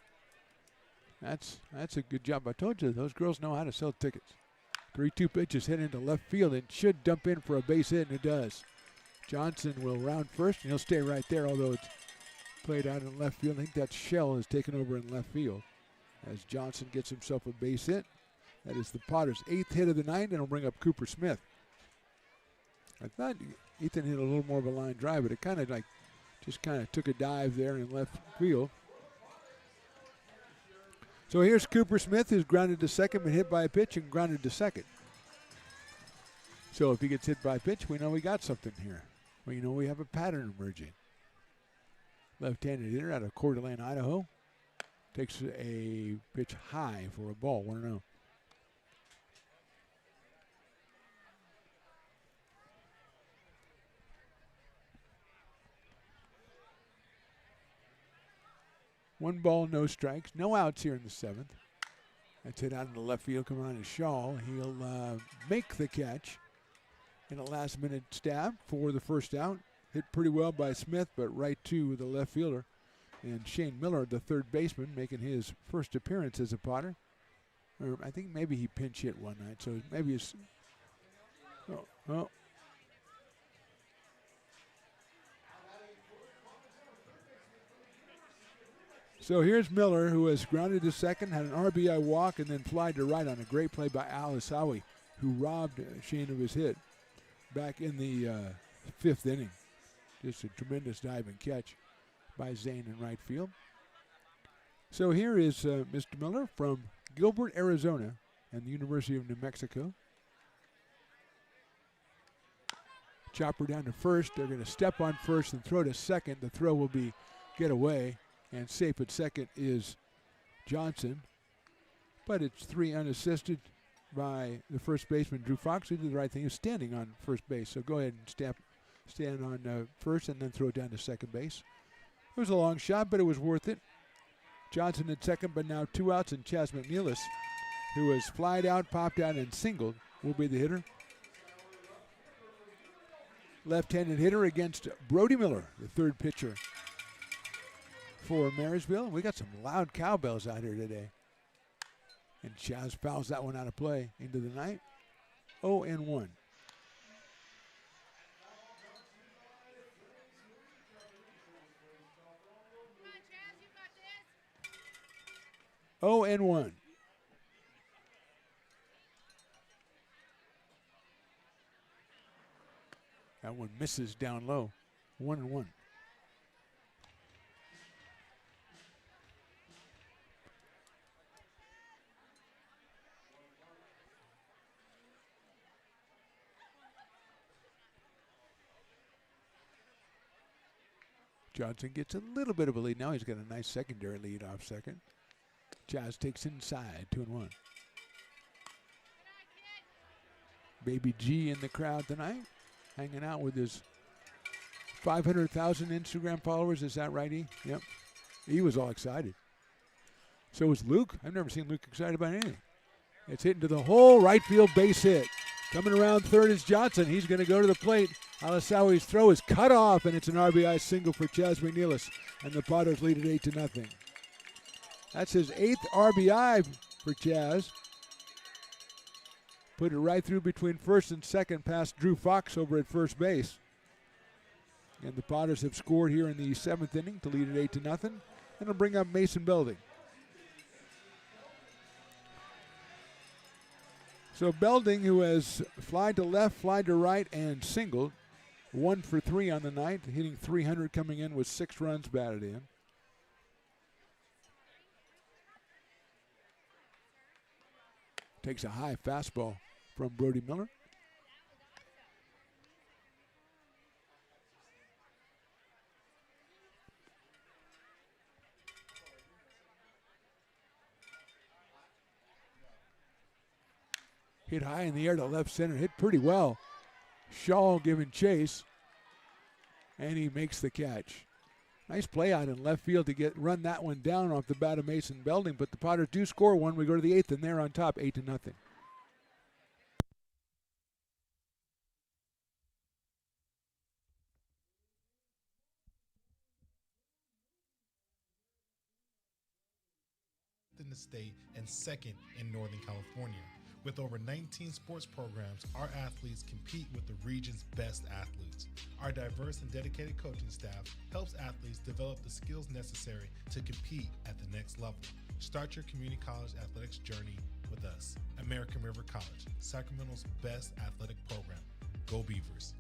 Speaker 4: That's a good job. I told you, those girls know how to sell tickets. 3-2 pitches hit into left field and should dump in for a base hit, and it does. Johnson will round first, and he'll stay right there, although it's played out in left field. I think that Shell has taken over in left field as Johnson gets himself a base hit. That is the Potters' 8th hit of the night, and it'll bring up Cooper Smith. I thought Ethan hit a little more of a line drive, but it kind of just took a dive there in left field. So here's Cooper Smith, who's grounded to second, been hit by a pitch and grounded to second. So if he gets hit by a pitch, we know we got something here. We know we have a pattern emerging. Left-handed hitter out of Coeur d'Alene, Idaho. Takes a pitch high for a ball, 1-0. One ball, no strikes, no outs here in the 7th. That's hit out in the left field, coming on to Shaw. He'll make the catch in a last-minute stab for the first out. Hit pretty well by Smith, but right to the left fielder. And Shane Miller, the third baseman, making his first appearance as a Potter. Or I think maybe he pinch hit one night, so maybe it's... Oh. So here's Miller, who has grounded to second, had an RBI walk, and then fly to right on a great play by Al Asawi, who robbed Shane of his hit back in the 5th inning. Just a tremendous dive and catch by Zane in right field. So here is Mr. Miller from Gilbert, Arizona, and the University of New Mexico. Chopper down to first. They're going to step on first and throw to second. The throw will be get away. And safe at second is Johnson. But it's 3 unassisted by the first baseman, Drew Fox, who did the right thing. He was standing on first base. So go ahead and stand on first and then throw it down to second base. It was a long shot, but it was worth it. Johnson at second, but now 2 outs, and Chaz McNeilis, who has flied out, popped out, and singled, will be the hitter. Left-handed hitter against Brody Miller, the third pitcher for Marysville. We got some loud cowbells out here today. And Chaz fouls that one out of play into the night. 0-1. Oh, and 1. That one misses down low. 1-1. Johnson gets a little bit of a lead now. He's got a nice secondary lead off second. Jazz takes inside, 2-1. Baby G in the crowd tonight, hanging out with his 500,000 Instagram followers. Is that right, E? Yep. He was all excited. So was Luke. I've never seen Luke excited about anything. It's hit into the hole, right field base hit. Coming around third is Johnson. He's going to go to the plate. Alasawi's throw is cut off, and it's an RBI single for Chaz McNeilis, and the Potters lead it 8-0. That's his 8th RBI for Chaz. Put it right through between first and second past Drew Fox over at first base. And the Potters have scored here in the 7th inning to lead it 8-0. And it'll bring up Mason Belding. So Belding, who has fly to left, fly to right, and singled, 1 for 3 on the night, hitting .300 coming in with 6 runs batted in. Takes a high fastball from Brody Miller. Hit high in the air to left center, hit pretty well. Shaw giving chase, and he makes the catch. Nice play out in left field to run that one down off the bat of Mason Belding, but the Potters do score one. We go to the 8th, and they're on top, 8-0.
Speaker 19: In the state and second in Northern California. With over 19 sports programs, our athletes compete with the region's best athletes. Our diverse and dedicated coaching staff helps athletes develop the skills necessary to compete at the next level. Start your community college athletics journey with us. American River College, Sacramento's best athletic program. Go Beavers.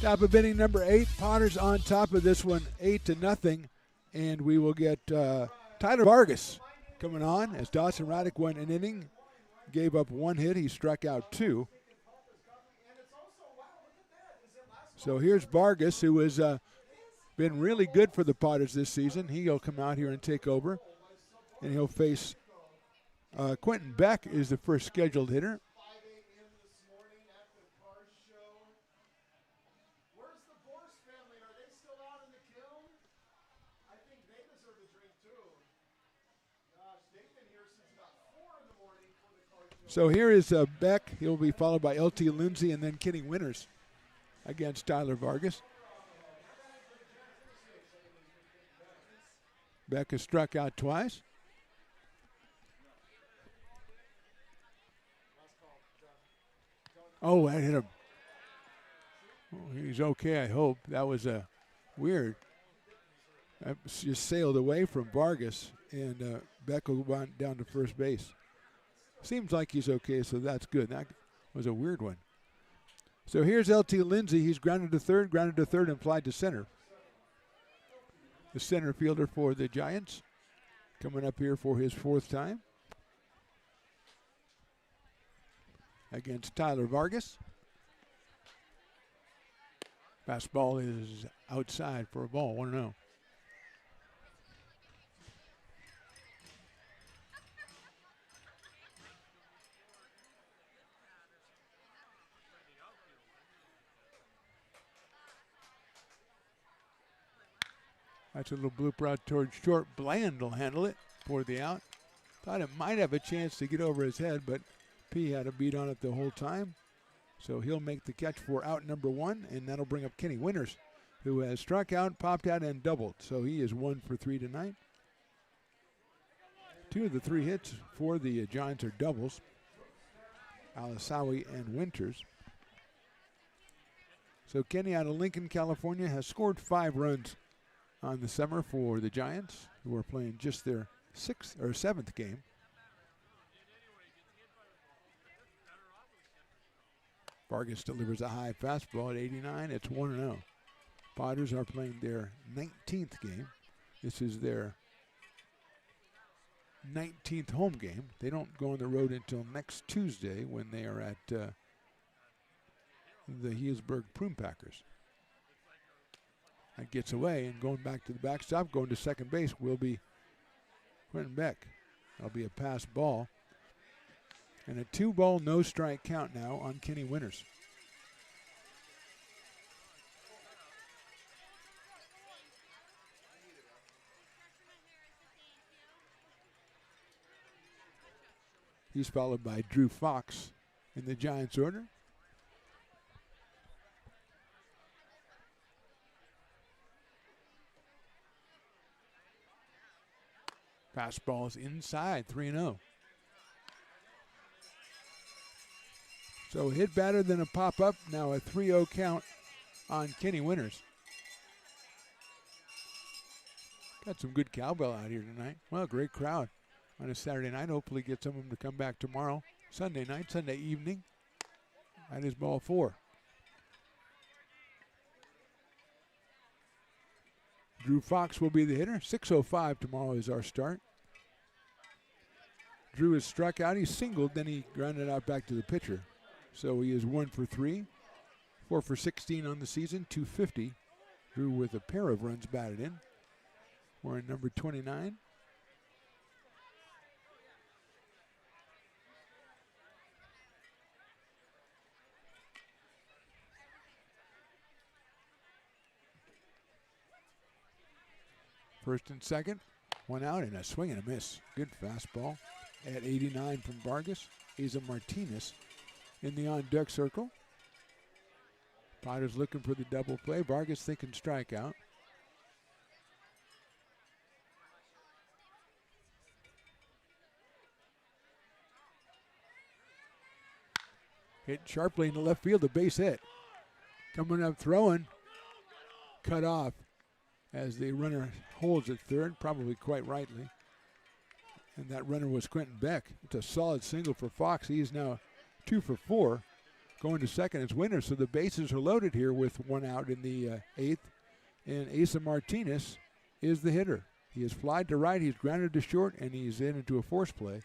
Speaker 4: Top of inning number 8. Potters on top of this one, 8-0. And we will get Tyler Vargas coming on as Dawson Raddick went an inning. Gave up 1 hit. He struck out 2. So here's Vargas, who has been really good for the Potters this season. He'll come out here and take over. And he'll face Quentin Beck is the first scheduled hitter. So here is Beck. He'll be followed by L.T. Lindsay and then Kenny Winters against Tyler Vargas. Beck has struck out twice. Oh, that hit him. Oh, he's okay, I hope. That was weird. just sailed away from Vargas, and Beckel went down to first base. Seems like he's okay, so that's good. That was a weird one. So here's LT Lindsay. He's grounded to third, and flied to center. The center fielder for the Giants, coming up here for his fourth time against Tyler Vargas. Fastball is outside for a ball, 1-0. That's a little blooper out towards short. Bland will handle it for the out. Thought it might have a chance to get over his head, but P had a beat on it the whole time. So he'll make the catch for out number 1, and that'll bring up Kenny Winters, who has struck out, popped out, and doubled. So he is 1 for 3 tonight. 2 of the 3 hits for the Giants are doubles. Alisawi and Winters. So Kenny out of Lincoln, California, has scored 5 runs on the summer for the Giants, who are playing just their 6th or 7th game. Vargas delivers a high fastball at 89. It's 1-0. Potters are playing their 19th game. This is their 19th home game. They don't go on the road until next Tuesday when they are at the Healdsburg Prune Packers. That gets away, and going back to the backstop, going to second base will be Quentin Beck. That'll be a pass ball. And a 2-ball, no-strike count now on Kenny Winters. He's followed by Drew Fox in the Giants order. Fastball is inside, 3-0. So hit better than a pop-up. Now a 3-0 count on Kenny Winters. Got some good cowbell out here tonight. Well, great crowd on a Saturday night. Hopefully get some of them to come back tomorrow. Sunday night, Sunday evening. That is ball 4. Drew Fox will be the hitter. 6:05 tomorrow is our start. Drew is struck out. He singled, then he grounded out back to the pitcher. So he is 1 for 3. 4 for 16 on the season, 250. Drew with a pair of runs batted in. We're in number 29. First and second, 1 out and a swing and a miss. Good fastball at 89 from Vargas. Asa Martinez in the on-deck circle. Potter's looking for the double play. Vargas thinking strikeout. Hit sharply in the left field, a base hit. Coming up throwing, cut off as the runner holds at third, probably quite rightly. And that runner was Quentin Beck. It's a solid single for Fox. He is now 2 for 4. Going to second is Winters, so the bases are loaded here with 1 out in the 8th. And Asa Martinez is the hitter. He has flied to right, he's grounded to short, and he's into a force play.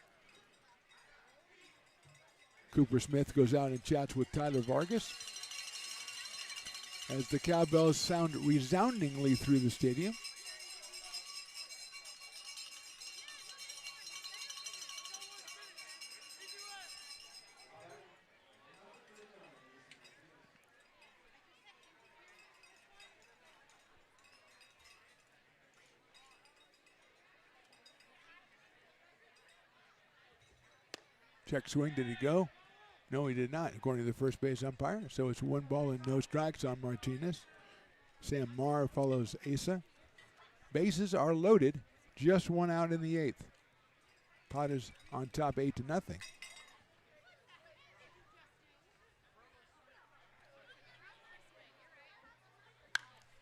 Speaker 4: Cooper Smith goes out and chats with Tyler Vargas as the cowbells sound resoundingly through the stadium. Check swing, did he go? No, he did not, according to the first base umpire. So it's 1 ball and no strikes on Martinez. Sam Marr follows Asa. Bases are loaded, just 1 out in the 8th. Potters on top 8-0.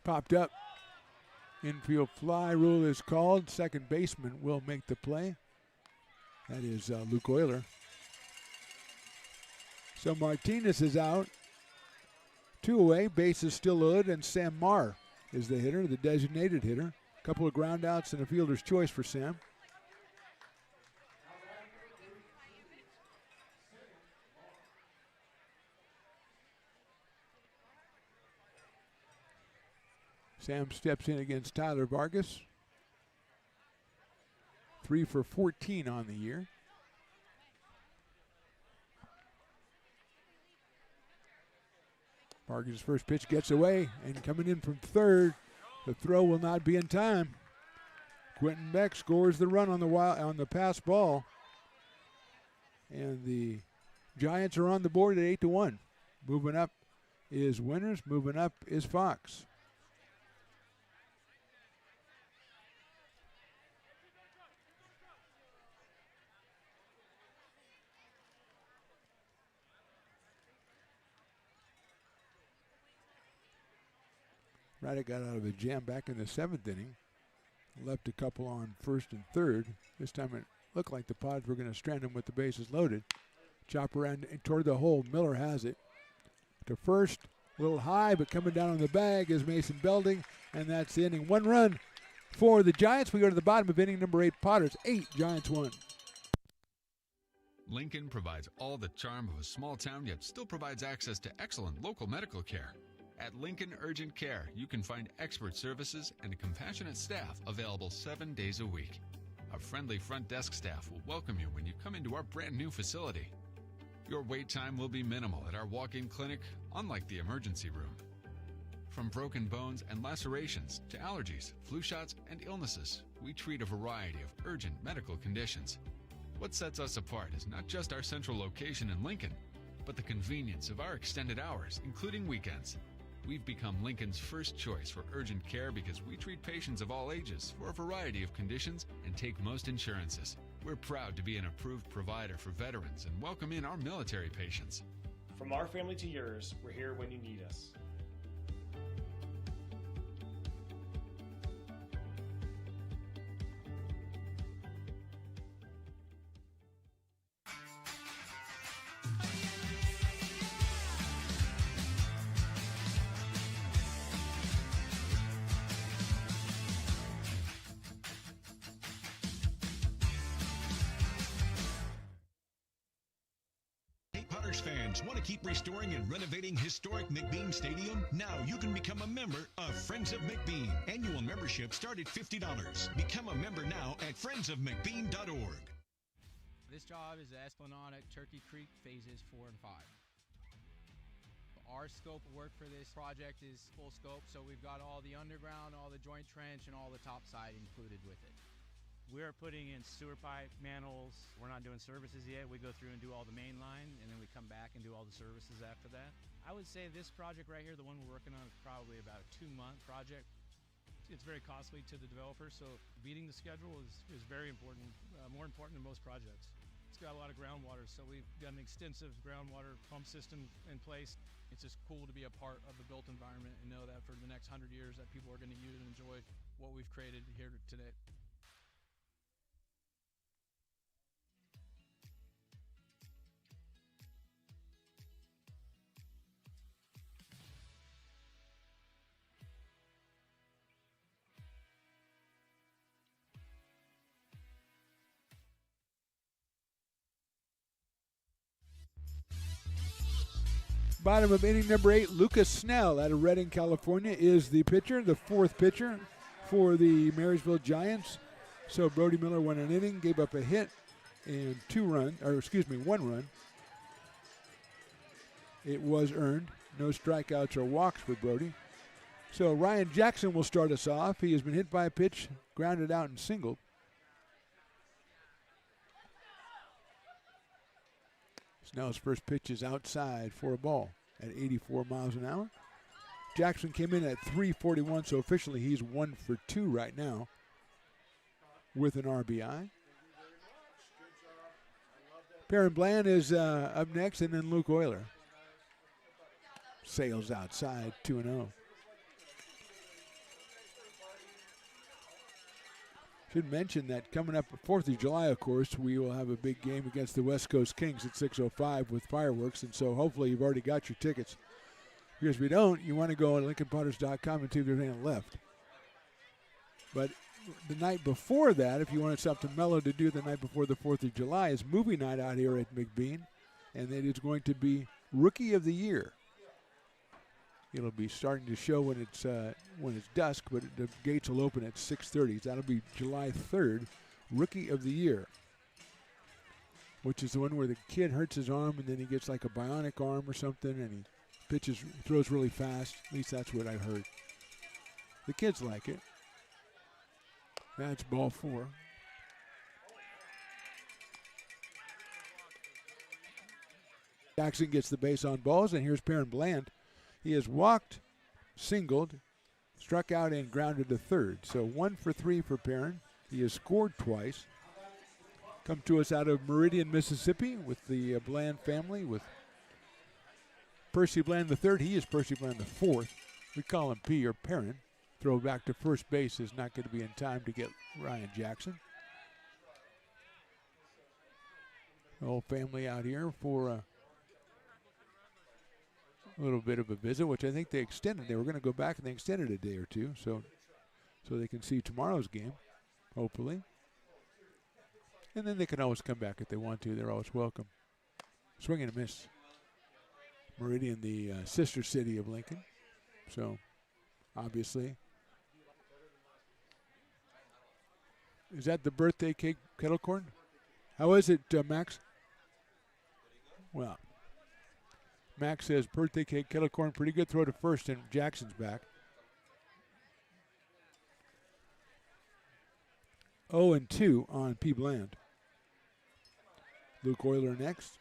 Speaker 4: Popped up Infield fly rule is called. Second baseman will make the play. That is Luke Euler. So Martinez is out. 2 away, base is still loaded, and Sam Marr is the hitter, the designated hitter. A couple of groundouts and a fielder's choice for Sam. Sam steps in against Tyler Vargas. 3 for 14 on the year. Vargas' first pitch gets away, and coming in from third, the throw will not be in time. Quentin Beck scores the run on the pass ball, and the Giants are on the board at 8-1. Moving up is Winters. Moving up is Fox. Raddick got out of a jam back in the 7th inning. Left a couple on first and third. This time it looked like the Pods were going to strand him with the bases loaded. Chop around toward the hole. Miller has it. To first, a little high, but coming down on the bag is Mason Belding, and that's the inning. 1 run for the Giants. We go to the bottom of inning number 8. Potters 8, Giants 1.
Speaker 21: Lincoln provides all the charm of a small town, yet still provides access to excellent local medical care. At Lincoln Urgent Care, you can find expert services and a compassionate staff available 7 days a week. Our friendly front desk staff will welcome you when you come into our brand new facility. Your wait time will be minimal at our walk-in clinic, unlike the emergency room. From broken bones and lacerations to allergies, flu shots, and illnesses, we treat a variety of urgent medical conditions. What sets us apart is not just our central location in Lincoln, but the convenience of our extended hours, including weekends. We've become Lincoln's first choice for urgent care because we treat patients of all ages for a variety of conditions and take most insurances. We're proud to be an approved provider for veterans and welcome in our military patients.
Speaker 22: From our family to yours, we're here when you need us.
Speaker 5: Fans want to keep restoring and renovating historic McBean Stadium? Now you can become a member of Friends of McBean. Annual membership start at $50. Become a member now at friendsofmcbean.org.
Speaker 6: This job is the Esplanade at Turkey Creek phases 4 and 5. Our scope of work for this project is full scope, so we've got all the underground, all the joint trench, and all the top side included with it.
Speaker 7: We're putting in sewer pipe, manholes. We're not doing services yet. We go through and do all the main line, and then we come back and do all the services after that. I would say this project right here, the one we're working on, is probably about a 2-month project. It's very costly to the developer, so beating the schedule is very important, more important than most projects. It's got a lot of groundwater, so we've got an extensive groundwater pump system in place. It's just cool to be a part of the built environment and know that for the next 100 years that people are going to use and enjoy what we've created here today.
Speaker 4: Bottom of inning number 8, Lucas Snell out of Redding, California, is the pitcher, the 4th pitcher for the Marysville Giants. So Brody Miller won an inning, gave up a hit and 1 run. It was earned. No strikeouts or walks for Brody. So Ryan Jackson will start us off. He has been hit by a pitch, grounded out and singled. Snell's first pitch is outside for a ball at 84 miles an hour. Jackson came in at 341, so officially he's 1 for 2 right now with an RBI. Perrin Bland is up next, and then Luke Euler. Sails outside, 2-0. Should mention that coming up 4th of July, of course, we will have a big game against the West Coast Kings at 6:05 with fireworks, and so hopefully you've already got your tickets. Because if you don't, you want to go on LincolnPotters.com and see if there's any left. But the night before that, if you wanted something mellow to do the night before the 4th of July, is movie night out here at McBean, and it is going to be Rookie of the Year. It'll be starting to show when it's dusk, but the gates will open at 6:30. That'll be July 3rd, Rookie of the Year, which is the one where the kid hurts his arm and then he gets like a bionic arm or something, and he throws really fast. At least that's what I heard. The kids like it. That's ball 4. Jackson gets the base on balls, and here's Perrin Bland. He has walked, singled, struck out, and grounded to third. So 1 for 3 for Perrin. He has scored twice. Come to us out of Meridian, Mississippi with the Bland family, with Percy Bland III. He is Percy Bland IV. We call him P or Perrin. Throw back to first base is not going to be in time to get Ryan Jackson. The whole family out here for a little bit of a visit, which I think they extended. They were going to go back and they extended a day or two, so they can see tomorrow's game, hopefully. And then they can always come back if they want to. They're always welcome. Swing and a miss. Meridian, the sister city of Lincoln. So, obviously. Is that the birthday cake kettle corn? How is it, Max? Well, Max says birthday cake kettle corn, pretty good throw to first, and Jackson's back. 0-2 on P. Bland. Luke Euler next.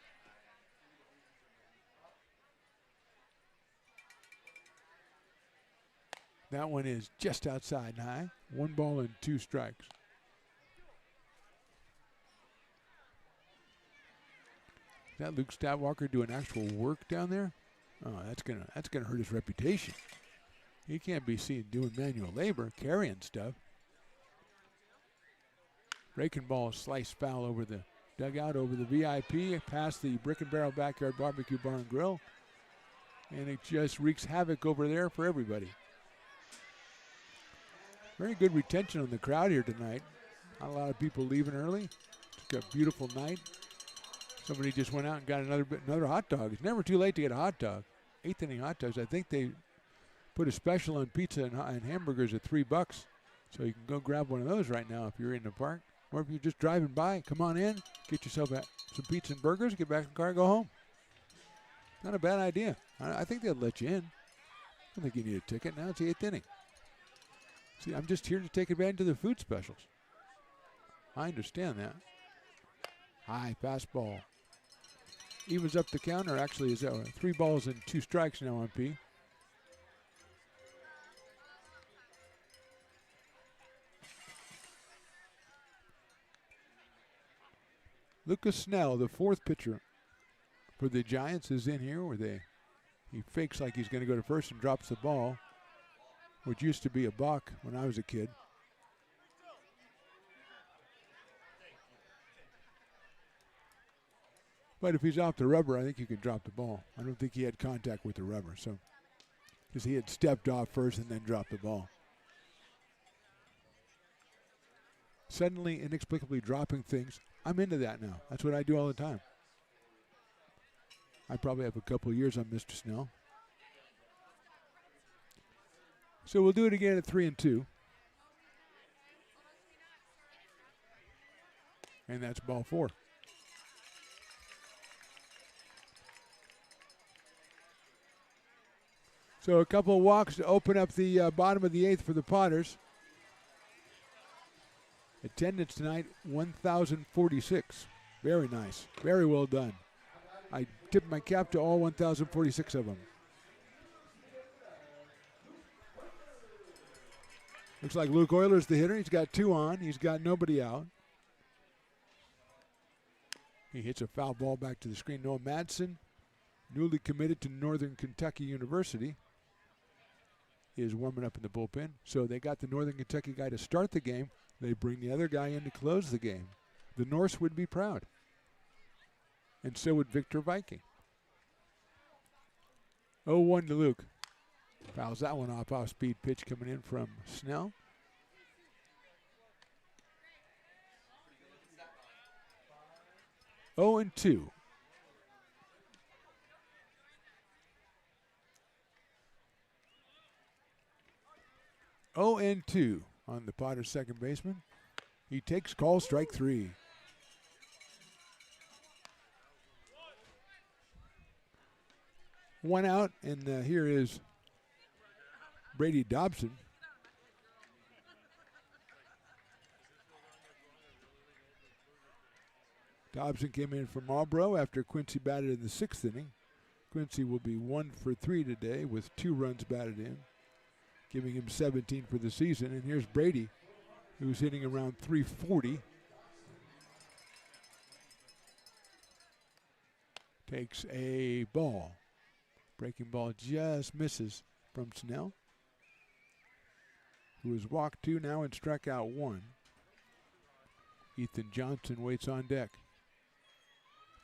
Speaker 4: That one is just outside and high. 1 ball and 2 strikes. Is that Luke Statwalker doing actual work down there? Oh, that's gonna hurt his reputation. He can't be seen doing manual labor, carrying stuff. Breaking ball, slice foul over the dugout, over the VIP, past the Brick and Barrel Backyard Barbecue Bar and Grill, and it just wreaks havoc over there for everybody. Very good retention on the crowd here tonight. Not a lot of people leaving early. It's a beautiful night. Somebody just went out and got another hot dog. It's never too late to get a hot dog. 8th inning hot dogs. I think they put a special on pizza and hamburgers at $3. So you can go grab one of those right now if you're in the park. Or if you're just driving by, come on in, get yourself some pizza and burgers, get back in the car, go home. Not a bad idea. I think they'll let you in. I don't think you need a ticket. Now it's the 8th inning. See, I'm just here to take advantage of the food specials. I understand that. High fastball. Evens up the counter. Actually, is 3 balls and 2 strikes now on P. Lucas Snell, the 4th pitcher for the Giants, is in here where he fakes like he's going to go to first and drops the ball, which used to be a balk when I was a kid. But if he's off the rubber, I think you can drop the ball. I don't think he had contact with the rubber, so because he had stepped off first and then dropped the ball. Suddenly, inexplicably dropping things. I'm into that now. That's what I do all the time. I probably have a couple of years on Mr. Snell. So we'll do it again at 3-2. And that's ball 4. So a couple of walks to open up the bottom of the 8th for the Potters. Attendance tonight, 1,046. Very nice. Very well done. I tip my cap to all 1,046 of them. Looks like Luke Euler's the hitter. He's got 2 on. He's got nobody out. He hits a foul ball back to the screen. Noah Madsen, newly committed to Northern Kentucky University, is warming up in the bullpen. So they got the Northern Kentucky guy to start the game. They bring the other guy in to close the game. The Norse would be proud. And so would Victor Viking. 0-1 to Luke. Fouls that one off speed pitch coming in from Snell. Oh and 2. Oh and 2 on the Potters' second baseman. He takes call, strike 3. One out, and here is Brady Dobson. Dobson came in from Marlboro after Quincy batted in the 6th inning. Quincy will be 1 for 3 today with 2 runs batted in, giving him 17 for the season. And here's Brady, who's hitting around 340. Takes a ball. Breaking ball just misses from Snell, who has walked 2 now and struck out 1. Ethan Johnson waits on deck.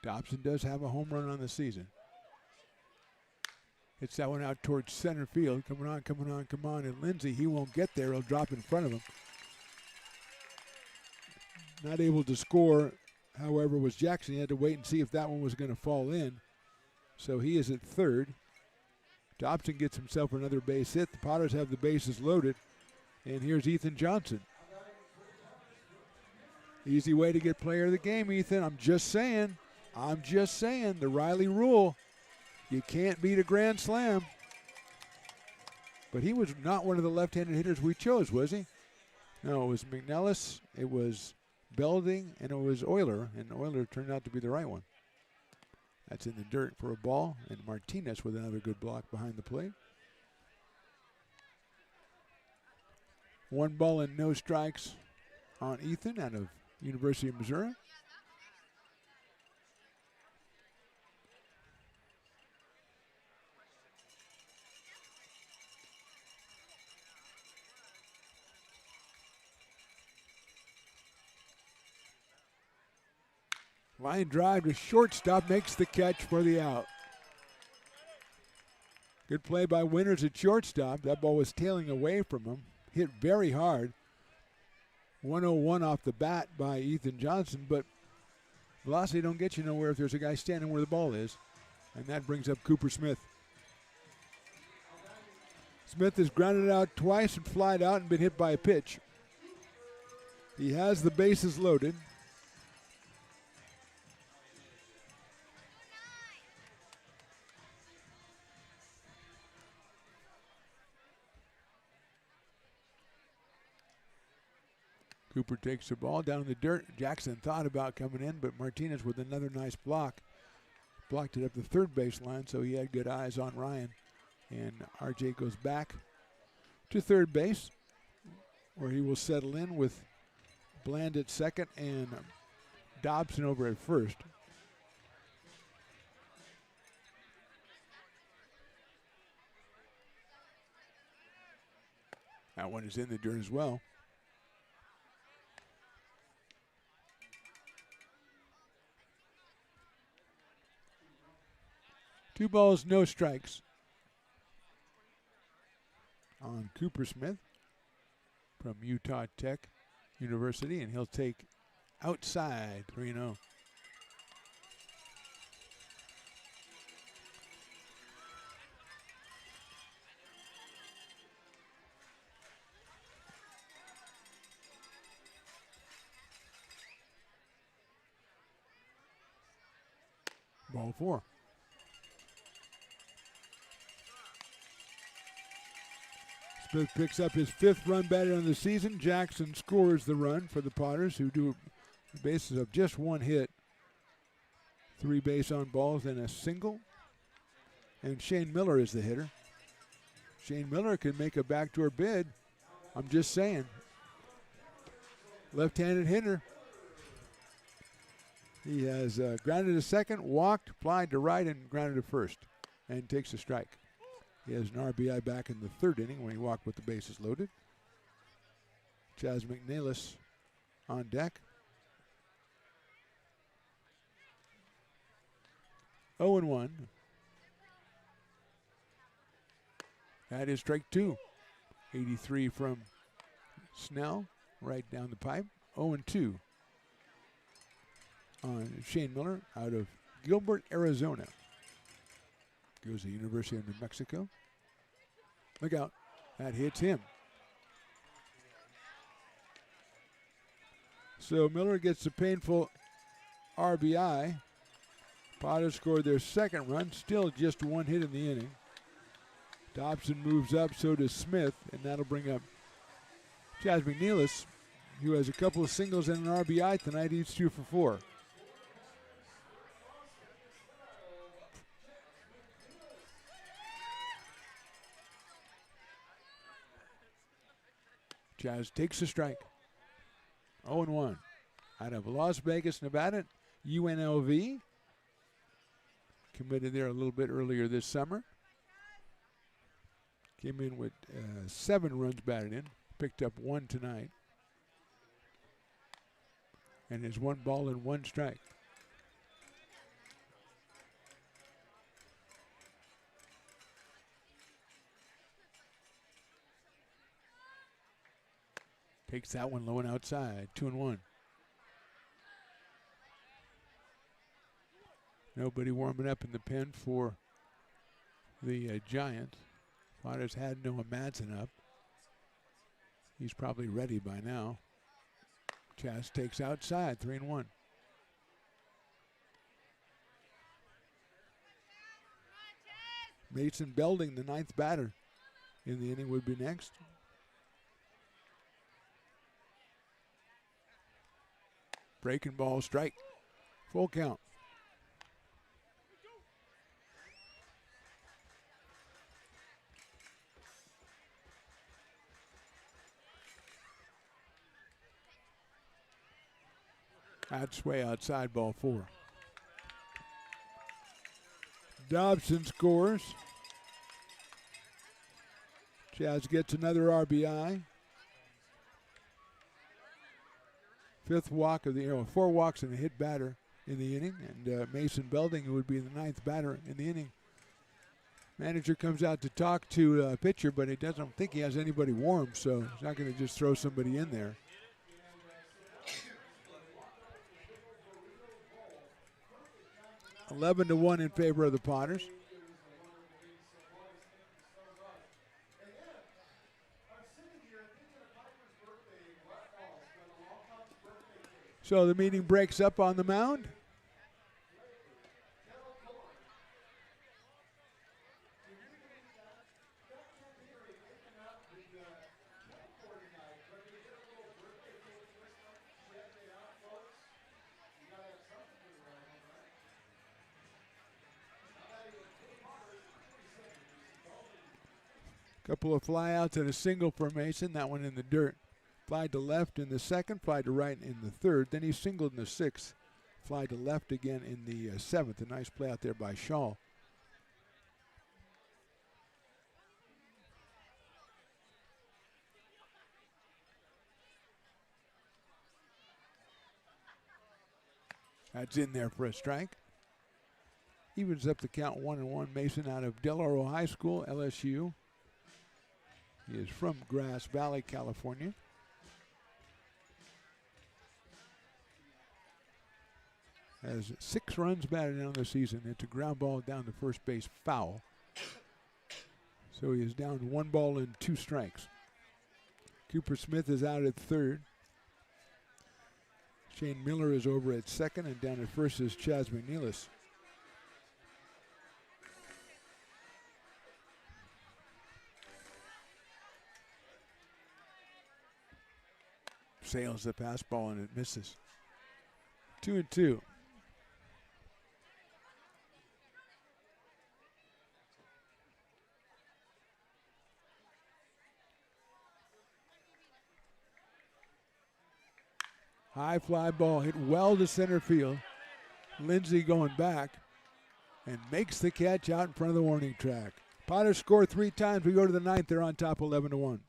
Speaker 4: Dobson does have a home run on the season. Hits that one out towards center field. Coming on, coming on, come on. And Lindsay, he won't get there. He'll drop in front of him. Not able to score, however, was Jackson. He had to wait and see if that one was going to fall in. So he is at third. Dobson gets himself another base hit. The Potters have the bases loaded. And here's Ethan Johnson. Easy way to get player of the game, Ethan. I'm just saying. The Riley rule. You can't beat a grand slam. But he was not one of the left-handed hitters we chose, was he? No, it was McNellis, it was Belding, and it was Euler. And Euler turned out to be the right one. That's in the dirt for a ball, and Martinez with another good block behind the plate. 1 ball and no strikes on Ethan out of University of Missouri. Line drive to shortstop, makes the catch for the out. Good play by Winters at shortstop. That ball was tailing away from him. Hit very hard. 101 off the bat by Ethan Johnson, but velocity don't get you nowhere if there's a guy standing where the ball is. And that brings up Cooper Smith. Smith has grounded out twice and flied out and been hit by a pitch. He has the bases loaded. Cooper takes the ball down in the dirt. Jackson thought about coming in, but Martinez with another nice block. Blocked it up the third baseline, so he had good eyes on Ryan. And RJ goes back to third base, where he will settle in with Bland at second and Dobson over at first. That one is in the dirt as well. Two balls, no strikes on Cooper Smith from Utah Tech University, and he'll take outside 3-0. Ball 4. Smith picks up his 5th run batted on the season. Jackson scores the run for the Potters, who do the bases of just 1 hit. 3 base on balls and a single. And Shane Miller is the hitter. Shane Miller can make a backdoor bid. I'm just saying. Left-handed hitter. He has grounded to second, walked, flied to right, and grounded to first, and takes a strike. He has an RBI back in the 3rd inning when he walked with the bases loaded. Chaz McNelis on deck. 0-1. That is strike two. 83 from Snell, right down the pipe. 0-2 on Shane Miller out of Gilbert, Arizona. Goes to the University of New Mexico. Look out. That hits him. So Miller gets the painful RBI. Potter scored their second run, still just one hit in the inning. Dobson moves up, so does Smith, and that'll bring up Chaz McNeilis, who has a couple of singles and an RBI tonight. He's 2 for 4. Chaz takes a strike. 0-1. Out of Las Vegas, Nevada, UNLV. Committed there a little bit earlier this summer. Came in with 7 runs batted in. Picked up 1 tonight. And is 1 ball and 1 strike. Takes that one low and outside. 2-1. Nobody warming up in the pen for the Giants. Potters had Noah Madsen up. He's probably ready by now. Chaz takes outside. 3-1. Mason Belding, the 9th batter in the inning, would be next. Breaking ball, strike. Full count. That's way outside, ball 4. Dobson scores. Chaz gets another RBI. 5th walk of the 4 walks and a hit batter in the inning, and Mason Belding, who would be the 9th batter in the inning. Manager comes out to talk to a pitcher, but he doesn't think he has anybody warm, so he's not going to just throw somebody in there. (11-1) in favor of the Potters. So the meeting breaks up on the mound. Couple of flyouts and a single for Mason. That one in the dirt. Fly to left in the second, fly to right in the third. Then he singled in the 6th. Fly to left again in the 7th. A nice play out there by Shaw. That's in there for a strike. Evens up the count 1-1. Mason out of Del Oro High School, LSU. He is from Grass Valley, California. Has 6 runs batted in on the season. It's a ground ball down to first base, foul. So he is down 1 ball and 2 strikes. Cooper Smith is out at third. Shane Miller is over at second, and down at first is Chaz McNeilis. Sails the pass ball and it misses. 2-2. High fly ball hit well to center field. Lindsey going back and makes the catch out in front of the warning track. Potter scored 3 times. We go to the 9th. They're on top 11-1.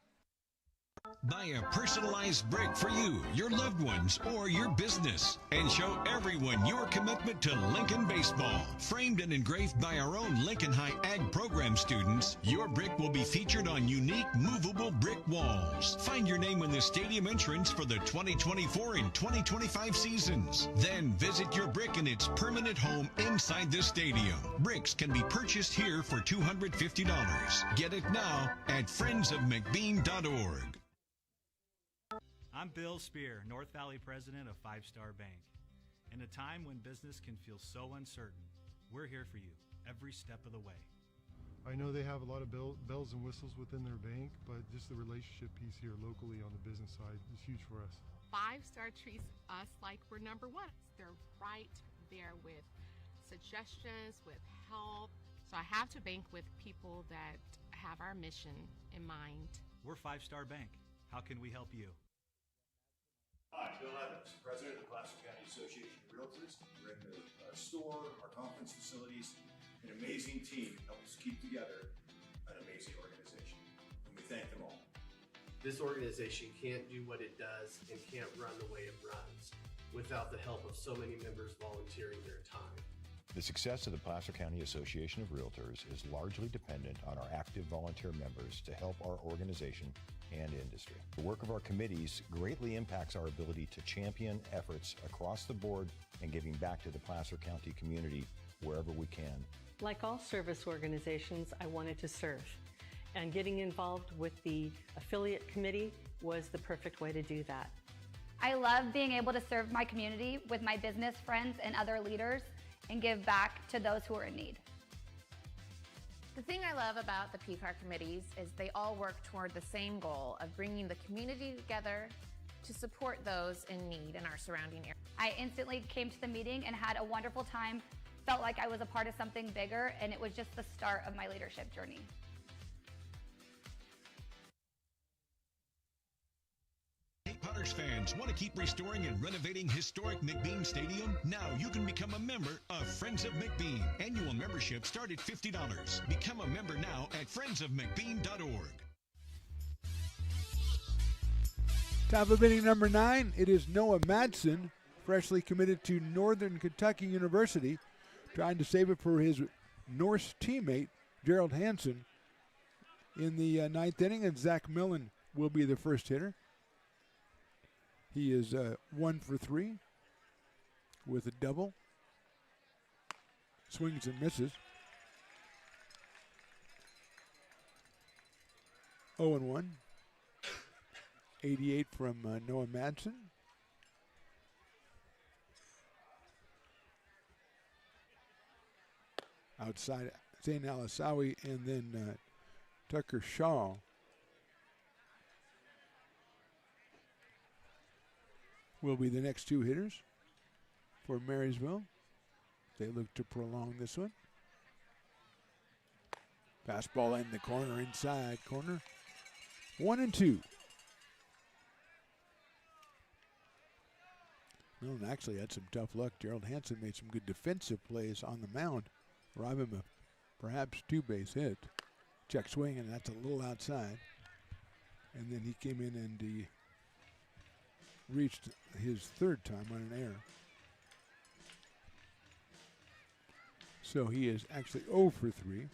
Speaker 5: Buy a personalized brick for you, your loved ones, or your business, and show everyone your commitment to Lincoln baseball. Framed and engraved by our own Lincoln High Ag program students, your brick will be featured on unique movable brick walls. Find your name in the stadium entrance for the 2024 and 2025 seasons. Then visit your brick in its permanent home inside the stadium. Bricks can be purchased here for $250. Get it now at friendsofmcbean.org.
Speaker 9: I'm Bill Spear, North Valley president of Five Star Bank. In a time when business can feel so uncertain, we're here for you every step of the way.
Speaker 10: I know they have a lot of bells and whistles within their bank, but just the relationship piece here locally on the business side is huge for us.
Speaker 11: 5 Star treats us like we're number one. They're right there with suggestions, with help. So I have to bank with people that have our mission in mind.
Speaker 9: We're Five Star Bank. How can we help you?
Speaker 15: Hi, Bill Evans, president of the Placer County Association of Realtors. We're in the store, our conference facilities, an amazing team help us keep together an amazing organization. And we thank them all.
Speaker 16: This organization can't do what it does and can't run the way it runs without the help of so many members volunteering their time.
Speaker 17: The success of the Placer County Association of Realtors is largely dependent on our active volunteer members to help our organization and industry. The work of our committees greatly impacts our ability to champion efforts across the board and giving back to the Placer County community wherever we can.
Speaker 18: Like all service organizations, I wanted to serve. And getting involved with the affiliate committee was the perfect way to do that.
Speaker 13: I love being able to serve my community with my business friends and other leaders and give back to those who are in need.
Speaker 1: The thing I love about the PPAR committees is they all work toward the same goal of bringing the community together to support those in need in our surrounding area.
Speaker 13: I instantly came to the meeting and had a wonderful time, felt like I was a part of something bigger, and it was just the start of my leadership journey.
Speaker 5: Potters fans, want to keep restoring and renovating historic McBean Stadium? Now you can become a member of Friends of McBean. Annual membership start at $50. Become a member now at friendsofmcbean.org.
Speaker 4: Top of inning number 9, it is Noah Madsen, freshly committed to Northern Kentucky University, trying to save it for his Norse teammate, Gerald Hansen, in the 9th inning, and Zach Millen will be the first hitter. He is 1 for 3 with a double. Swings and misses. 0-1. 88 from Noah Madsen. Outside, Zain Alisawi and then Tucker Shaw. Will be the next 2 hitters for Marysville. They look to prolong this one. Fastball in the corner, inside corner. 1-2. Millen actually had some tough luck. Gerald Hansen made some good defensive plays on the mound. Rob him a perhaps 2-base hit. Check swing, and that's a little outside. And then he came in and he reached his 3rd time on an error. So he is actually 0 for 3.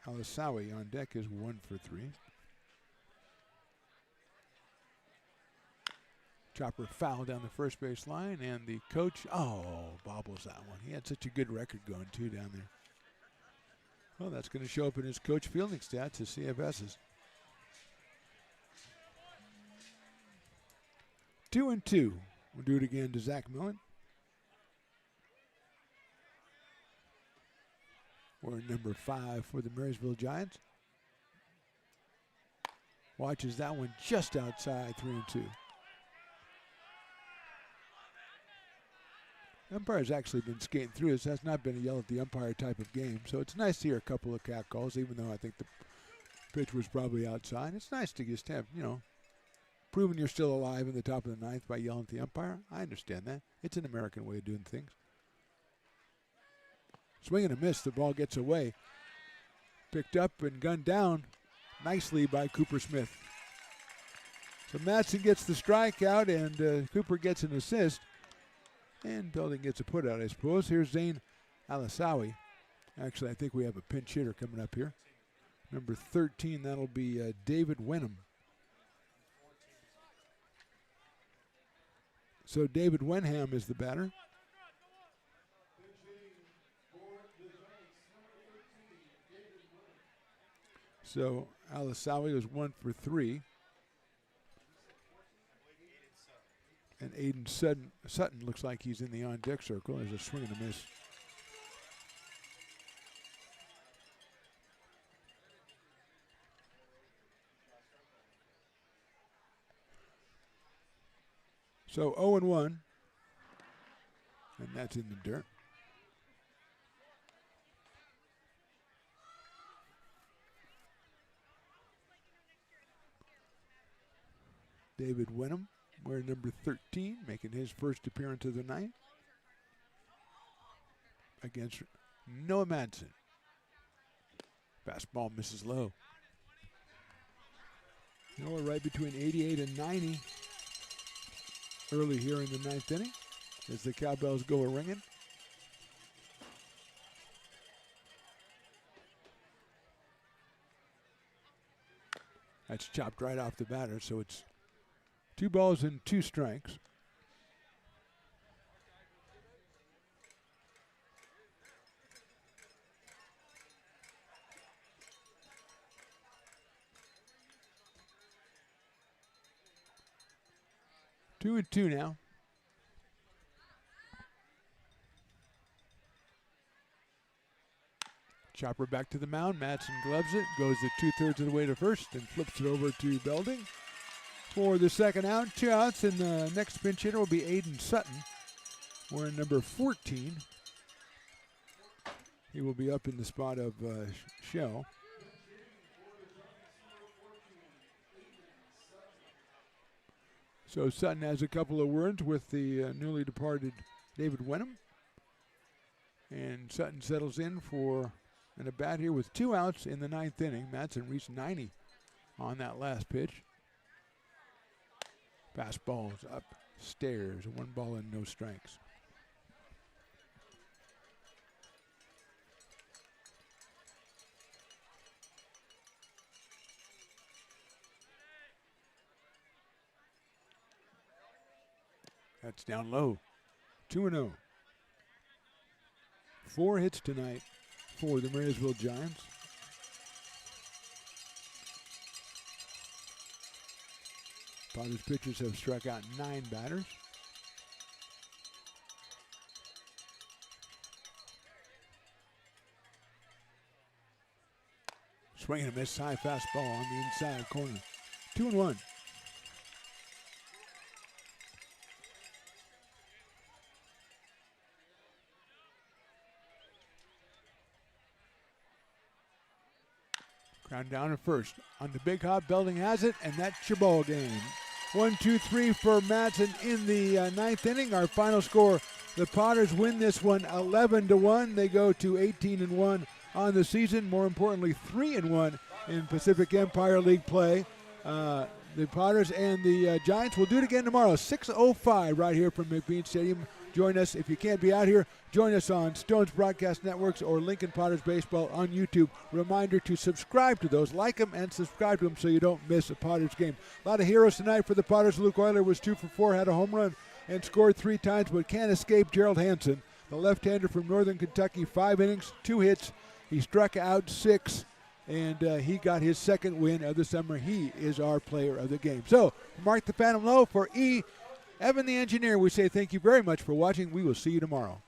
Speaker 4: Alisawi on deck is 1 for 3. Chopper foul down the first base line, and the coach, bobbles that one. He had such a good record going, too, down there. Well, that's going to show up in his coach fielding stats, his CFS's. 2-2. We'll do it again to Zach Millen. We're number 5 for the Marysville Giants. Watches that one just outside, 3-2. Umpire's actually been skating through this. Has not been a yell at the umpire type of game, so it's nice to hear a couple of cat calls, even though I think the pitch was probably outside. It's nice to just have, proving you're still alive in the top of the 9th by yelling at the umpire. I understand that. It's an American way of doing things. Swing and a miss. The ball gets away. Picked up and gunned down nicely by Cooper Smith. So Madsen gets the strikeout, and Cooper gets an assist. And Belding gets a put out, I suppose. Here's Zane Alisawi. Actually, I think we have a pinch hitter coming up here. Number 13, that'll be David Wenham. So David Wenham is the batter. So Alisawi was 1 for 3. And Aiden Sutton looks like he's in the on-deck circle. There's a swing and a miss. So 0-1, and that's in the dirt. David Wenham, wearing number 13, making his first appearance of the night against Noah Madsen. Fastball misses low. Noah right between 88 and 90 early here in the 9th inning as the cowbells go a-ringing. That's chopped right off the batter, so it's 2 balls and 2 strikes. Two and 2 now. Chopper back to the mound. Madsen gloves it, goes the 2/3 of the way to first, and flips it over to Belding for the second out. 2 outs, and the next pinch hitter will be Aiden Sutton. We're in number 14. He will be up in the spot of Shell. So Sutton has a couple of words with the newly departed David Wenham. And Sutton settles in for an at-bat here with 2 outs in the 9th inning. Madsen reached 90 on that last pitch. Fastball's upstairs, 1 ball and no strikes. That's down low. 2-0. 4 hits tonight for the Marysville Giants. Potter's pitchers have struck out 9 batters. Swing and a miss, high fastball on the inside corner. 2-1. Ground down at first. On the big hop, Belding has it, and that's your ball game. 1-2-3 for Madsen in the 9th inning. Our final score, the Potters win this one 11-1. They go to 18-1 on the season. More importantly, 3-1 in Pacific Empire League play. The Potters and the Giants will do it again tomorrow, 6:05 right here from McBean Stadium. Join us. If you can't be out here, join us on Stone's Broadcast Networks or Lincoln Potters Baseball on YouTube. Reminder to subscribe to those. Like them and subscribe to them so you don't miss a Potters game. A lot of heroes tonight for the Potters. Luke Euler was 2 for 4, had a home run and scored 3 times, but can't escape Gerald Hansen, the left-hander from Northern Kentucky. 5 innings, 2 hits. He struck out 6, and he got his 2nd win of the summer. He is our player of the game. So, Mark the Phantom Low for Evan the Engineer, we say thank you very much for watching. We will see you tomorrow.